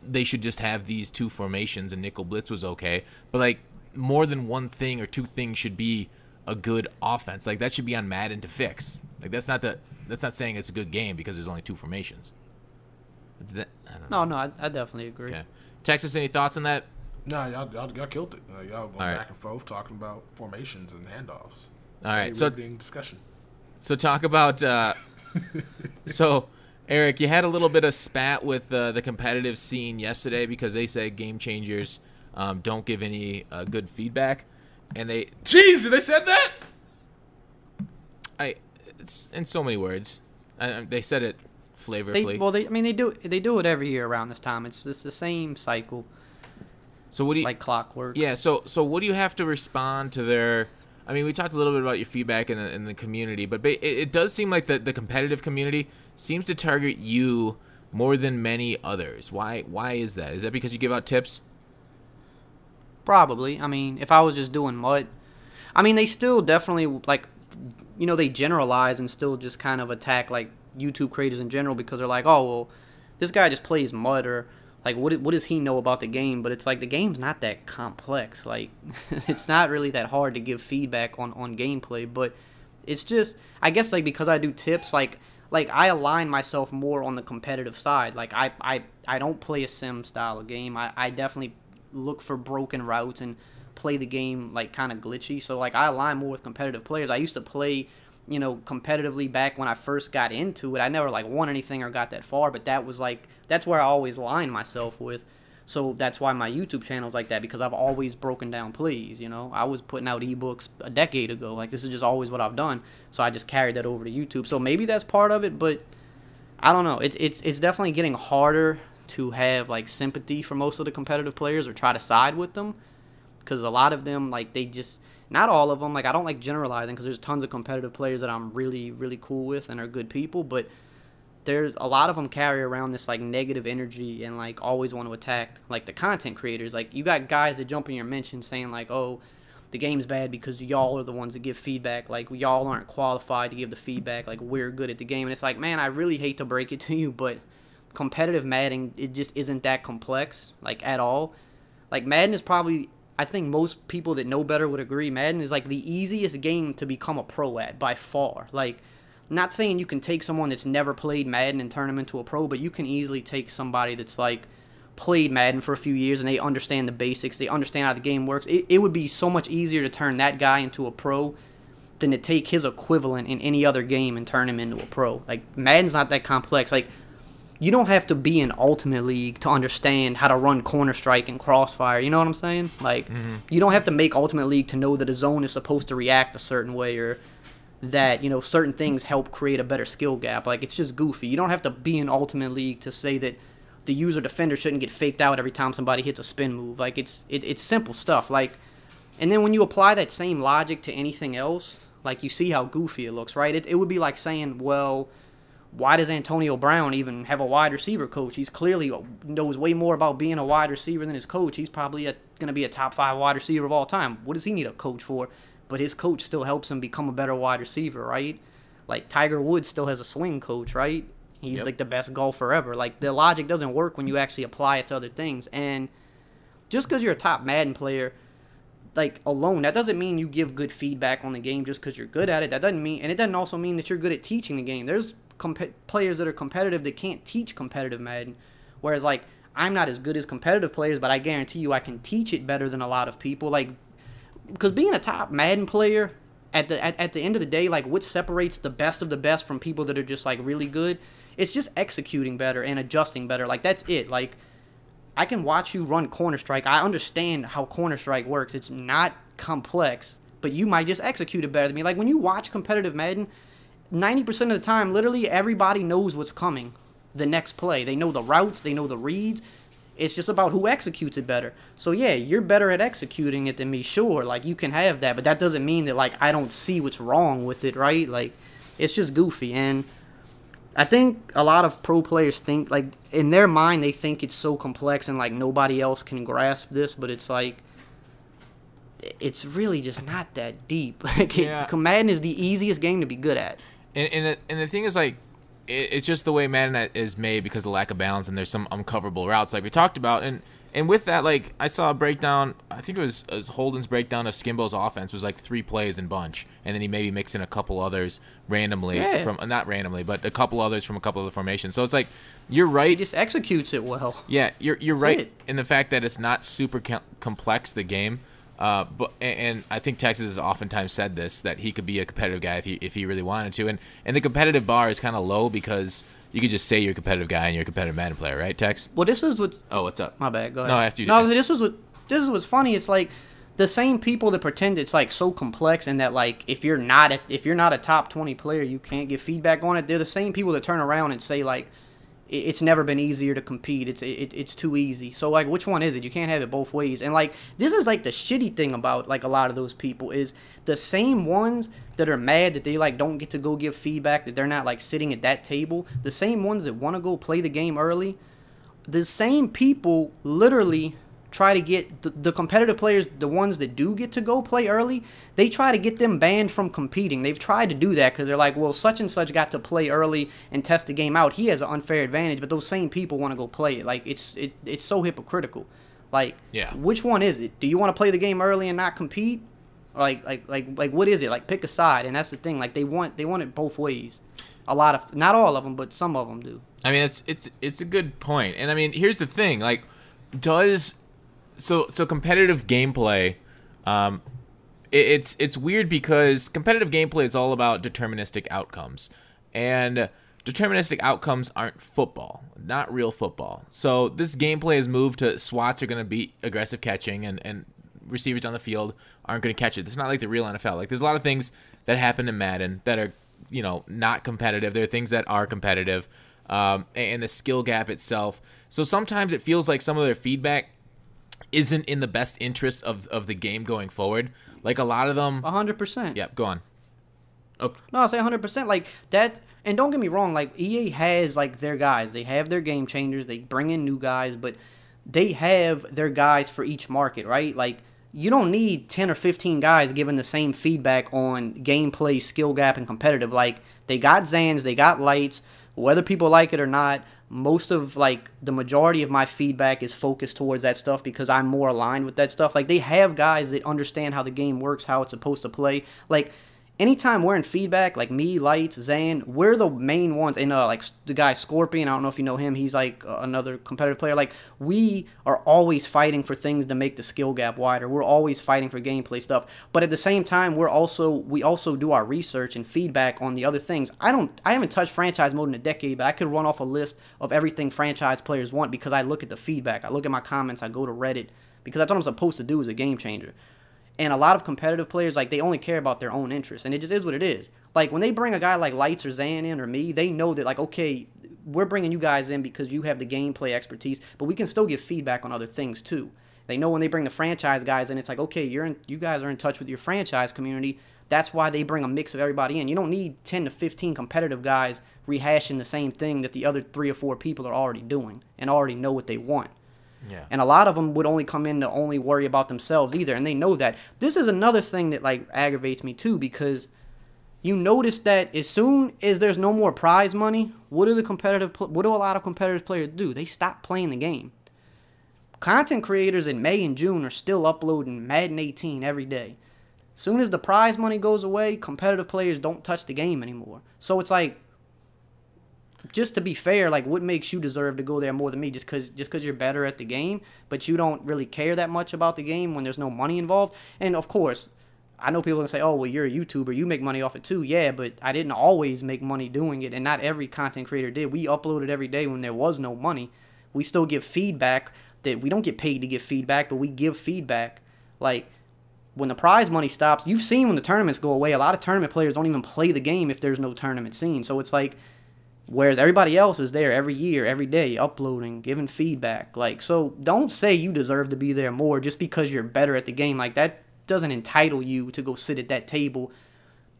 they should just have these two formations and nickel blitz was okay, but more than one thing or two things should be a good offense. That should be on Madden to fix. That's not saying it's a good game because there's only two formations. I don't know. No, I definitely agree. Okay. Texas, any thoughts on that? No, y'all killed it. Y'all going right. back and forth talking about formations and handoffs. All right, so discussion. So talk about. So, Eric, you had a little bit of spat with the competitive scene yesterday because they said game changers don't give any good feedback, and they. Jeez, they said that. It's in so many words. They said it flavorfully. They do it every year around this time. It's the same cycle. So what do you like clockwork? Yeah. So what do you have to respond to their? I mean, we talked a little bit about your feedback in the community, but it does seem like the competitive community seems to target you more than many others. Why is that? Is that because you give out tips? Probably. I mean, if I was just doing MUT, I mean, they still definitely they generalize and still just kind of attack YouTube creators in general because they're like, oh well, this guy just plays MUT, or what does he know about the game? But it's the game's not that complex. It's not really that hard to give feedback on gameplay. But it's just, I guess because I do tips, I align myself more on the competitive side. I don't play a sim style of game. I definitely look for broken routes and play the game kind of glitchy. So I align more with competitive players. I used to play competitively back when I first got into it. I never won anything or got that far, but that was that's where I always aligned myself with. So that's why my YouTube channel is like that, because I've always broken down plays. I was putting out ebooks a decade ago. This is just always what I've done. So I just carried that over to YouTube. So maybe that's part of it, but I don't know. It's definitely getting harder to have sympathy for most of the competitive players or try to side with them, because a lot of them they just. Not all of them. I don't like generalizing because there's tons of competitive players that I'm really, really cool with and are good people. But there's a lot of them carry around this negative energy and always want to attack the content creators. You got guys that jump in your mentions saying oh, the game's bad because y'all are the ones that give feedback. Y'all aren't qualified to give the feedback. We're good at the game. And it's man, I really hate to break it to you, but competitive Madden, it just isn't that complex, like, at all. Like, Madden is probably, I think most people that know better would agree, Madden is, like, the easiest game to become a pro at, by far. Like, not saying you can take someone that's never played Madden and turn them into a pro, but you can easily take somebody that's, like, played Madden for a few years and they understand the basics, they understand how the game works. It would be so much easier to turn that guy into a pro than to take his equivalent in any other game and turn him into a pro. Like, Madden's not that complex. Like, you don't have to be in Ultimate League to understand how to run Counter-Strike and Crossfire. You know what I'm saying? Like, you don't have to make Ultimate League to know that a zone is supposed to react a certain way, or that, you know, certain things help create a better skill gap. Like, it's just goofy. You don't have to be in Ultimate League to say that the user defender shouldn't get faked out every time somebody hits a spin move. Like, it's simple stuff. Like, and then when you apply that same logic to anything else, like, you see how goofy it looks, right? It would be like saying, well, why does Antonio Brown even have a wide receiver coach? He's clearly knows way more about being a wide receiver than his coach. He's probably going to be a top 5 wide receiver of all time. What does he need a coach for? But his coach still helps him become a better wide receiver, right? Like, Tiger Woods still has a swing coach, right? He's like the best golfer ever. Like, the logic doesn't work when you actually apply it to other things. And just because you're a top Madden player, like, alone, that doesn't mean you give good feedback on the game just because you're good at it. That doesn't mean, and it doesn't also mean that you're good at teaching the game. There's players that are competitive that can't teach competitive Madden. Whereas, like, I'm not as good as competitive players, but I guarantee you I can teach it better than a lot of people. Like, because being a top Madden player, at the end of the day, like, what separates the best of the best from people that are just, like, really good, it's just executing better and adjusting better. Like, that's it. Like, I can watch you run Counter-Strike. I understand how Counter-Strike works. It's not complex, but you might just execute it better than me. Like, when you watch competitive Madden, 90% of the time, literally everybody knows what's coming the next play. They know the routes. They know the reads. It's just about who executes it better. So, yeah, you're better at executing it than me, sure. Like, you can have that, but that doesn't mean that, like, I don't see what's wrong with it, right? Like, it's just goofy. And I think a lot of pro players think, like, in their mind, they think it's so complex and, like, nobody else can grasp this, but it's, like, it's really just not that deep. Like, Madden is the easiest game to be good at. And the thing is, like, it's just the way Madden is made because of the lack of balance, and there's some uncoverable routes like we talked about. And with that, like, I saw a breakdown, I think it was Holden's breakdown of Skimbo's offense was like 3 plays in bunch, and then he maybe mixed in a couple others randomly from, not randomly, but a couple others from a couple of the formations. So it's like, you're right. He just executes it well. Yeah, you're right in the fact that it's not super complex, the game. And I think Texas has oftentimes said this, that he could be a competitive guy if he really wanted to, and the competitive bar is kind of low because you could just say you're a competitive guy and you're a competitive Madden player, right, Tex? Well, this is what. Oh, what's up? My bad. Go ahead. No, after you. No, this is what's funny. It's like the same people that pretend it's like so complex and that, like, if you're not a top 20 player, you can't get feedback on it. They're the same people that turn around and say, like, it's never been easier to compete. It's too easy. So, like, which one is it? You can't have it both ways. And, like, this is, like, the shitty thing about, like, a lot of those people is the same ones that are mad that they, like, don't get to go give feedback, that they're not, like, sitting at that table. The same ones that want to go play the game early. The same people literally try to get the competitive players, the ones that do get to go play early, they try to get them banned from competing. They've tried to do that because they're like, well, such and such got to play early and test the game out. He has an unfair advantage, but those same people want to go play it. Like, it's so hypocritical. Like, which one is it? Do you want to play the game early and not compete? Like what is it? Like, pick a side, and that's the thing. Like, they want it both ways. Not all of them, but some of them do. I mean, it's a good point. And I mean, here's the thing. Like, So competitive gameplay, it's weird because competitive gameplay is all about deterministic outcomes, and deterministic outcomes aren't football, not real football. So this gameplay has moved to SWATs are going to beat aggressive catching, and receivers on the field aren't going to catch it. It's not like the real NFL. Like, there's a lot of things that happen in Madden that are, you know, not competitive. There are things that are competitive, and the skill gap itself. So sometimes it feels like some of their feedback isn't in the best interest of the game going forward. Like, a lot of them. 100%. Yeah, go on. Oh. No, I'll say 100%. Like, that, and don't get me wrong, like, EA has, like, their guys. They have their game changers. They bring in new guys, but they have their guys for each market, right? Like, you don't need 10 or 15 guys giving the same feedback on gameplay, skill gap, and competitive. Like, they got Zans, they got Lights, whether people like it or not, most of, like, the majority of my feedback is focused towards that stuff because I'm more aligned with that stuff. Like, they have guys that understand how the game works, how it's supposed to play. Like, anytime we're in feedback, like me, Lights, Zan, we're the main ones. And like the guy Scorpion, I don't know if you know him. He's like another competitive player. Like, we are always fighting for things to make the skill gap wider. We're always fighting for gameplay stuff. But at the same time, we also do our research and feedback on the other things. I haven't touched franchise mode in a decade, but I could run off a list of everything franchise players want because I look at the feedback. I look at my comments. I go to Reddit because that's what I'm supposed to do as a game changer. And a lot of competitive players, like, they only care about their own interests, and it just is what it is. Like, when they bring a guy like Lights or Zan in or me, they know that, like, okay, we're bringing you guys in because you have the gameplay expertise, but we can still give feedback on other things, too. They know when they bring the franchise guys in, it's like, okay, you guys are in touch with your franchise community. That's why they bring a mix of everybody in. You don't need 10 to 15 competitive guys rehashing the same thing that the other 3 or 4 people are already doing and already know what they want. Yeah. And a lot of them would only come in to only worry about themselves either, and they know that. This is another thing that, like, aggravates me too, because you notice that as soon as there's no more prize money, what do a lot of competitive players do? They stop playing the game. Content creators in May and June are still uploading Madden 18 every day. As soon as the prize money goes away, competitive players don't touch the game anymore. So it's like, just to be fair, like, what makes you deserve to go there more than me? Just because you're better at the game, but you don't really care that much about the game when there's no money involved? And, of course, I know people are going to say, oh, well, you're a YouTuber. You make money off it, too. Yeah, but I didn't always make money doing it, and not every content creator did. We uploaded every day when there was no money. We still give feedback that we don't get paid to give feedback, but we give feedback. Like, when the prize money stops, you've seen when the tournaments go away, a lot of tournament players don't even play the game if there's no tournament scene. So it's like, whereas everybody else is there every year, every day, uploading, giving feedback. Like, so don't say you deserve to be there more just because you're better at the game. Like, that doesn't entitle you to go sit at that table.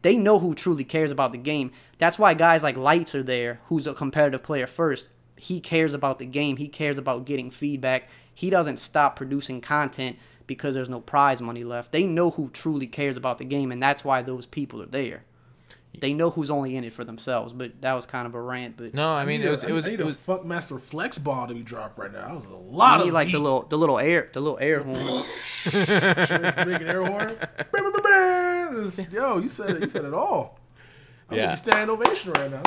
They know who truly cares about the game. That's why guys like Lights are there, who's a competitive player first. He cares about the game. He cares about getting feedback. He doesn't stop producing content because there's no prize money left. They know who truly cares about the game, and that's why those people are there. They know who's only in it for themselves, but that was kind of a rant. But no, I mean it was a Fuckmaster Flex ball to be dropped right now. That was a lot of like heat. the little air horn. Make an air horn. Yo, you said it all. I'm gonna be standing ovation right now.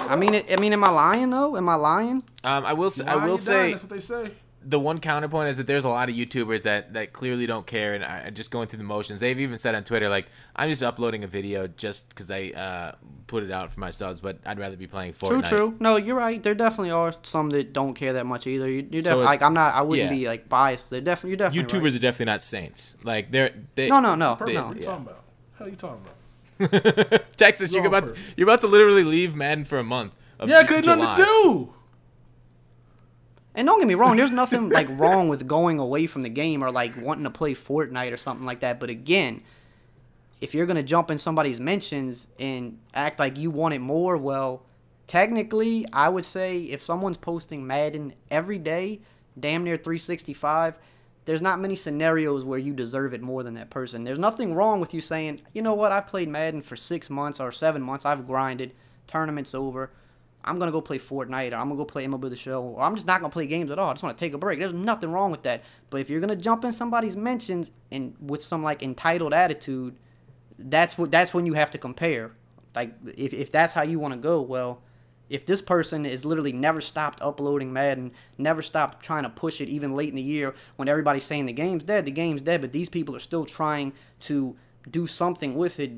I mean, am I lying though? Am I lying? I will say that's what they say. The one counterpoint is that there's a lot of YouTubers that clearly don't care and are just going through the motions. They've even said on Twitter, like, I'm just uploading a video just because I put it out for my subs, but I'd rather be playing Fortnite. True. No, you're right. There definitely are some that don't care that much either. You're definitely, like, I wouldn't be, like, biased. You're definitely YouTubers right. are definitely not saints. Like, No. What are you talking about? Hell, you talking about? Texas, you're about to literally leave Madden for a month. Yeah, because nothing to do. And don't get me wrong, there's nothing like wrong with going away from the game or like wanting to play Fortnite or something like that. But again, if you're gonna jump in somebody's mentions and act like you want it more, well, technically, I would say if someone's posting Madden every day, damn near 365, there's not many scenarios where you deserve it more than that person. There's nothing wrong with you saying, you know what, I've played Madden for 6 months or 7 months, I've grinded, tournament's over. I'm going to go play Fortnite, or I'm going to go play MLB The Show, or I'm just not going to play games at all. I just want to take a break. There's nothing wrong with that. But if you're going to jump in somebody's mentions and with some, like, entitled attitude, that's when you have to compare. Like, if that's how you want to go, well, if this person is literally never stopped uploading Madden, never stopped trying to push it even late in the year when everybody's saying the game's dead, but these people are still trying to do something with it,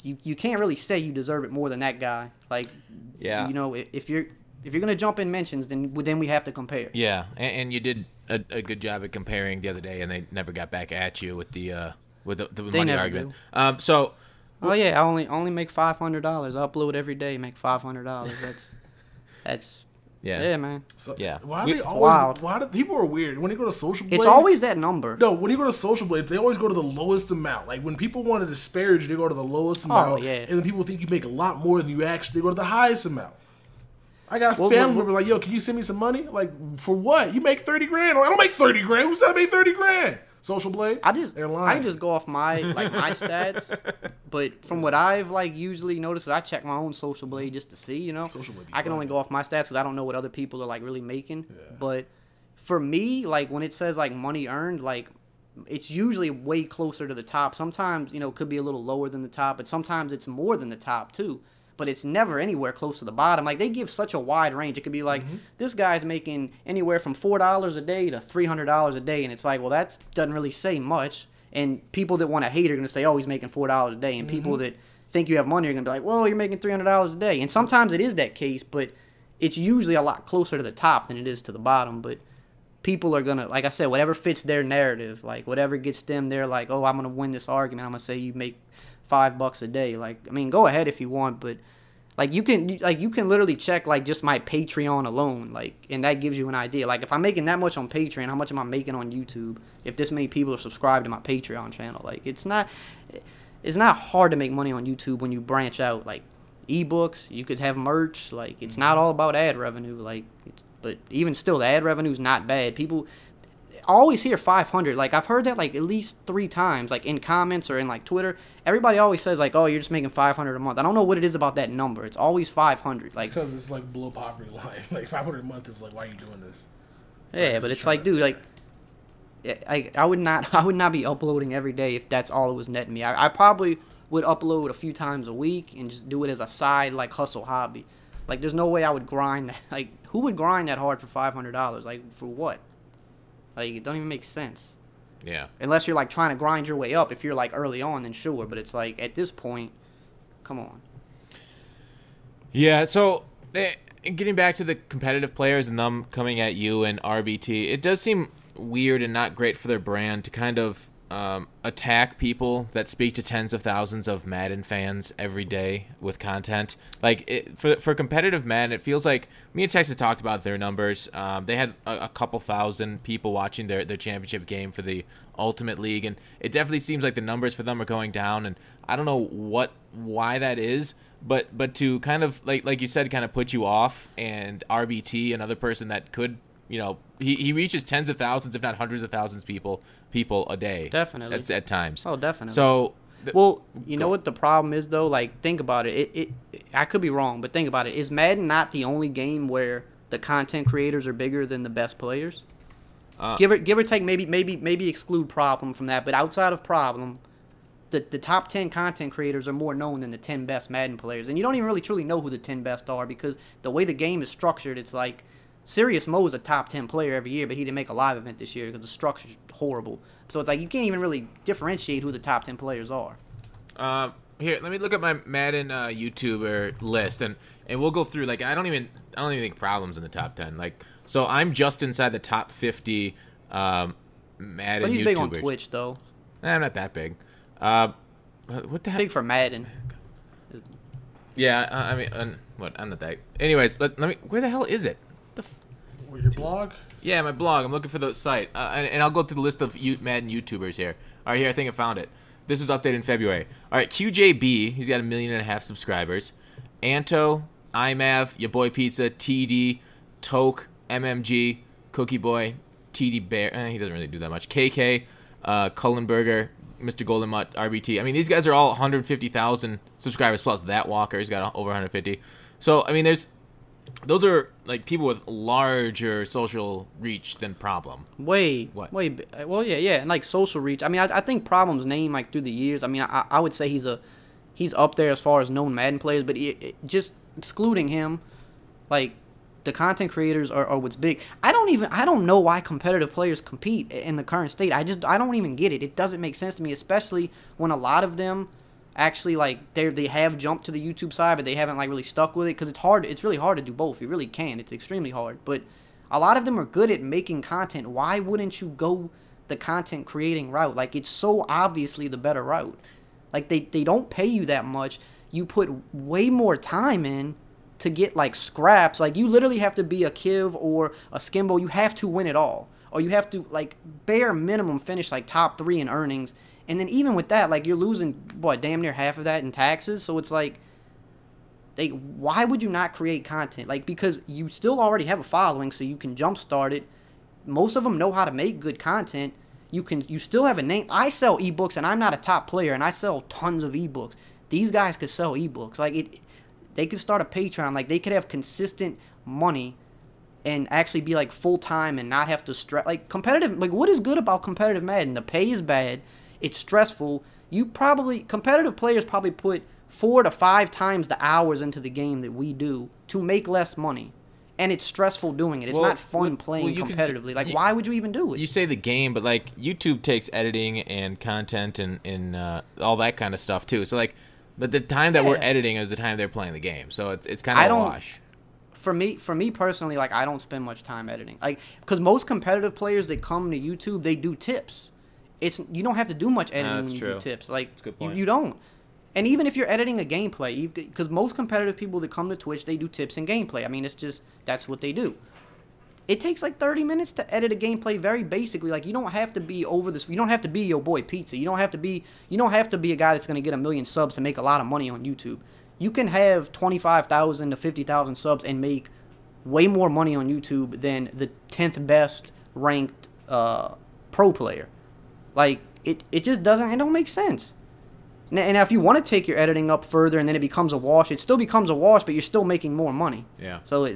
you can't really say you deserve it more than that guy. Like, yeah, you know, if you're gonna jump in mentions, then we have to compare. Yeah, and you did a good job at comparing the other day, and they never got back at you with the money argument. Oh yeah, I only make $500. Upload every day, make $500. That's yeah, man. So, yeah. Why do they always? Wild. Why do people are weird when they go to Social Blade? It's always that number. No, when you go to Social Blades, they always go to the lowest amount. Like when people want to disparage, they go to the lowest amount. Oh yeah. And then people think you make a lot more than you actually. They go to the highest amount. I got a family member like, yo, can you send me some money? Like for what? You make $30,000? I don't make $30,000. Who said I made $30,000? Social Blade? They're I lying. just go off my my stats, but from what I've usually noticed, 'cause I check my own Social Blade just to see, you know. Social Blade. I can only go off my stats because I don't know what other people are really making. Yeah. But for me, when it says money earned, it's usually way closer to the top. Sometimes it could be a little lower than the top, but sometimes it's more than the top too. But it's never anywhere close to the bottom. They give such a wide range. It could be this guy's making anywhere from $4 a day to $300 a day, and it's well, that doesn't really say much. And people that want to hate are going to say, oh, he's making $4 a day. And people that think you have money are going to be whoa, you're making $300 a day. And sometimes it is that case, but it's usually a lot closer to the top than it is to the bottom. But people are going to, like I said, whatever fits their narrative, whatever gets them, they're oh, I'm going to win this argument. I'm going to say you make $5 a day. Go ahead if you want, but you can literally check just my Patreon alone, and that gives you an idea. If I'm making that much on Patreon, how much am I making on YouTube? If this many people are subscribed to my Patreon channel, it's not hard to make money on YouTube when you branch out. Ebooks, you could have merch. It's not all about ad revenue. But even still, the ad revenue is not bad. People always hear 500. I've heard that at least 3 times, in comments or in Twitter. Everybody always says oh, you're just making 500 a month. I don't know what it is about that number. It's always 500. Because it's below poverty line. 500 a month is why are you doing this? Yeah, but it's dude, I would not be uploading every day if that's all it was netting me. I probably would upload a few times a week and just do it as a side hustle hobby. There's no way I would grind that. Who would grind that hard for $500? For what? It don't even make sense. Yeah. Unless you're trying to grind your way up. If you're early on, then sure. But it's at this point, come on. Yeah. So getting back to the competitive players and them coming at you and RBT, it does seem weird and not great for their brand to kind of attack people that speak to tens of thousands of Madden fans every day with content. For competitive Madden, it feels like me and Texas talked about their numbers. They had a couple thousand people watching their championship game for the Ultimate League, and it definitely seems like the numbers for them are going down. And I don't know why that is, but to kind of like you said, kind of put you off. And RBT, another person that could. He reaches tens of thousands, if not hundreds of thousands people a day. Definitely. At times. Oh, definitely. So, you know what the problem is though? Think about it. I could be wrong, but think about it. Is Madden not the only game where the content creators are bigger than the best players? Give or take, maybe exclude Problem from that, but outside of Problem, the top 10 content creators are more known than the 10 best Madden players, and you don't even really truly know who the 10 best are because the way the game is structured, it's Serious Mo is a top 10 player every year, but he didn't make a live event this year because the structure's horrible. So it's you can't even really differentiate who the top 10 players are. Here, let me look at my Madden YouTuber list, and we'll go through. I don't even think Problem's in the top 10. So I'm just inside the top 50 Madden YouTubers. But he's big on Twitch though. I'm not that big. What the heck? Big for Madden. Yeah, I mean, what? I'm not that. Anyways, let me. Where the hell is it? Your blog? Yeah, my blog. I'm looking for the site, and I'll go through the list of Madden YouTubers here. All right, here I think I found it. This was updated in February. All right, QJB, he's got 1.5 million subscribers. Anto, iMav, Your Boy Pizza, TD, Toke, MMG, Cookie Boy, TD Bear. He doesn't really do that much. KK, Cullenberger, Mr. Golden Mutt, RBT. I mean, these guys are all 150,000 subscribers plus. That Walker, he's got over 150. So I mean, those are people with larger social reach than Problem. Well, yeah, and social reach. I mean, I think Problem's name through the years. I mean, I would say he's up there as far as known Madden players, but just excluding him, the content creators are what's big. I don't know why competitive players compete in the current state. I don't even get it. It doesn't make sense to me, especially when a lot of them actually they have jumped to the YouTube side, but they haven't really stuck with it because it's really hard to do both. You really can. It's extremely hard. But a lot of them are good at making content. Why wouldn't you go the content creating route? It's so obviously the better route. They don't pay you that much. You put way more time in to get scraps. You literally have to be a Kiv or a Skimbo. You have to win it all, or you have to bare minimum finish top 3 in earnings. And then even with that, you're losing, damn near half of that in taxes. So it's why would you not create content? Because you still already have a following, so you can jumpstart it. Most of them know how to make good content. You still have a name. I sell ebooks, and I'm not a top player, and I sell tons of ebooks. These guys could sell ebooks. Like they could start a Patreon. Like they could have consistent money and actually be like full time and not have to stress. Like competitive. Like what is good about competitive Madden? The pay is bad. It's stressful. Competitive players probably put 4 to 5 times the hours into the game that we do to make less money. And it's stressful doing it. It's not fun playing competitively. Like, why would you even do it? You say the game, but, like, YouTube takes editing and content and all that kind of stuff, too. So, like, but the time that we're editing is the time they're playing the game. So it's kind of a wash. For me personally, like, I don't spend much time editing. Like, because most competitive players that come to YouTube, they do tips. You don't have to do much editing when you do tips. Like, that's a good point. You don't. And even if you're editing a gameplay, because most competitive people that come to Twitch, they do tips and gameplay. I mean, it's just, that's what they do. It takes like 30 minutes to edit a gameplay very basically. Like, you don't have to be over this. You don't have to be your boy Pizza. You don't have to be a guy that's going to get 1 million subs to make a lot of money on YouTube. You can have 25,000 to 50,000 subs and make way more money on YouTube than the 10th best ranked pro player. Like, it just doesn't, it don't make sense. And if you want to take your editing up further and then it becomes a wash, it still becomes a wash, but you're still making more money. Yeah. So,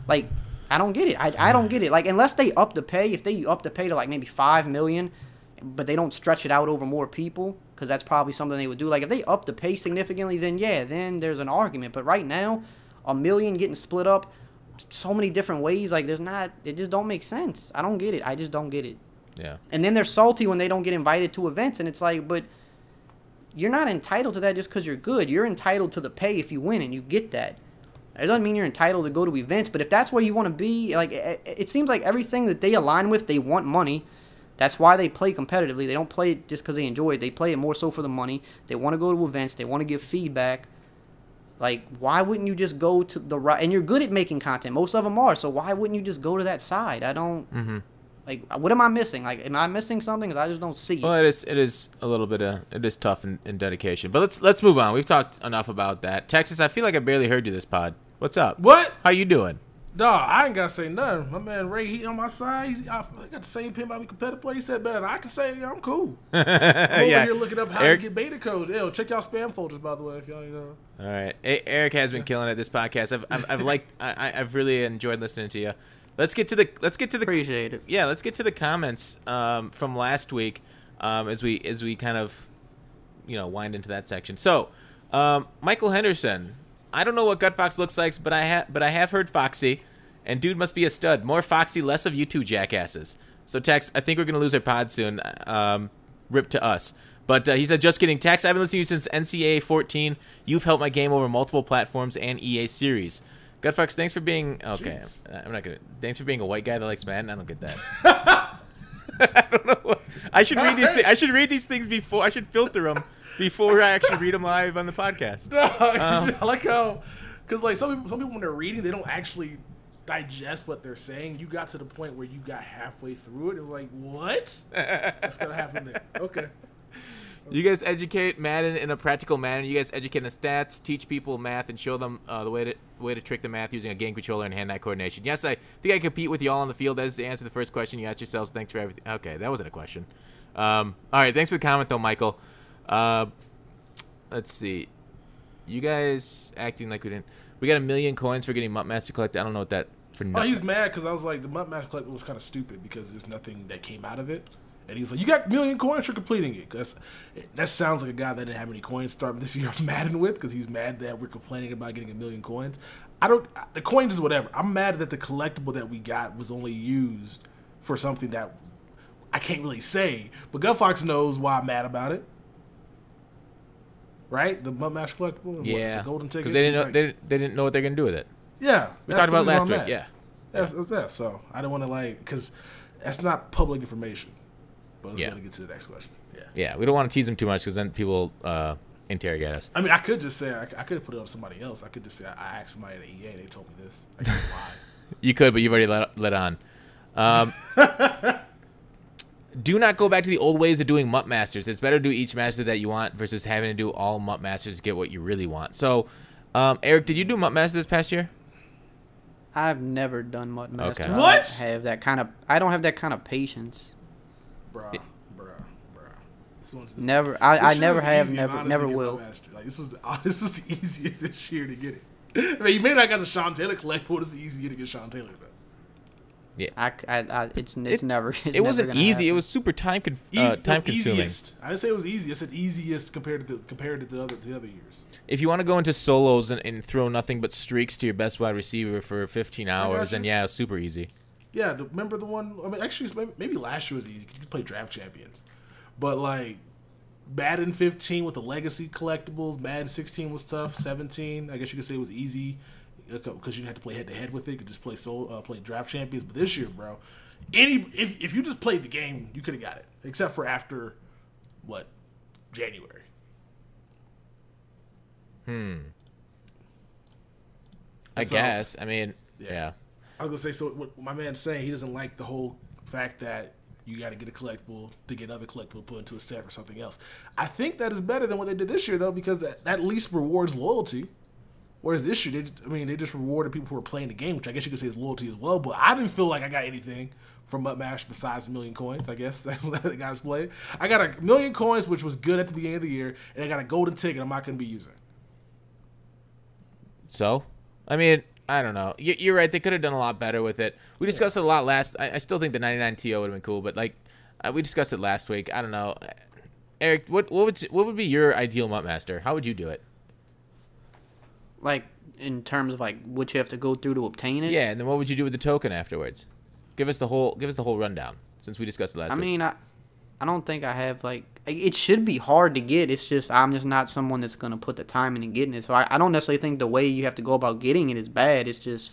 like, I don't get it. I don't get it. Like, unless they up the pay, if they up the pay to, like, maybe 5 million, but they don't stretch it out over more people, because that's probably something they would do. Like, if they up the pay significantly, then, yeah, then there's an argument. But right now, 1 million getting split up so many different ways, like, it just don't make sense. I don't get it. I just don't get it. Yeah. And then they're salty when they don't get invited to events, and it's like, but you're not entitled to that just because you're good. You're entitled to the pay if you win, and you get that. It doesn't mean you're entitled to go to events, but if that's where you want to be, like, it seems like everything that they align with, they want money. That's why they play competitively. They don't play it just because they enjoy it. They play it more so for the money. They want to go to events. They want to give feedback. Like, why wouldn't you just go to the right? And you're good at making content. Most of them are. So why wouldn't you just go to that side? I don't. Mm-hmm. Like, what am I missing? Like, am I missing something? Because I just don't see it. Well, it is a little bit it is tough in dedication. But let's move on. We've talked enough about that. Texas, I feel like I barely heard you this pod. What's up? What? How you doing? Dog, I ain't got to say nothing. My man Ray, he on my side. I got the same pin by me competitive play. He said better than I can say. Yeah, I'm cool. I'm over here looking up how to get beta codes. Yo, check y'all spam folders, by the way, if y'all know. All right. Eric has been killing it this podcast. I've really enjoyed listening to you. Let's get to the appreciate it. Yeah, let's get to the comments from last week as we kind of wind into that section. So, Michael Henderson, I don't know what Gutfox looks like, but I have heard Foxy, and dude must be a stud. More Foxy, less of you two jackasses. So Tex, I think we're gonna lose our pod soon. Rip to us. But he said, just kidding. Tex, I've been listening to you since NCAA 14. You've helped my game over multiple platforms and EA series. Gutfox, thanks for being Thanks for being a white guy that likes Madden. I don't get that. I don't know. I should read these. I should read these things before. I should filter them before I actually read them live on the podcast. I like how, because like some people when they're reading, they don't actually digest what they're saying. You got to the point where you got halfway through it. It was like, what? That's gonna happen there. Okay. You guys educate Madden in a practical manner. You guys educate on stats, teach people math, and show them the way to trick the math using a game controller and hand-eye coordination. Yes, I think I compete with you all on the field. That is the answer to the first question you asked yourselves. Thanks for everything. Okay, that wasn't a question. All right, thanks for the comment, though, Michael. Let's see. You guys acting like we didn't. We got 1 million coins for getting MUTMaster Collector. I don't know what that for. Oh, he's mad because I was like, the MUTMaster Collector was kind of stupid because there's nothing that came out of it. And he's like, you got 1 million coins for completing it. Cause that sounds like a guy that didn't have any coins starting this year of Madden with, because he's mad that we're complaining about getting 1 million coins. The coins is whatever. I'm mad that the collectible that we got was only used for something that I can't really say. But Gutfox knows why I'm mad about it. Right? The MUTMaster collectible? Yeah. The golden ticket. Because they didn't know what they're going to do with it. Yeah. We talked about last week. Yeah. That's so I don't want to because that's not public information. But let's go to get to the next question. Yeah, we don't want to tease them too much because then people interrogate us. I mean, I could just say, I could have put it on somebody else. I could just say, I asked somebody at EA, they told me this. I can't lie. You could, but you've already let on. Do not go back to the old ways of doing MUTMasters. It's better to do each master that you want versus having to do all MUTMasters to get what you really want. So, Eric, did you do MUTMaster this past year? I've never done MUTMaster. Okay. What? I don't have that kind of patience. bruh. Never. I never have. Never get will. Like this was the easiest this year to get it. I mean, you may not got the Sean Taylor collectible. It's easier to get Sean Taylor though. Yeah, it's never. It wasn't easy. It was super time consuming. Easiest. I didn't say it was easy. I said easiest compared to the other years. If you want to go into solos and throw nothing but streaks to your best wide receiver for 15 hours, then yeah, it's super easy. Yeah, remember the one? I mean, actually, maybe last year was easy. You could play draft champions, but like Madden 15 with the legacy collectibles, Madden 16 was tough. 17, I guess you could say it was easy because you didn't have to play head to head with it. You could just play draft champions. But this year, bro, if you just played the game, you could have got it, except for after what, January. I guess. I mean, yeah. I was gonna say, so what my man's saying, he doesn't like the whole fact that you got to get a collectible to get another collectible put into a set or something else. I think that is better than what they did this year, though, because that at least rewards loyalty. Whereas this year, they just rewarded people who were playing the game, which I guess you could say is loyalty as well. But I didn't feel like I got anything from MUTMen besides a million coins, I guess, that the guys played. I got a million coins, which was good at the beginning of the year, and I got a golden ticket I'm not going to be using. So, I mean, I don't know. You're right. They could have done a lot better with it. We discussed it a lot last. I still think the 99 TO would have been cool, but like we discussed it last week. I don't know. Eric, what would be your ideal MUTMaster? How would you do it? Like in terms of like what you have to go through to obtain it. Yeah, and then what would you do with the token afterwards? Give us the whole rundown since we discussed it last week. I mean, I don't think I have like. It should be hard to get. It's just I'm just not someone that's going to put the time in and getting it. So I don't necessarily think the way you have to go about getting it is bad. It's just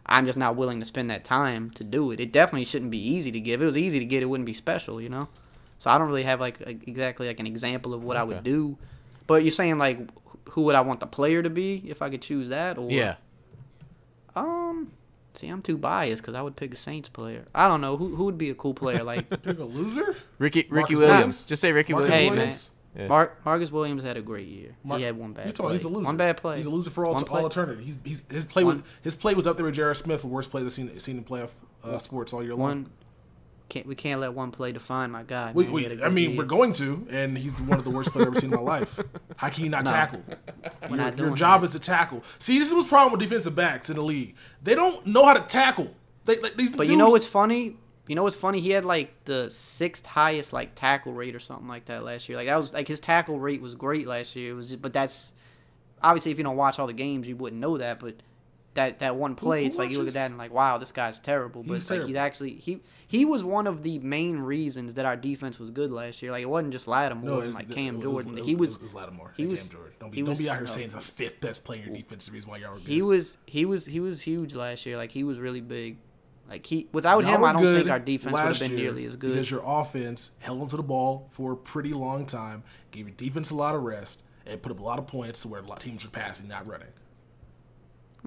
I'm just not willing to spend that time to do it. It definitely shouldn't be easy to give. If it was easy to get, it wouldn't be special, you know? So I don't really have like exactly like an example of what I would do. But you're saying like who would I want the player to be if I could choose that? Or yeah. See, I'm too biased because I would pick a Saints player. I don't know who would be a cool player. Like pick a loser? Ricky Marcus Williams. Just say Ricky Marcus Williams. Williams. Man. Yeah. Marcus Williams had a great year. He had one bad play. He's a loser. One bad play. He's a loser for all eternity. His play was up there with J.R. Smith for worst plays I've seen in playoff sports all year long. We can't let one play define my guy. We're going to, and he's one of the worst players I've ever seen in my life. How can you not tackle? Your job is to tackle. See, this is what's the problem with defensive backs in the league. They don't know how to tackle. You know what's funny? He had like the 6th highest like tackle rate or something like that last year. Like that was like his tackle rate was great last year. But that's obviously if you don't watch all the games, you wouldn't know that. But that one play, it's like you look at that and like, wow, this guy's terrible. But it's like he's actually he was one of the main reasons that our defense was good last year. Like it wasn't just Lattimore and like Cam Jordan. It was Lattimore. Cam Jordan. Don't be out here saying he's the 5th best player in your defense. The reason why y'all were good. He was huge last year. Like he was really big. Like without him, I don't think our defense would have been nearly as good. Because your offense held onto the ball for a pretty long time, gave your defense a lot of rest, and put up a lot of points to where a lot of teams were passing, not running.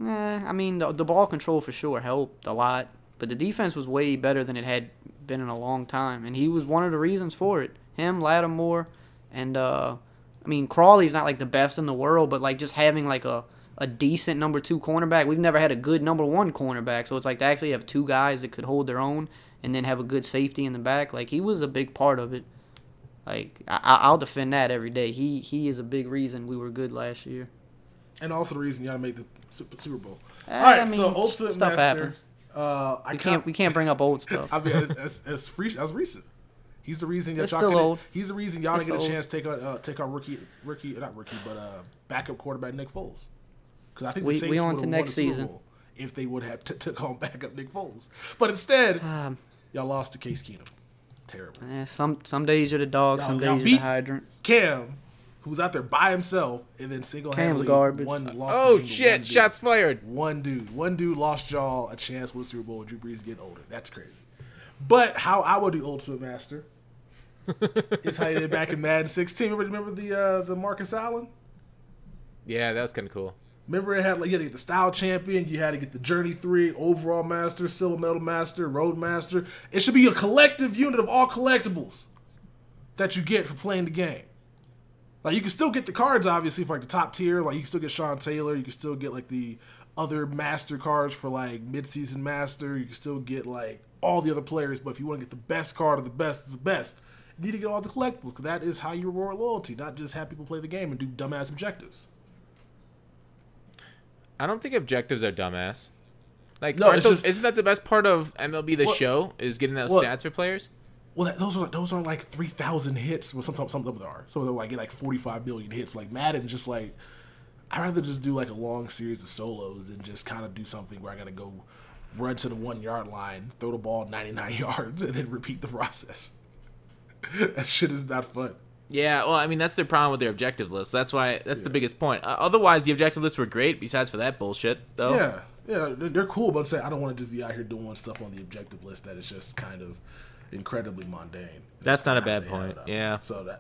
I mean, the ball control for sure helped a lot, but the defense was way better than it had been in a long time, and he was one of the reasons for it. Him, Lattimore, and I mean, Crawley's not like the best in the world, but like just having like a decent number 2 cornerback. We've never had a good number 1 cornerback, so it's like to actually have 2 guys that could hold their own and then have a good safety in the back. Like he was a big part of it. Like I'll defend that every day. He is a big reason we were good last year, and also the reason y'all made the Super Bowl. All right, so Ultimate stuff Master. Happens. We can't bring up old stuff. I mean, that's recent. He's the reason that He's the reason y'all didn't get a chance to take on backup quarterback Nick Foles. Because I think the Saints would have won the Super Bowl if they would have took on backup Nick Foles. But instead, y'all lost to Case Keenum. Terrible. Some days you're the dog, some days you're the hydrant. Cam, who's out there by himself, and then single-handedly lost. Oh shit! Shots fired. One dude lost y'all a chance with the Super Bowl. Drew Brees getting older. That's crazy. But how I would do Ultimate Master is how you did back in Madden 16. Remember the Marcus Allen? Yeah, that was kind of cool. Remember it had you had to get the Style Champion, you had to get the Journey 3, Overall Master, Silver Medal Master, Road Master. It should be a collective unit of all collectibles that you get for playing the game. Like you can still get the cards obviously for like the top tier, like you can still get Sean Taylor, you can still get like the other master cards for like mid-season master, you can still get like all the other players. But if you want to get the best card of the best of the best, you need to get all the collectibles because that is how you reward loyalty, not just have people play the game and do dumbass objectives. I don't think objectives are dumbass. Like, No, it's just, isn't that the best part of MLB The Show? Is getting those stats for players? Well, those are like 3,000 hits. Well, some of them are. Some of them like get like 45 million hits. Like Madden, just like I'd rather just do like a long series of solos and just kind of do something where I gotta go run to the 1 yard line, throw the ball 99 yards, and then repeat the process. That shit is not fun. Yeah, well, I mean, that's their problem with their objective list. That's the biggest point. Otherwise, the objective lists were great, besides for that bullshit, though. Yeah, they're cool, but I'm saying I don't want to just be out here doing stuff on the objective list that is just kind of incredibly mundane. That's not a bad point. Yeah. So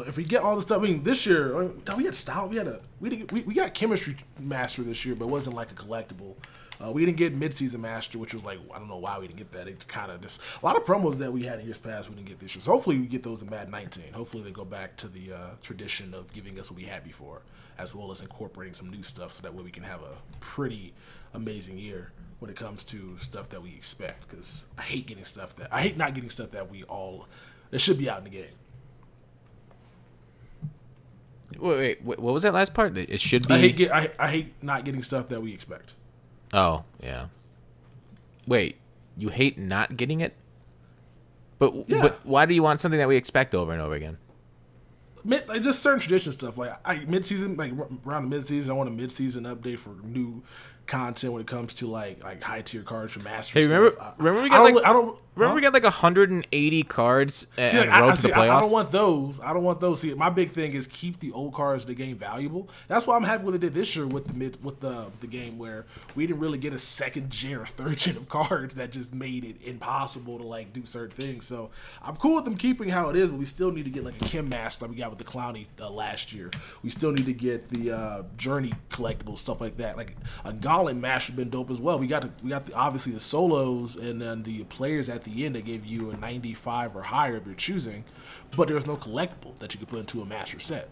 if we get all the stuff, I mean, this year we had style. We got chemistry master this year, but it wasn't like a collectible. We didn't get midseason master, which was like I don't know why we didn't get that. It's kind of just a lot of promos that we had in years past we didn't get this year. So hopefully we get those in Madden 19. Hopefully they go back to the tradition of giving us what we had before, as well as incorporating some new stuff, so that way we can have a pretty amazing year when it comes to stuff that we expect. Because I hate not getting stuff that should be out in the game. Wait, what was that last part? It should be. I hate not getting stuff that we expect. Oh yeah. Wait, you hate not getting it? But why do you want something that we expect over and over again? Like just certain tradition stuff. Like mid-season, like around the mid-season, I want a mid-season update for new content when it comes to like high tier cards for Masters. Hey, remember we got like 180 cards and road to the playoffs. I don't want those. See, my big thing is keep the old cards of the game valuable. That's why I'm happy with what they did this year with the game, where we didn't really get a second gen or third gen of cards that just made it impossible to like do certain things. So I'm cool with them keeping how it is, but we still need to get like a Kim Master like we got with the Clowny last year. We still need to get the Journey collectibles, stuff like that. Like a Gauntlet Master been dope as well. We got obviously the solos and then the players at the end that gave you a 95 or higher if you're choosing, but there's no collectible that you can put into a master set.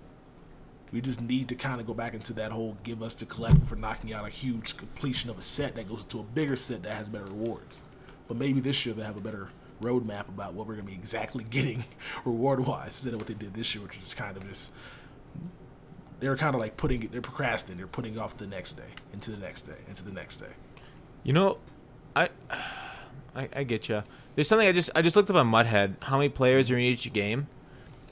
We just need to kind of go back into that whole give us the collectible for knocking out a huge completion of a set that goes into a bigger set that has better rewards. But maybe this year they'll have a better roadmap about what we're going to be exactly getting reward-wise instead of what they did this year, which is kind of just they're kind of like they're procrastinating. They're putting off the next day, into the next day, into the next day. You know, I get you. There's something I just looked up on Muthead, how many players are in each game.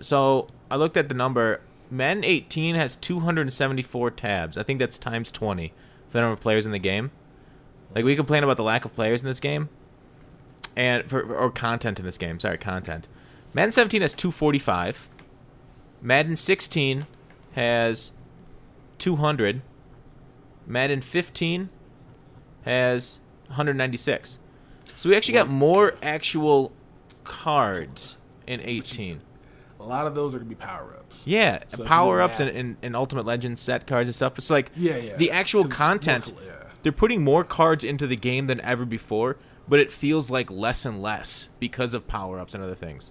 So I looked at the number. Madden 18 has 274 tabs. I think that's times 20 for the number of players in the game. Like, we complain about the lack of players in this game, or content in this game. Sorry, content. Madden 17 has 245. Madden 16 has 200. Madden 15 has 196. So we actually got more actual cards in 18. A lot of those are going to be power-ups. Yeah, so power-ups and Ultimate Legends set cards and stuff. It's like the actual content, they're putting more cards into the game than ever before, but it feels like less and less because of power-ups and other things.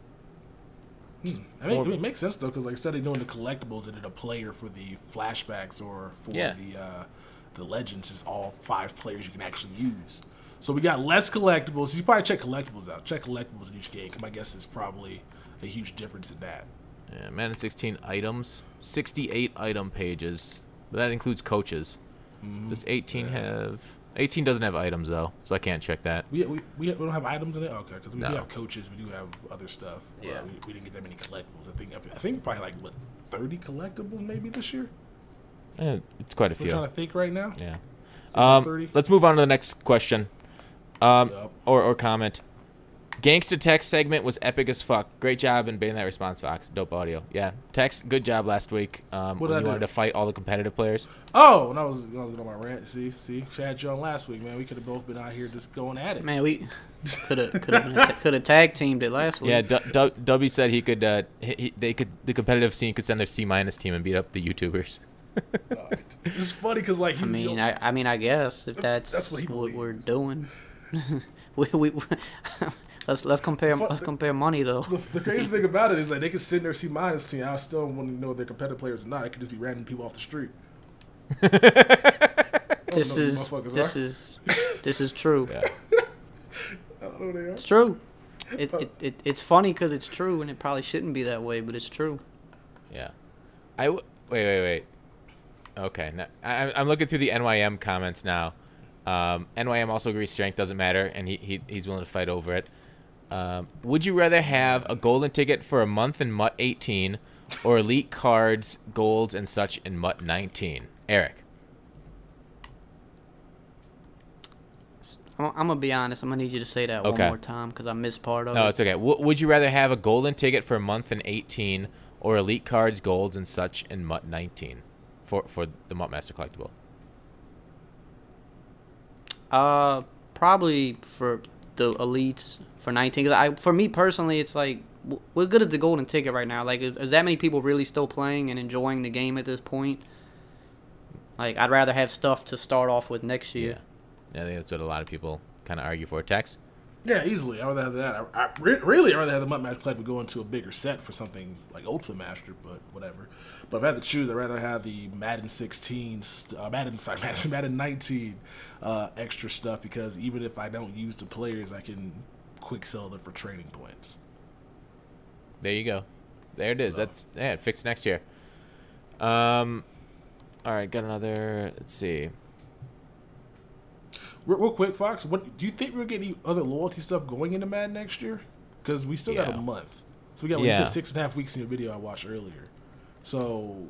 I mean, it makes sense, though, because like instead of doing the collectibles, it did a player for the flashbacks or for the Legends is all 5 players you can actually use. So we got less collectibles. So you probably check collectibles out. Check collectibles in each game, because my guess is probably a huge difference in that. Yeah, Madden 16 items, 68 item pages, but that includes coaches. Does 18 have? 18 doesn't have items though, so I can't check that. We don't have items in it. Okay, because we do have coaches. We do have other stuff. Yeah, we didn't get that many collectibles. I think probably like 30 collectibles maybe this year. It's quite a few. I'm trying to think right now. Yeah. Let's move on to the next question. Or comment. Gangsta Tex segment was epic as fuck. Great job in being that response, Fox. Dope audio. Yeah. Tex, good job last week. When you wanted to fight all the competitive players. Oh, when I was going on my rant. See, Chad John last week, man. We could have both been out here just going at it. Man, we could have tag teamed it last week. Yeah, Dubby said he could. The competitive scene could send their C- team and beat up the YouTubers. It's funny because like I guess if that's what we're doing. Let's compare money though. The crazy thing about it is that they could send their C- team. I still want to know if they're competitive players or not. It could just be random people off the street. This is true. Yeah. don't know who they are. It's true. It's funny because it's true, and it probably shouldn't be that way, but it's true. Yeah. Wait. Okay. Now, I'm looking through the NYM comments now. NYM also agrees strength doesn't matter, and he's willing to fight over it. Would you rather have a golden ticket for a month in MUT 18 or elite cards, golds, and such in MUT 19? Eric. I'm going to be honest. I'm going to need you to say that one more time because I missed part of it. No, it's okay. Would you rather have a golden ticket for a month in 18 or elite cards, golds, and such in MUT 19 for the MUT Master Collectible? Probably for the elites for 19. 'Cause for me personally, it's like, we're good at the golden ticket right now. Like, is that many people really still playing and enjoying the game at this point? Like, I'd rather have stuff to start off with next year. Yeah, I think that's what a lot of people kind of argue for. Tex? Yeah, easily. I'd rather have that. I'd rather have the MUT Master Collectible go into a bigger set for something like Ultimate Master, but whatever. But if I had to choose, I'd rather have the Madden 19 extra stuff, because even if I don't use the players, I can quick sell them for training points. There you go. There it is. So. That's fixed next year. All right, got another. Let's see. Real quick, Fox. What do you think we'll get any other loyalty stuff going into Madden next year? Because we still got a month. So we got, you said 6.5 weeks in your video I watched earlier. So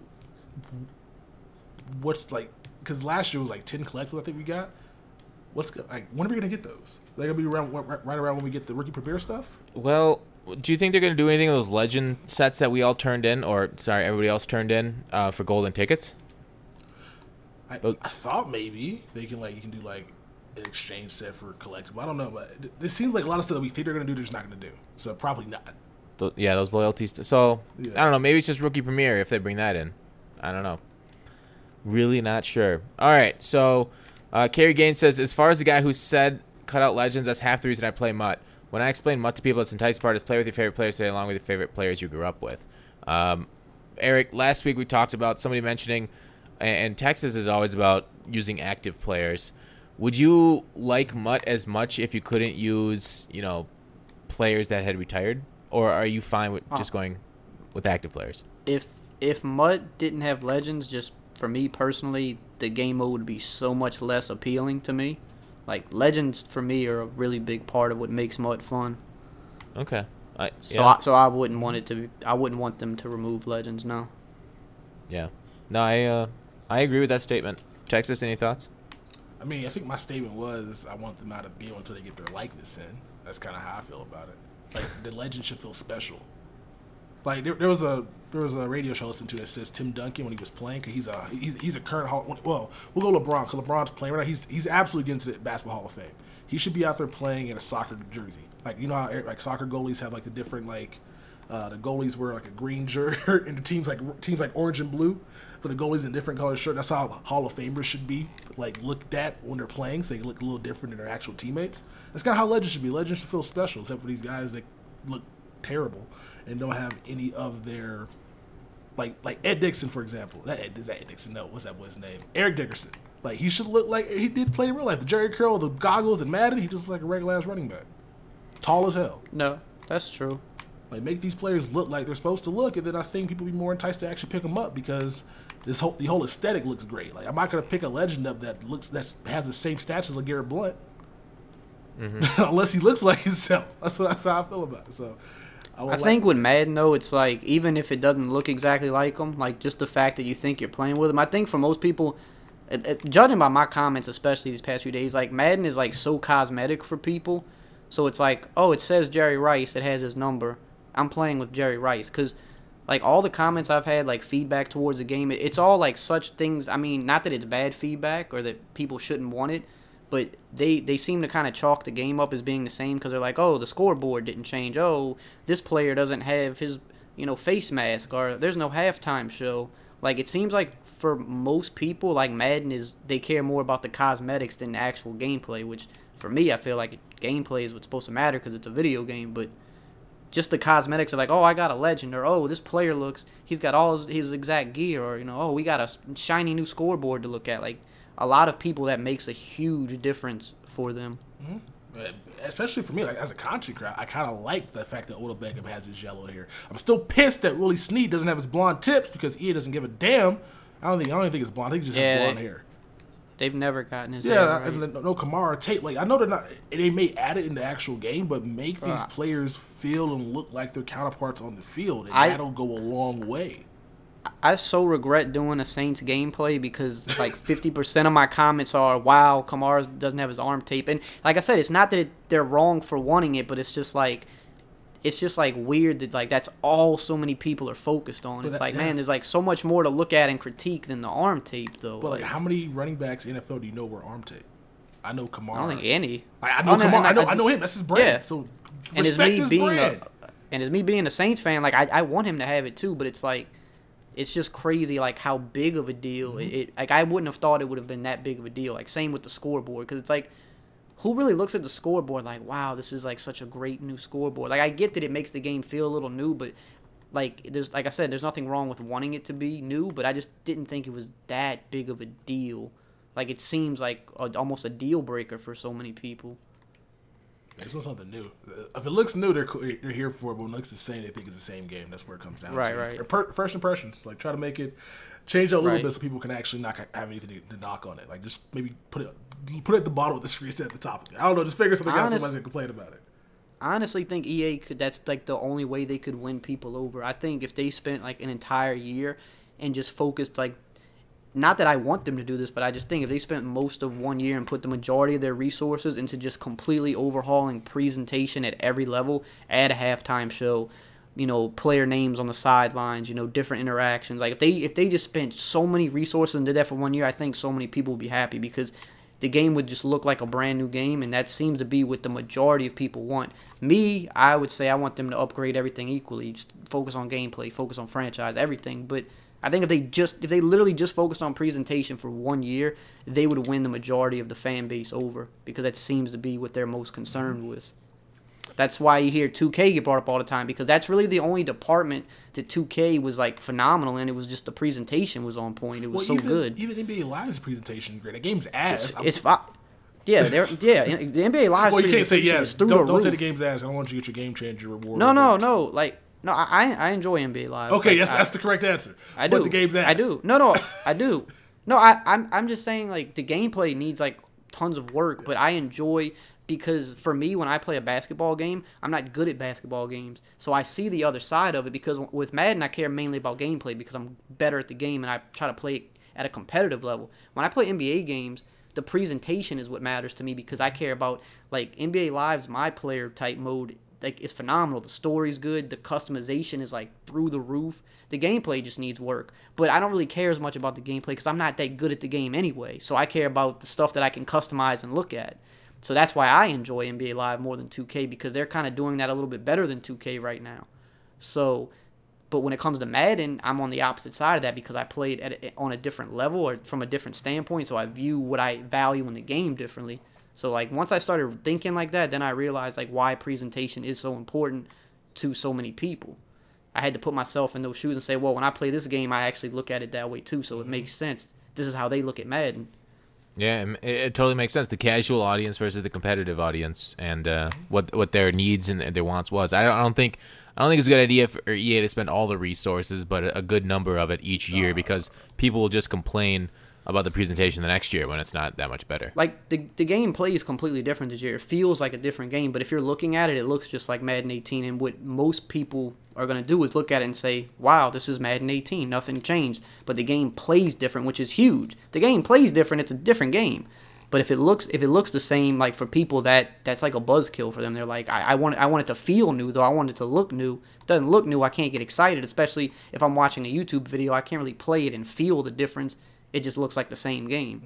what's like? Because last year was like 10 collectibles. I think we got. What's like? When are we gonna get those? They're gonna be around right around when we get the rookie prepare stuff. Well, do you think they're gonna do anything with those legend sets that we all turned in, or sorry, everybody else turned in for golden tickets? I thought maybe they can you can do like an exchange set for collectible. I don't know, but it seems like a lot of stuff that we think they're gonna do, they're just not gonna do. So probably not. Those loyalties. So I don't know. Maybe it's just rookie premiere if they bring that in. I don't know. Really not sure. All right. So Kerry Gaines says, as far as the guy who said cut out legends, that's half the reason I play MUT. When I explain MUT to people, its enticing part is play with your favorite players today, along with your favorite players you grew up with. Eric, last week we talked about somebody mentioning, and Texas is always about using active players. Would you like MUT as much if you couldn't use, players that had retired? Or are you fine with just going with active players? If MUT didn't have legends, just for me personally, the game mode would be so much less appealing to me. Like, legends for me are a really big part of what makes MUT fun. Okay. So I wouldn't want it to be, I wouldn't want them to remove legends, no. Yeah. No, I agree with that statement. Texas, any thoughts? I mean, I think my statement was I want them out of the game until they get their likeness in. That's kind of how I feel about it. Like, the legend should feel special. Like, there was a radio show I listened to that says Tim Duncan, when he was playing, because he's a current we'll go LeBron, because LeBron's playing right now. He's absolutely getting to the Basketball Hall of Fame. He should be out there playing in a soccer jersey. Like, you know how like soccer goalies have like the different the goalies wear like a green shirt and the teams like orange and blue, but the goalies in different color shirt. That's how Hall of Famers should be looked at when they're playing, so they look a little different than their actual teammates. That's kind of how legends should be. Legends should feel special, except for these guys that look terrible and don't have any of their like Ed Dixon, for example. Is that Ed Dixon? No, what's that boy's name? Eric Dickerson. Like, he should look like he did play in real life. The Jerry Curl, the goggles, and Madden, he just looks like a regular ass running back, tall as hell. No, that's true. Like, make these players look like they're supposed to look, and then I think people will be more enticed to actually pick them up, because the whole aesthetic looks great. Like, I'm not gonna pick a legend up that has the same stats as Garrett Blunt, unless he looks like himself. That's how I feel about it. So. I think with Madden, though, it's like, even if it doesn't look exactly like him, like, just the fact that you think you're playing with him, I think for most people, judging by my comments, especially these past few days, like, Madden is, like, so cosmetic for people. So it's like, oh, it says Jerry Rice, it has his number, I'm playing with Jerry Rice. Because, like, all the comments I've had, like, feedback towards the game, it's all, like, such things. I mean, not that it's bad feedback or that people shouldn't want it, but they seem to kind of chalk the game up as being the same, because they're like, oh, the scoreboard didn't change. Oh, this player doesn't have his, face mask, or there's no halftime show. Like, it seems like for most people, like, Madden they care more about the cosmetics than the actual gameplay, which for me, I feel like gameplay is what's supposed to matter because it's a video game, but just the cosmetics are like, oh, I got a legend, or oh, this player he's got all his exact gear, or, oh, we got a shiny new scoreboard to look at. Like, a lot of people, that makes a huge difference for them. Mm-hmm. Especially for me, like as a content creator, I kind of like the fact that Odell Beckham has his yellow hair. I'm still pissed that Willie Snead doesn't have his blonde tips because EA doesn't give a damn. I don't even think it's blonde. I think he just has blonde hair. They've never gotten his hair right. And no Kamara Tate. Like I know they're not. They may add it in the actual game, but make these players feel and look like their counterparts on the field, and that'll go a long way. I so regret doing a Saints gameplay because like 50% of my comments are, "Wow, Kamara doesn't have his arm tape," and like I said, it's not that they're wrong for wanting it, but it's just like weird that like that's all so many people are focused on. It's like, man, there's like so much more to look at and critique than the arm tape, though. But like how many running backs in NFL do you know wear arm tape? I know Kamara. I don't think any. I know Kamara. I know him. That's his brand. Yeah. So respect his brand. And as me being a Saints fan, like I want him to have it too, but it's like. It's just crazy, like, how big of a deal. Like, I wouldn't have thought it would have been that big of a deal. Like, same with the scoreboard. Because it's like, who really looks at the scoreboard like, wow, this is, like, such a great new scoreboard? Like, I get that it makes the game feel a little new, but, like I said, there's nothing wrong with wanting it to be new, but I just didn't think it was that big of a deal. Like, it seems like almost a deal breaker for so many people. It's something new. If it looks new, they're here for it. But when it looks the same, they think it's the same game. That's where it comes down to. Right. First impressions. Like, try to make it change it a little bit so people can actually not have anything to knock on it. Like, just maybe put it at the bottom of the screen instead of the top. I don't know. Just figure something out. Somebody's gonna complain about it. I honestly think EA that's like the only way they could win people over. I think if they spent like an entire year and just focused like. Not that I want them to do this, but I just think if they spent most of 1 year and put the majority of their resources into just completely overhauling presentation at every level, add a halftime show, player names on the sidelines, different interactions. Like if they just spent so many resources and did that for 1 year, I think so many people would be happy because the game would just look like a brand new game, and that seems to be what the majority of people want. Me, I would say I want them to upgrade everything equally, just focus on gameplay, focus on franchise, everything, but I think if they literally just focused on presentation for 1 year, they would win the majority of the fan base over because that seems to be what they're most concerned with. That's why you hear 2K get brought up all the time because that's really the only department that 2K was like phenomenal in. It was just the presentation was on point. It was so good. Even NBA Live's presentation great. The game's ass. It's fine. Yeah, the NBA Live's well, you can't say don't say the roof. game's ass. I don't want you to get your game changer reward. No. No, I enjoy NBA Live. Okay, yes, that's the correct answer. I do. But the game's ass. I do. No, I do. No, I'm just saying like the gameplay needs like tons of work, but I enjoy because for me when I play a basketball game, I'm not good at basketball games, so I see the other side of it. Because with Madden, I care mainly about gameplay because I'm better at the game and I try to play it at a competitive level. When I play NBA games, the presentation is what matters to me because I care about like NBA Live's my player type mode. Like it's phenomenal. The story's good. The customization is like through the roof. The gameplay just needs work. But I don't really care as much about the gameplay because I'm not that good at the game anyway. So I care about the stuff that I can customize and look at. So that's why I enjoy NBA Live more than 2K because they're kind of doing that a little bit better than 2K right now. So, but when it comes to Madden, I'm on the opposite side of that because I played on a different level or from a different standpoint. So I view what I value in the game differently. So, like, once I started thinking like that, then I realized, like, why presentation is so important to so many people. I had to put myself in those shoes and say, well, when I play this game, I actually look at it that way, too, so it makes sense. This is how they look at Madden. Yeah, it totally makes sense. The casual audience versus the competitive audience and what their needs and their wants was. I don't think it's a good idea for EA to spend all the resources, but a good number of it each year because people will just complain about the presentation the next year when it's not that much better. Like, the game plays completely different this year. It feels like a different game, but if you're looking at it, it looks just like Madden 18, and what most people are going to do is look at it and say, wow, this is Madden 18, nothing changed. But the game plays different, which is huge. The game plays different, it's a different game. But if it looks the same, like for people that's like a buzzkill for them. They're like, I want it to feel new, though. I want it to look new. It doesn't look new, I can't get excited, especially if I'm watching a YouTube video. I can't really play it and feel the difference. It just looks like the same game.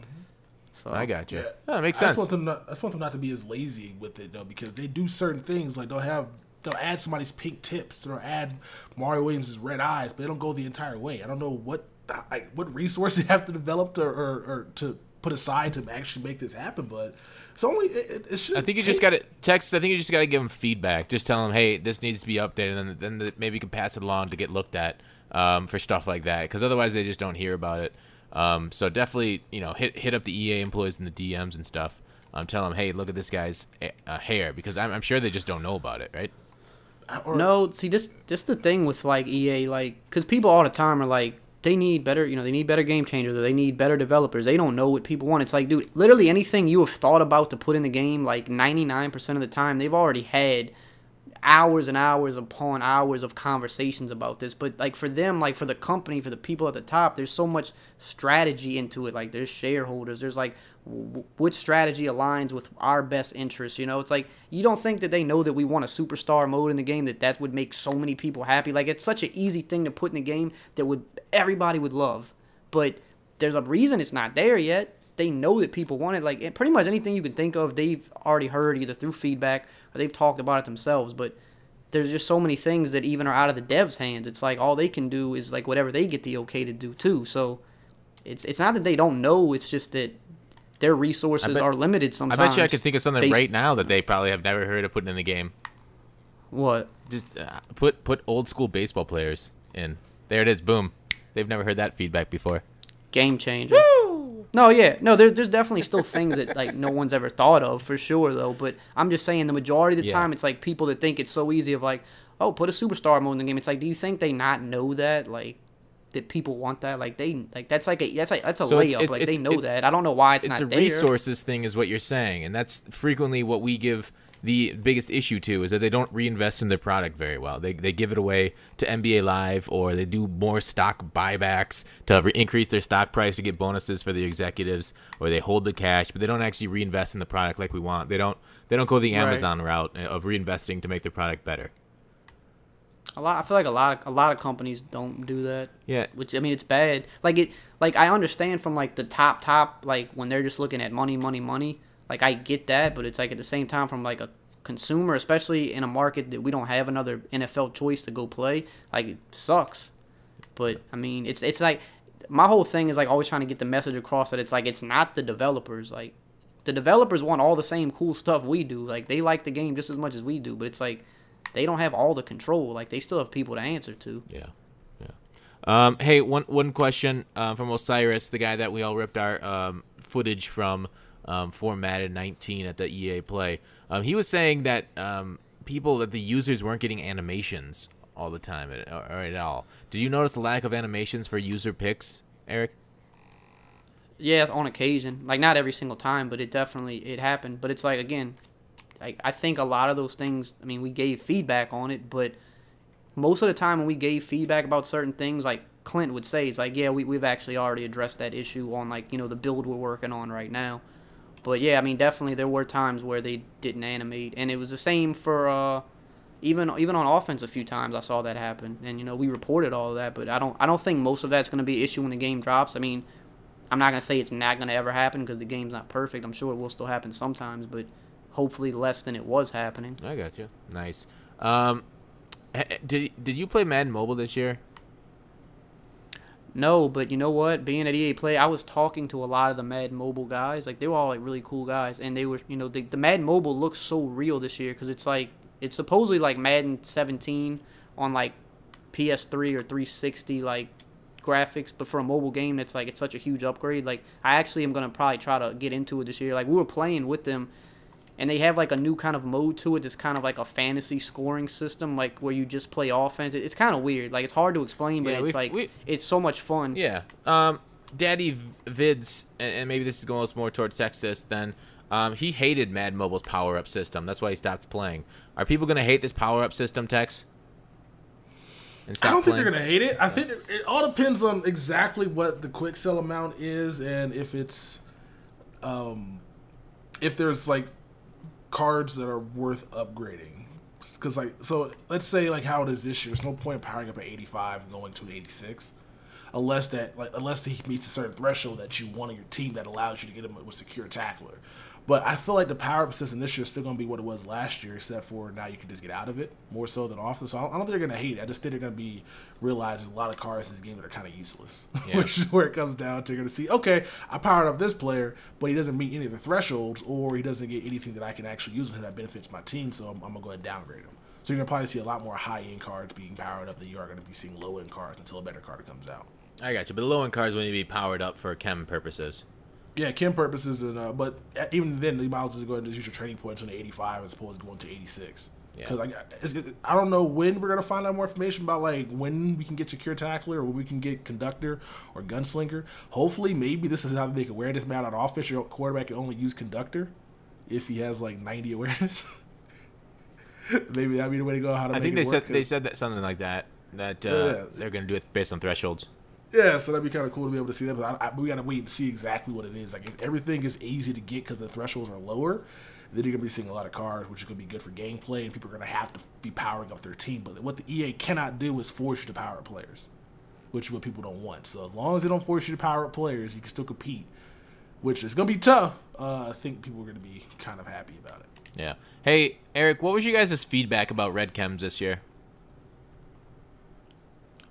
So I got you. Yeah. That makes sense. I just want them not to be as lazy with it though, because they do certain things like they'll add somebody's pink tips, or add Mario Williams' red eyes, but they don't go the entire way. I don't know what resources they have to develop or to put aside to actually make this happen, but it's only it should. I think you just got to text. I think you just got to give them feedback. Just tell them, hey, this needs to be updated, and then maybe you can pass it along to get looked at for stuff like that. Because otherwise, they just don't hear about it. So definitely, hit up the EA employees and the DMs and stuff. tell them, hey, look at this guy's hair, because I'm sure they just don't know about it, right? No, see, this the thing with like EA, like, because people all the time are like, they need better, they need better game changers, or they need better developers. They don't know what people want. It's like, dude, literally anything you have thought about to put in the game, like 99% of the time, they've already had hours and hours upon hours of conversations about this. But like for them, like for the company, for the people at the top, there's so much strategy into it. Like there's shareholders, there's like which strategy aligns with our best interests. It's like, you don't think that they know that we want a superstar mode in the game, that would make so many people happy. Like, it's such an easy thing to put in the game that everybody would love, but there's a reason it's not there yet. They know that people want it. Like, pretty much anything you can think of, they've already heard either through feedback or they've talked about it themselves. But there's just so many things that even are out of the devs' hands. It's like all they can do is like whatever they get the okay to do too. So it's not that they don't know. It's just that their resources are limited sometimes. I bet you I could think of something right now that they probably have never heard of putting in the game. What? Just put old school baseball players in. There it is. Boom. They've never heard that feedback before. Game changer. Woo! No, yeah. No, there's definitely still things that like no one's ever thought of for sure though. But I'm just saying the majority of the time it's like people that think it's so easy of like, oh, put a superstar mode in the game. It's like, do you think they not know that? Like, that people want that? Like that's a layup. Like they know that. I don't know why it's not there. It's a resources thing is what you're saying, and that's frequently what we give the biggest issue to, is that they don't reinvest in their product very well. They give it away to NBA Live, or they do more stock buybacks to increase their stock price to get bonuses for the executives, or they hold the cash, but they don't actually reinvest in the product like we want. They don't go the Amazon route of reinvesting to make their product better. I feel like a lot of companies don't do that. Yeah. Which, I mean, it's bad. Like I understand from like the top, like when they're just looking at money. Like I get that, but it's like at the same time from like a consumer, especially in a market that we don't have another NFL choice to go play, like it sucks. But I mean, it's like my whole thing is like always trying to get the message across that it's like it's not the developers. Like the developers want all the same cool stuff we do. Like they like the game just as much as we do, but it's like they don't have all the control. Like they still have people to answer to. Yeah. Hey, one question from Osiris, the guy that we all ripped our footage from for Madden 19 at the EA Play. He was saying that the users weren't getting animations all the time or at all. Did you notice the lack of animations for user picks, Eric? Yeah, on occasion. Like not every single time, but it happened. But it's like, again, like I think a lot of those things, I mean, we gave feedback on it, but most of the time when we gave feedback about certain things, like Clint would say, it's like, yeah, we've actually already addressed that issue on like, the build we're working on right now. But yeah, I mean, definitely there were times where they didn't animate, and it was the same for even on offense. A few times I saw that happen, and we reported all of that. But I don't think most of that's going to be an issue when the game drops. I mean, I'm not going to say it's not going to ever happen because the game's not perfect. I'm sure it will still happen sometimes, but hopefully less than it was happening. I got you. Nice. Did you play Madden Mobile this year? No, but you know what? Being at EA Play, I was talking to a lot of the Madden Mobile guys. Like, they were all, like, really cool guys. And they were, the Madden Mobile looks so real this year because it's, like, it's supposedly, like, Madden 17 on, like, PS3 or 360, like, graphics. But for a mobile game, that's, like, it's such a huge upgrade. Like, I actually am going to probably try to get into it this year. Like, we were playing with them, and they have, like, a new kind of mode to it that's kind of like a fantasy scoring system, like, where you just play offense. It's kind of weird. Like, it's hard to explain, but it's so much fun. Yeah. Daddy Vids, and maybe this is going more towards Texas, then he hated Madden Mobile's power-up system. That's why he stopped playing. Are people going to hate this power-up system, Tex? I don't think they're going to hate it. I think it all depends on exactly what the quick sell amount is, and if it's if there's, like, cards that are worth upgrading, because like, so let's say like how it is this year, there's no point in powering up an 85 and going to an 86 unless he meets a certain threshold that you want on your team that allows you to get him with secure tackler. But I feel like the power up system this year is still going to be what it was last year, except for now you can just get out of it more so than often. So I don't think they're going to hate it. I just think they're going to realize there's a lot of cards in this game that are kind of useless, yeah. Which is where it comes down to. You're going to see, okay, I powered up this player, but he doesn't meet any of the thresholds, or he doesn't get anything that I can actually use with him that benefits my team, so I'm going to go ahead and downgrade him. So you're going to probably see a lot more high-end cards being powered up than you are going to be seeing low-end cards until a better card comes out. I got you, but the low-end cards will need to be powered up for chem purposes. Yeah, chem purposes, and but even then, you might as well just go ahead and use your training points on the 85 as opposed to going to 86. Because I don't know when we're gonna find out more information about like when we can get secure tackler or when we can get conductor or gunslinger. Hopefully, maybe this is how they can wear this man on offense. Your quarterback can only use conductor if he has like 90 awareness. Maybe that'd be the way to go. How to I make think it work, they said that something like that. They're gonna do it based on thresholds. Yeah, so that'd be kind of cool to be able to see that. But we gotta wait and see exactly what it is. Like if everything is easy to get because the thresholds are lower, then you're gonna be seeing a lot of cars, which is gonna be good for gameplay, and people are gonna have to be powering up their team. But what the EA cannot do is force you to power up players, which is what people don't want. So as long as they don't force you to power up players, you can still compete, which is gonna be tough. I think people are gonna be kind of happy about it. Yeah. Hey, Eric, what was you guys' feedback about Red Chems this year?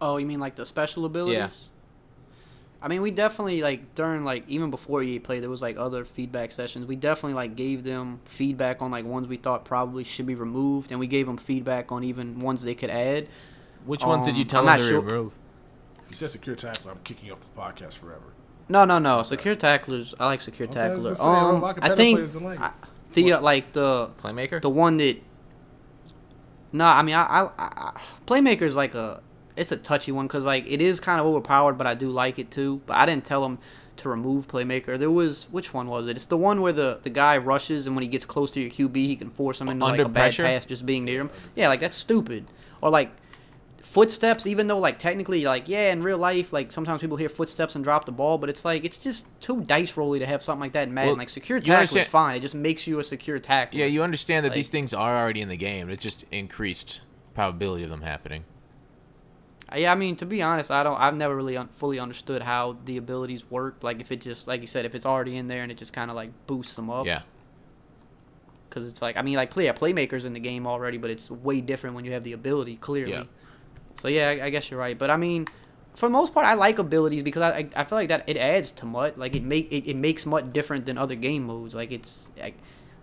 Oh, you mean like the special abilities? Yeah. I mean, we definitely, like, during, like, even before EA Play, there was, like, other feedback sessions. We definitely, like, gave them feedback on, like, ones we thought probably should be removed, and we gave them feedback on even ones they could add. Which ones did you tell I'm them not to sure. remove? If you said secure tackler, I'm kicking you off this podcast forever. No. Secure tacklers. I like secure Okay, I was tacklers. gonna say, I think Playmaker? the one that. No, I mean I Playmaker's like it's a touchy one because like it is kind of overpowered, but I do like it too. But I didn't tell him to remove Playmaker. There was, which one was it? It's the one where the guy rushes and when he gets close to your QB, he can force him into like a bad pass just being near him. Yeah, like that's stupid. Or like footsteps, even though like technically like yeah in real life like sometimes people hear footsteps and drop the ball, but it's like it's just too dice rolly to have something like that in Madden. Well, like secure tackle is fine. It just makes you a secure tackler. Yeah, you understand that like, these things are already in the game. It's just increased probability of them happening. Yeah, I mean, to be honest, I've never really fully understood how the abilities work. Like, if it just, like you said, if it's already in there and it just kind of, like, boosts them up. Yeah. Because it's like, I mean, like, Playmaker's in the game already, but it's way different when you have the ability, clearly. Yeah. So, yeah, I guess you're right. But, I mean, for the most part, I like abilities because I feel like that it adds to MUT. Like, it makes MUT different than other game modes. Like, it's, like,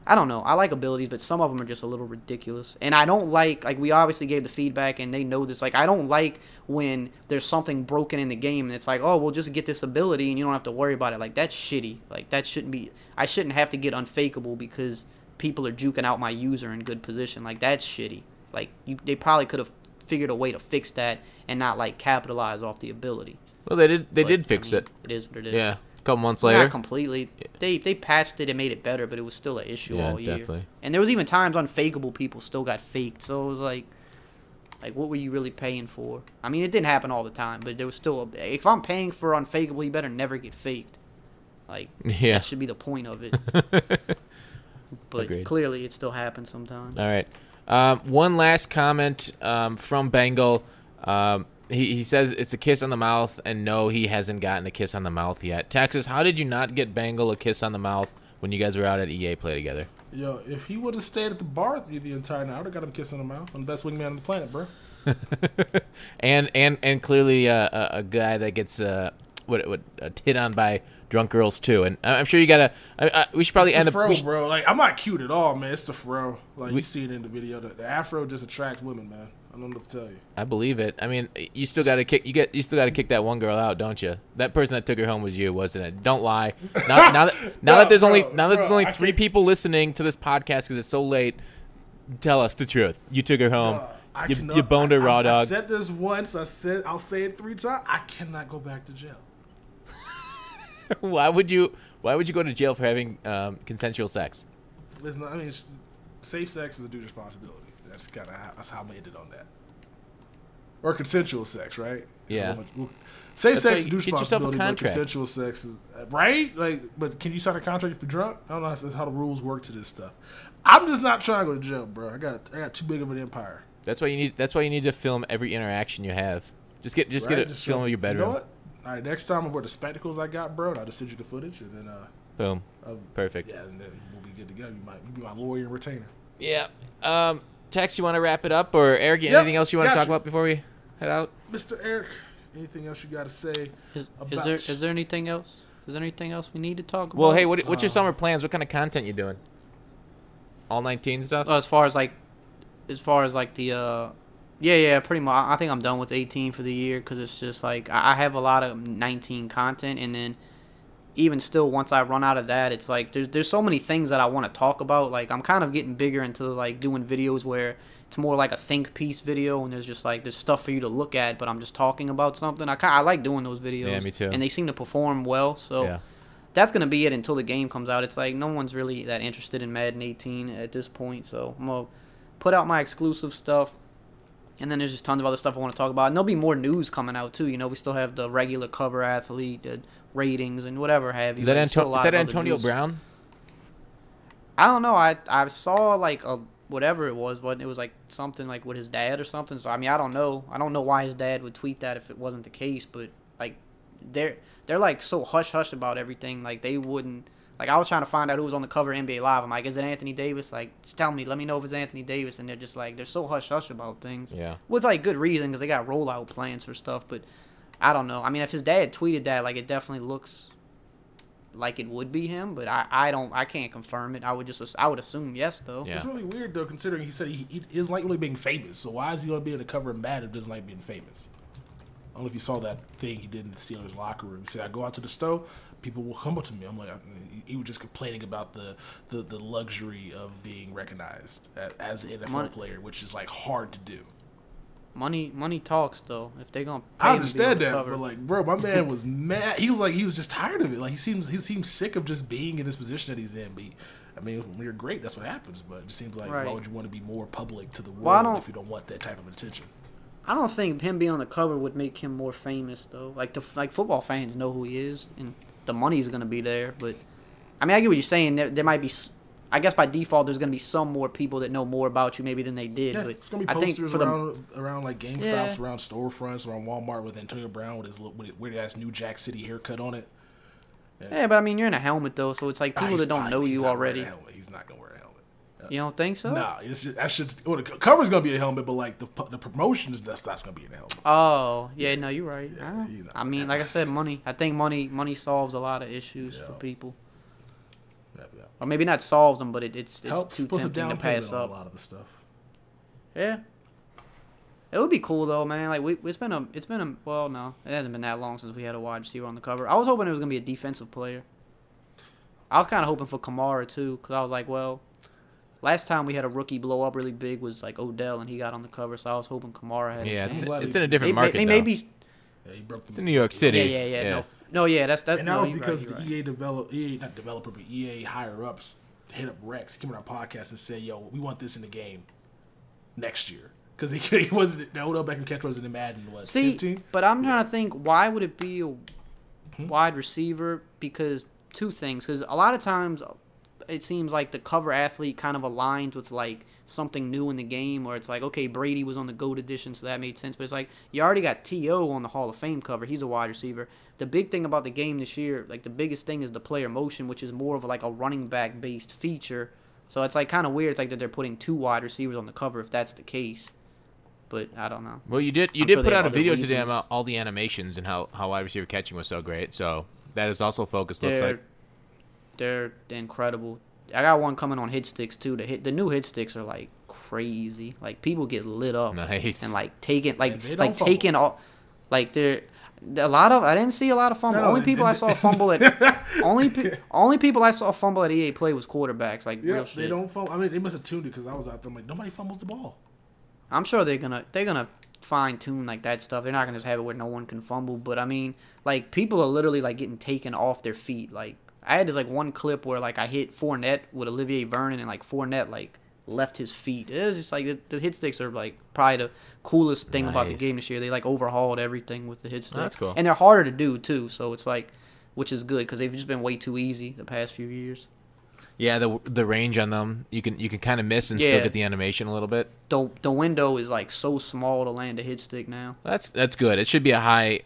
I don't know. I like abilities, but some of them are just a little ridiculous. And I don't like we obviously gave the feedback, and they know this. Like, I don't like when there's something broken in the game, and it's like, oh, we'll just get this ability, and you don't have to worry about it. Like, that's shitty. Like, that shouldn't be. I shouldn't have to get unfakeable because people are juking out my user in good position. Like, that's shitty. Like, they probably could have figured a way to fix that and not, like, capitalize off the ability. Well, they did fix it. It is what it is. Yeah. A couple months later. Not completely. They patched it and made it better, but it was still an issue all year. Definitely. And there was even times unfakeable people still got faked. So it was like what were you really paying for? I mean, it didn't happen all the time, but there was still if I'm paying for unfakeable, you better never get faked. Like that should be the point of it. But Agreed. Clearly, it still happens sometimes. All right. One last comment from Bengal. He says it's a kiss on the mouth, and no, he hasn't gotten a kiss on the mouth yet. Texas, how did you not get Bengal a kiss on the mouth when you guys were out at EA Play together? Yo, if he would have stayed at the bar with me the entire night, I would have got him a kiss on the mouth. I'm the best wingman on the planet, bro. and clearly a guy that gets hit on by drunk girls too. And I'm sure you gotta. We should probably it's end the up. Fro, bro. Like I'm not cute at all, man. It's the fro. Like you see it in the video. The afro just attracts women, man. I don't know what to tell you. I believe it. I mean, you still got to kick. You still got to kick that one girl out, don't you? That person that took her home was you, wasn't it? Don't lie. Now that there's only 3 people listening to this podcast because it's so late. Tell us the truth. You took her home. You boned her raw dog. I said this once. I'll say it 3 times. I cannot go back to jail. Why would you go to jail for having consensual sex? Listen, I mean, safe sex is a dude's responsibility. That's how I ended on that. Or consensual sex, right? Yeah. Safe sex is a dude's get yourself a responsibility, but contract. consensual sex is right. Like, but can you sign a contract if you're drunk? I don't know if that's how the rules work to this stuff. I'm just not trying to go to jail, bro. I got too big of an empire. That's why you need to film every interaction you have. Just get a film of your bedroom. You know what? All right, next time I'm wear the spectacles I got, bro. I'll just send you the footage, and then boom, perfect. Yeah, and then we'll be good to go. You be my lawyer and retainer. Yeah. Tex, you want to wrap it up, or Eric? Anything else you want to talk about before we head out? Mr. Eric, anything else you got to say? Is there anything else? Is there anything else we need to talk about? Well, hey, what's your summer plans? What kind of content you doing? All 19 stuff? As far as the yeah, pretty much. I think I'm done with 18 for the year because it's just like I have a lot of 19 content, and then even still, once I run out of that, it's like there's so many things that I want to talk about. Like I'm kind of getting bigger into like doing videos where it's more like a think piece video, and there's just like there's stuff for you to look at, but I'm just talking about something. I like doing those videos. Yeah, me too. And they seem to perform well, so that's gonna be it until the game comes out. It's like no one's really that interested in Madden 18 at this point, so I'm gonna put out my exclusive stuff. And then there's just tons of other stuff I want to talk about. And there'll be more news coming out, too. You know, we still have the regular cover athlete, the ratings, and whatever have you. Is that Antonio Brown? I don't know. I saw, like, whatever it was, but it was, like, something, like, with his dad or something. So, I mean, I don't know. I don't know why his dad would tweet that if it wasn't the case. But, like, they're like, so hush-hush about everything. Like, they wouldn't. Like, I was trying to find out who was on the cover of NBA Live. I'm like, is it Anthony Davis? Like, just tell me. Let me know if it's Anthony Davis. And they're just like, they're so hush-hush about things. Yeah. With, like, good reason because they got rollout plans for stuff. But I don't know. I mean, if his dad tweeted that, like, it definitely looks like it would be him. But I can't confirm it. I would assume yes, though. Yeah. It's really weird, though, considering he said he isn't like really being famous. So why is he going to be on the cover of Madden who doesn't like being famous? I don't know if you saw that thing he did in the Steelers locker room. He said, I go out to the store, people will come up to me. I'm like, he was just complaining about the luxury of being recognized as an NFL player, which is, like, hard to do. Money talks, though. If they're going to pay I understand him to be on the that, cover. but, like, bro, my man was mad. He was just tired of it. Like, he seems sick of just being in this position that he's in. But I mean, when you're great, that's what happens. But it just seems like, why would you want to be more public to the world if you don't want that type of attention? I don't think him being on the cover would make him more famous, though. Like football fans know who he is, and the money's going to be there. But, I mean, I get what you're saying. There might be, I guess by default, there's going to be some more people that know more about you maybe than they did. Yeah, but it's going to be posters around like GameStops, around storefronts, around Walmart with Antonio Brown with his weird-ass New Jack City haircut on it. Yeah, but, I mean, you're in a helmet, though, so it's like people that don't know you already. He's not going to wear a helmet. You don't think so? Nah, the cover's gonna be a helmet, but like the promotions, that's gonna be in a helmet. Oh, yeah, no, you're right. Yeah, I mean, like I said, money. I think money solves a lot of issues for people. Yeah. Or maybe not solves them, but it's too tempting to pass up. A lot of the stuff. Yeah. It would be cool though, man. Like it's been a well, no, it hasn't been that long since we had a wide receiver on the cover. I was hoping it was gonna be a defensive player. I was kind of hoping for Kamara too, because I was like, well. Last time we had a rookie blow up really big was like Odell, and he got on the cover, so I was hoping Kamara had. Yeah, it's in a different market. Maybe. Yeah, he broke it's in New York City. Yeah. No, that's. And that was because the EA higher ups hit up Rex, came on our podcast and said, "Yo, we want this in the game next year." Because he wasn't, the Odell Beckham catch wasn't in Madden, 15? But I'm trying to think, why would it be a wide receiver? Because two things. Because a lot of times it seems like the cover athlete kind of aligns with, like, something new in the game, or it's like, okay, Brady was on the GOAT edition, so that made sense. But it's like, you already got T.O. on the Hall of Fame cover. He's a wide receiver. The big thing about the game this year, like, the biggest thing is the player motion, which is more of, like, a running back-based feature. So it's, like, kind of weird. It's like that they're putting two wide receivers on the cover if that's the case. But I don't know. Well, you did put out a video today about all the animations and how wide receiver catching was so great. So that is also focused. Looks like they're incredible. I got one coming on hit sticks too. The new hit sticks are like crazy. Like people get lit up. Nice. And like taking taking all like they're a lot of. I didn't see a lot of fumble. Only people I saw fumble at only people I saw fumble at EA Play was quarterbacks. Like real shit. They don't fumble. I mean, they must have tuned it because I was out there. I'm like, nobody fumbles the ball. I'm sure they're gonna fine tune like that stuff. They're not gonna just have it where no one can fumble. But I mean, like people are literally like getting taken off their feet. Like I had this like one clip where like I hit Fournette with Olivier Vernon and like Fournette like left his feet. It was just like the hit sticks are like probably the coolest thing about the game this year. They like overhauled everything with the hit sticks. That's cool. And they're harder to do too. So it's like, which is good because they've just been way too easy the past few years. Yeah, the range on them, you can kind of miss and still get the animation a little bit. The window is like so small to land a hit stick now. That's good. It should be a high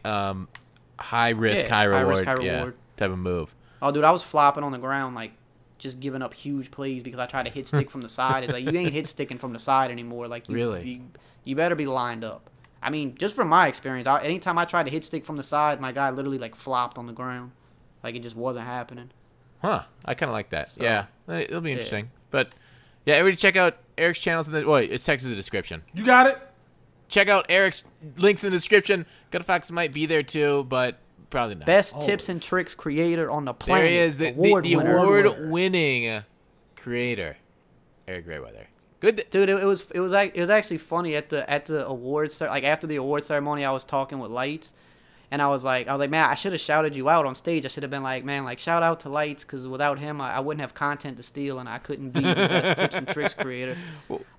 risk, high reward type of move. Oh, dude, I was flopping on the ground like just giving up huge plays because I tried to hit stick from the side. It's like you ain't hit sticking from the side anymore. Like you better be lined up. I mean, just from my experience, anytime I tried to hit stick from the side, my guy literally like flopped on the ground, like it just wasn't happening. Huh. I kind of like that. So, yeah. It'll be interesting. But, yeah, everybody check out Eric's channels. It's text in the description. You got it? Check out Eric's links in the description. GutFox might be there, too. But Probably not. Best tips and tricks creator on the planet. There he is, the award-winning creator, Eric Rayweather. Good, dude. It was actually funny at the awards, like after the award ceremony. I was talking with Lights, and I was like, man, I should have shouted you out on stage. I should have been like, man, like shout out to Lights, because without him, I wouldn't have content to steal, and I couldn't be the best tips and tricks creator.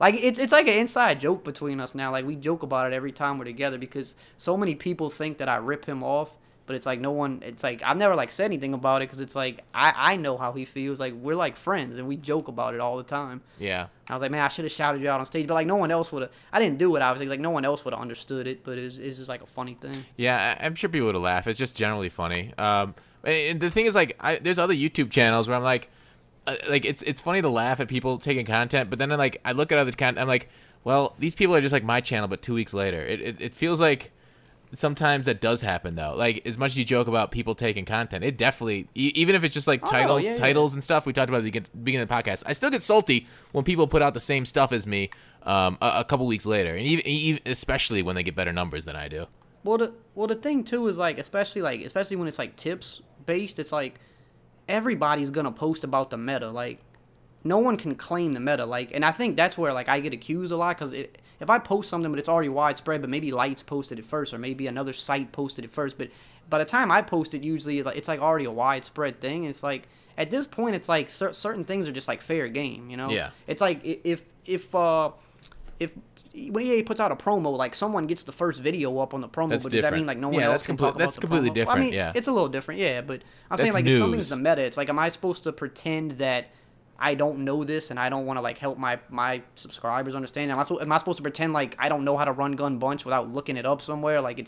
Like it's like an inside joke between us now. Like we joke about it every time we're together, because so many people think that I rip him off. But it's like no one. It's like I've never like said anything about it, because it's like I know how he feels. Like we're like friends and we joke about it all the time. Yeah. I was like, man, I should have shouted you out on stage, but like no one else would have. I didn't do it, obviously. Like no one else would have understood it, but it's just like a funny thing. Yeah, I'm sure people would have laughed. It's just generally funny. And the thing is, like, there's other YouTube channels where I'm like it's funny to laugh at people taking content, but then like I look at other content, I'm like, well, these people are just like my channel, but 2 weeks later. It feels like. Sometimes that does happen though. Like as much as you joke about people taking content, it definitely, even if it's just like titles and stuff we talked about at the beginning of the podcast, I still get salty when people put out the same stuff as me a couple weeks later, and even especially when they get better numbers than I do. Well, the thing too is like especially when it's like tips based, it's like everybody's gonna post about the meta. Like no one can claim the meta. Like, and I think that's where like I get accused a lot, because if I post something but it's already widespread, but maybe Lights posted it first, or maybe another site posted it first, but by the time I post it, usually it's like already a widespread thing. And it's like at this point, it's like certain things are just like fair game, you know? Yeah. It's like if when EA puts out a promo, like someone gets the first video up on the promo, but does that mean like no one else can talk about the promo? That's completely different. I mean, yeah, it's a little different, yeah. But I'm saying That's like news. if something's the meta, it's like, am I supposed to pretend that I don't know this and I don't want to like help my subscribers understand? Am I supposed to pretend like I don't know how to run gun bunch without looking it up somewhere? Like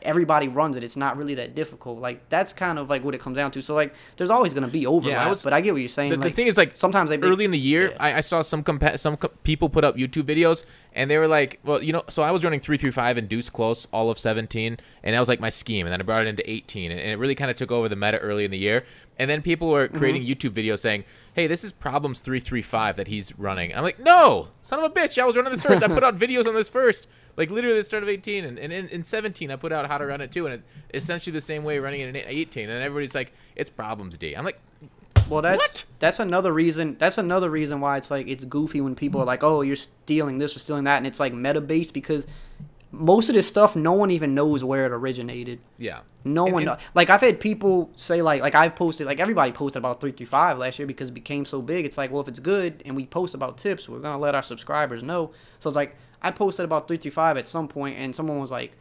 everybody runs it. It's not really that difficult. Like that's kind of like what it comes down to. So like there's always going to be overlap, but I get what you're saying. The thing is, like, sometimes early in the year, I saw some people put up YouTube videos, and they were like, well, you know, so I was running 335 and deuce close all of 17, and that was like my scheme, and then I brought it into 18, and it really kind of took over the meta early in the year. And then people were creating YouTube videos saying, hey, this is Problems 335 that he's running. And I'm like, no, son of a bitch, I was running this first. I put out videos on this first. Like, literally the start of 18. And in 17, I put out how to run it, too. And it's essentially the same way running it in 18. And everybody's like, it's Problems D. I'm like, well, that's another reason. That's another reason why it's like it's goofy when people are like, oh, you're stealing this or stealing that. And it's like meta-based, because most of this stuff, no one even knows where it originated. Yeah. No one knows. Like, I've had people say, like I've posted, like, everybody posted about 335 last year because it became so big. It's like, well, if it's good and we post about tips, we're going to let our subscribers know. So it's like, I posted about 335 at some point, and someone was like,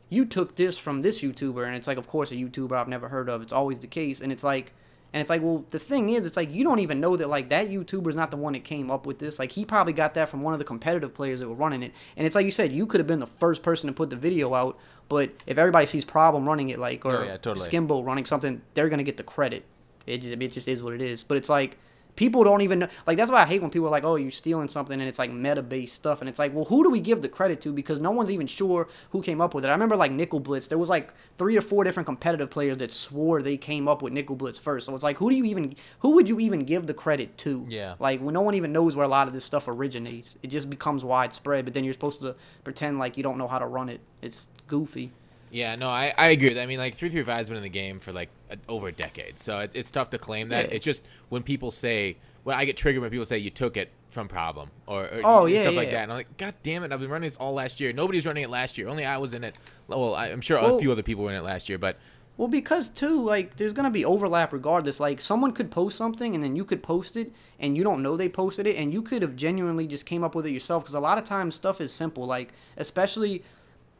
you took this from this YouTuber. And it's like, of course, a YouTuber I've never heard of. It's always the case. And it's like, well, the thing is, it's like, you don't even know that, like, that YouTuber's not the one that came up with this. Like, he probably got that from one of the competitive players that were running it. And it's like you said, you could have been the first person to put the video out, but if everybody sees Problem running it, like, or Skimbo running something, they're going to get the credit. It just is what it is. But it's like, people don't even know. Like, that's why I hate when people are like, oh, you're stealing something, and it's like meta-based stuff. And it's like, well, who do we give the credit to? Because no one's even sure who came up with it. I remember, like, Nickel Blitz. There was like 3 or 4 different competitive players that swore they came up with Nickel Blitz first. So it's like, who would you even give the credit to? Yeah. Like, when no one even knows where a lot of this stuff originates. It just becomes widespread, but then you're supposed to pretend like you don't know how to run it. It's goofy. Yeah, no, I agree with that. I mean, like, 335 has been in the game for, like, over a decade. So it's tough to claim that. Yeah. It's just when people say, well, I get triggered when people say you took it from Problem or stuff like that. And I'm like, God damn it, I've been running this all last year. Nobody was running it last year. Only I was in it. Well, I'm sure a few other people were in it last year, but... Well, because, too, like, there's going to be overlap regardless. Like, someone could post something, and then you could post it, and you don't know they posted it, and you could have genuinely just came up with it yourself, because a lot of times stuff is simple. Like, especially,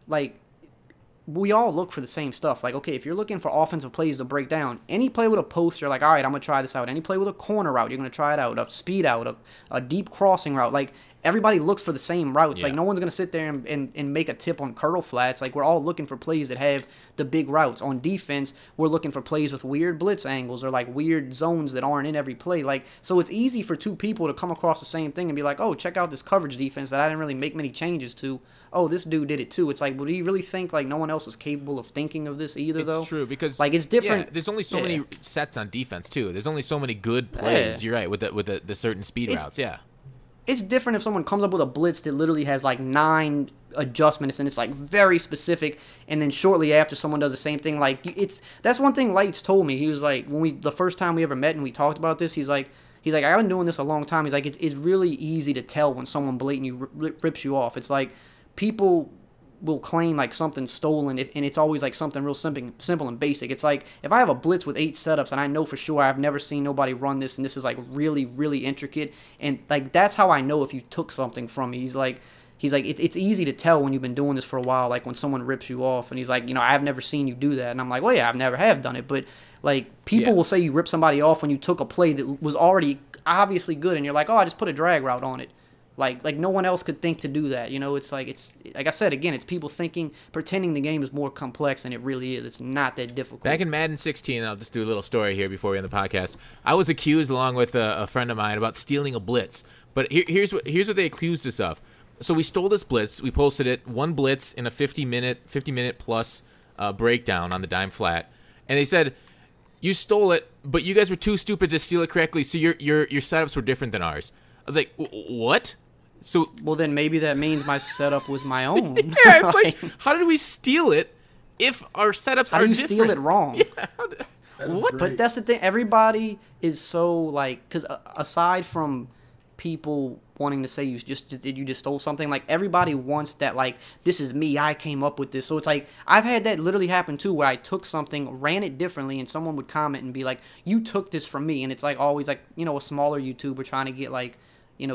like... we all look for the same stuff. Like, okay, if you're looking for offensive plays to break down, any play with a post, you're like, all right, I'm going to try this out. Any play with a corner route, you're going to try it out. A speed out, a deep crossing route. Like, everybody looks for the same routes. Yeah. Like, no one's going to sit there and make a tip on curl flats. Like, we're all looking for plays that have the big routes. On defense, we're looking for plays with weird blitz angles or, like, weird zones that aren't in every play. Like, so it's easy for two people to come across the same thing and be like, oh, check out this coverage defense that I didn't really make many changes to. Oh, this dude did it too. It's like, would he really think like no one else was capable of thinking of this either, though? It's true, because like it's different. Yeah, there's only so many sets on defense too. There's only so many good plays. You're right, with the certain speed routes. Yeah. it's different if someone comes up with a blitz that literally has like 9 adjustments and it's like very specific, and then shortly after someone does the same thing. Like that's one thing Lights told me. He was like, when the first time we ever met and we talked about this, he's like I've been doing this a long time. He's like, it's really easy to tell when someone blatantly rips you off. It's like people will claim like something's stolen, and it's always like something real simple and basic. It's like if I have a blitz with 8 setups and I know for sure I've never seen nobody run this, and this is like really, really intricate, and like that's how I know if you took something from me. He's like it's easy to tell when you've been doing this for a while, like when someone rips you off, and he's like, I've never seen you do that, and I'm like, well, yeah, I've never have done it, but like people will say you ripped somebody off when you took a play that was already obviously good, and you're like, oh, I just put a drag route on it. Like no one else could think to do that. It's like I said again, it's people pretending the game is more complex than it really is. It's not that difficult. Back in Madden 16, I'll just do a little story here before we end the podcast. I was accused, along with a friend of mine, about stealing a blitz. But here's what they accused us of. So we stole this blitz. We posted it, one blitz in a 50-minute plus breakdown on the dime flat, and they said, you stole it, but you guys were too stupid to steal it correctly, so your setups were different than ours. I was like, what? So, well, then maybe that means my setup was my own. Yeah, it's like, how did we steal it if our setups are different? How do you steal it wrong? Yeah, what? But that's the thing. Everybody is so like, because aside from people wanting to say you just stole something, like everybody wants that, like, this is me, I came up with this. So it's like I've had that literally happen too, where I took something, ran it differently, and someone would comment and be like, you took this from me, and it's like always like a smaller YouTuber trying to get like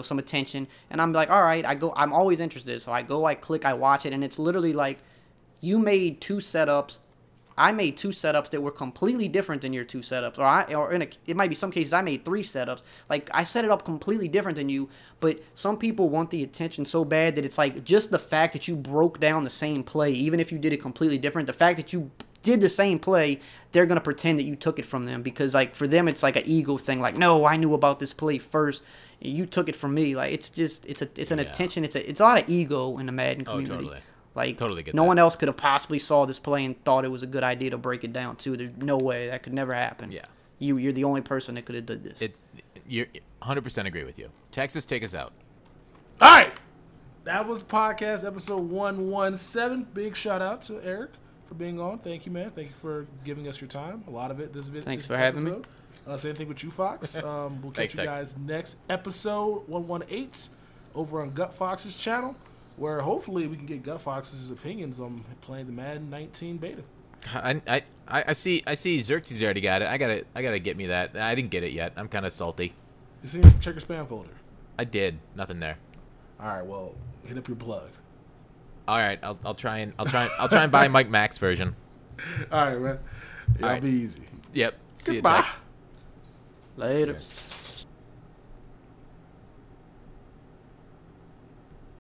some attention, and I'm like, all right, I'm always interested, so I go, I click, I watch it, and it's literally like, you made 2 setups, I made 2 setups that were completely different than your 2 setups, it might be some cases I made 3 setups, like I set it up completely different than you, but some people want the attention so bad that it's like just the fact that you broke down the same play, even if you did it completely different, the fact that you did the same play, they're gonna pretend that you took it from them, because like for them it's like an ego thing, like, no, I knew about this play first, you took it from me. Like it's an attention. It's a lot of ego in the Madden community. Oh, totally. Like totally get no that. One else could have possibly saw this play and thought it was a good idea to break it down too. There's no way that could never happen. Yeah. You're the only person that could have did this. You're 100% agree with you. Texas, take us out. All right. That was podcast episode 117. Big shout out to Eric for being on. Thank you, man. Thank you for giving us your time. A lot of it. Thanks for having me. Same thing with you, Fox. We'll catch Thanks, you guys next episode 118 over on Gut Fox's channel, where hopefully we can get Gut Fox's opinions on playing the Madden 19 beta. I see Xerxes already got it. I gotta get me that. I didn't get it yet. I'm kind of salty. You see, check your spam folder. I did. Nothing there. All right, well, hit up your plug. All right, I'll try and buy Mike Mack's version. All right, man. It'll right. be easy. Yep. See Goodbye. you, Tex. Later.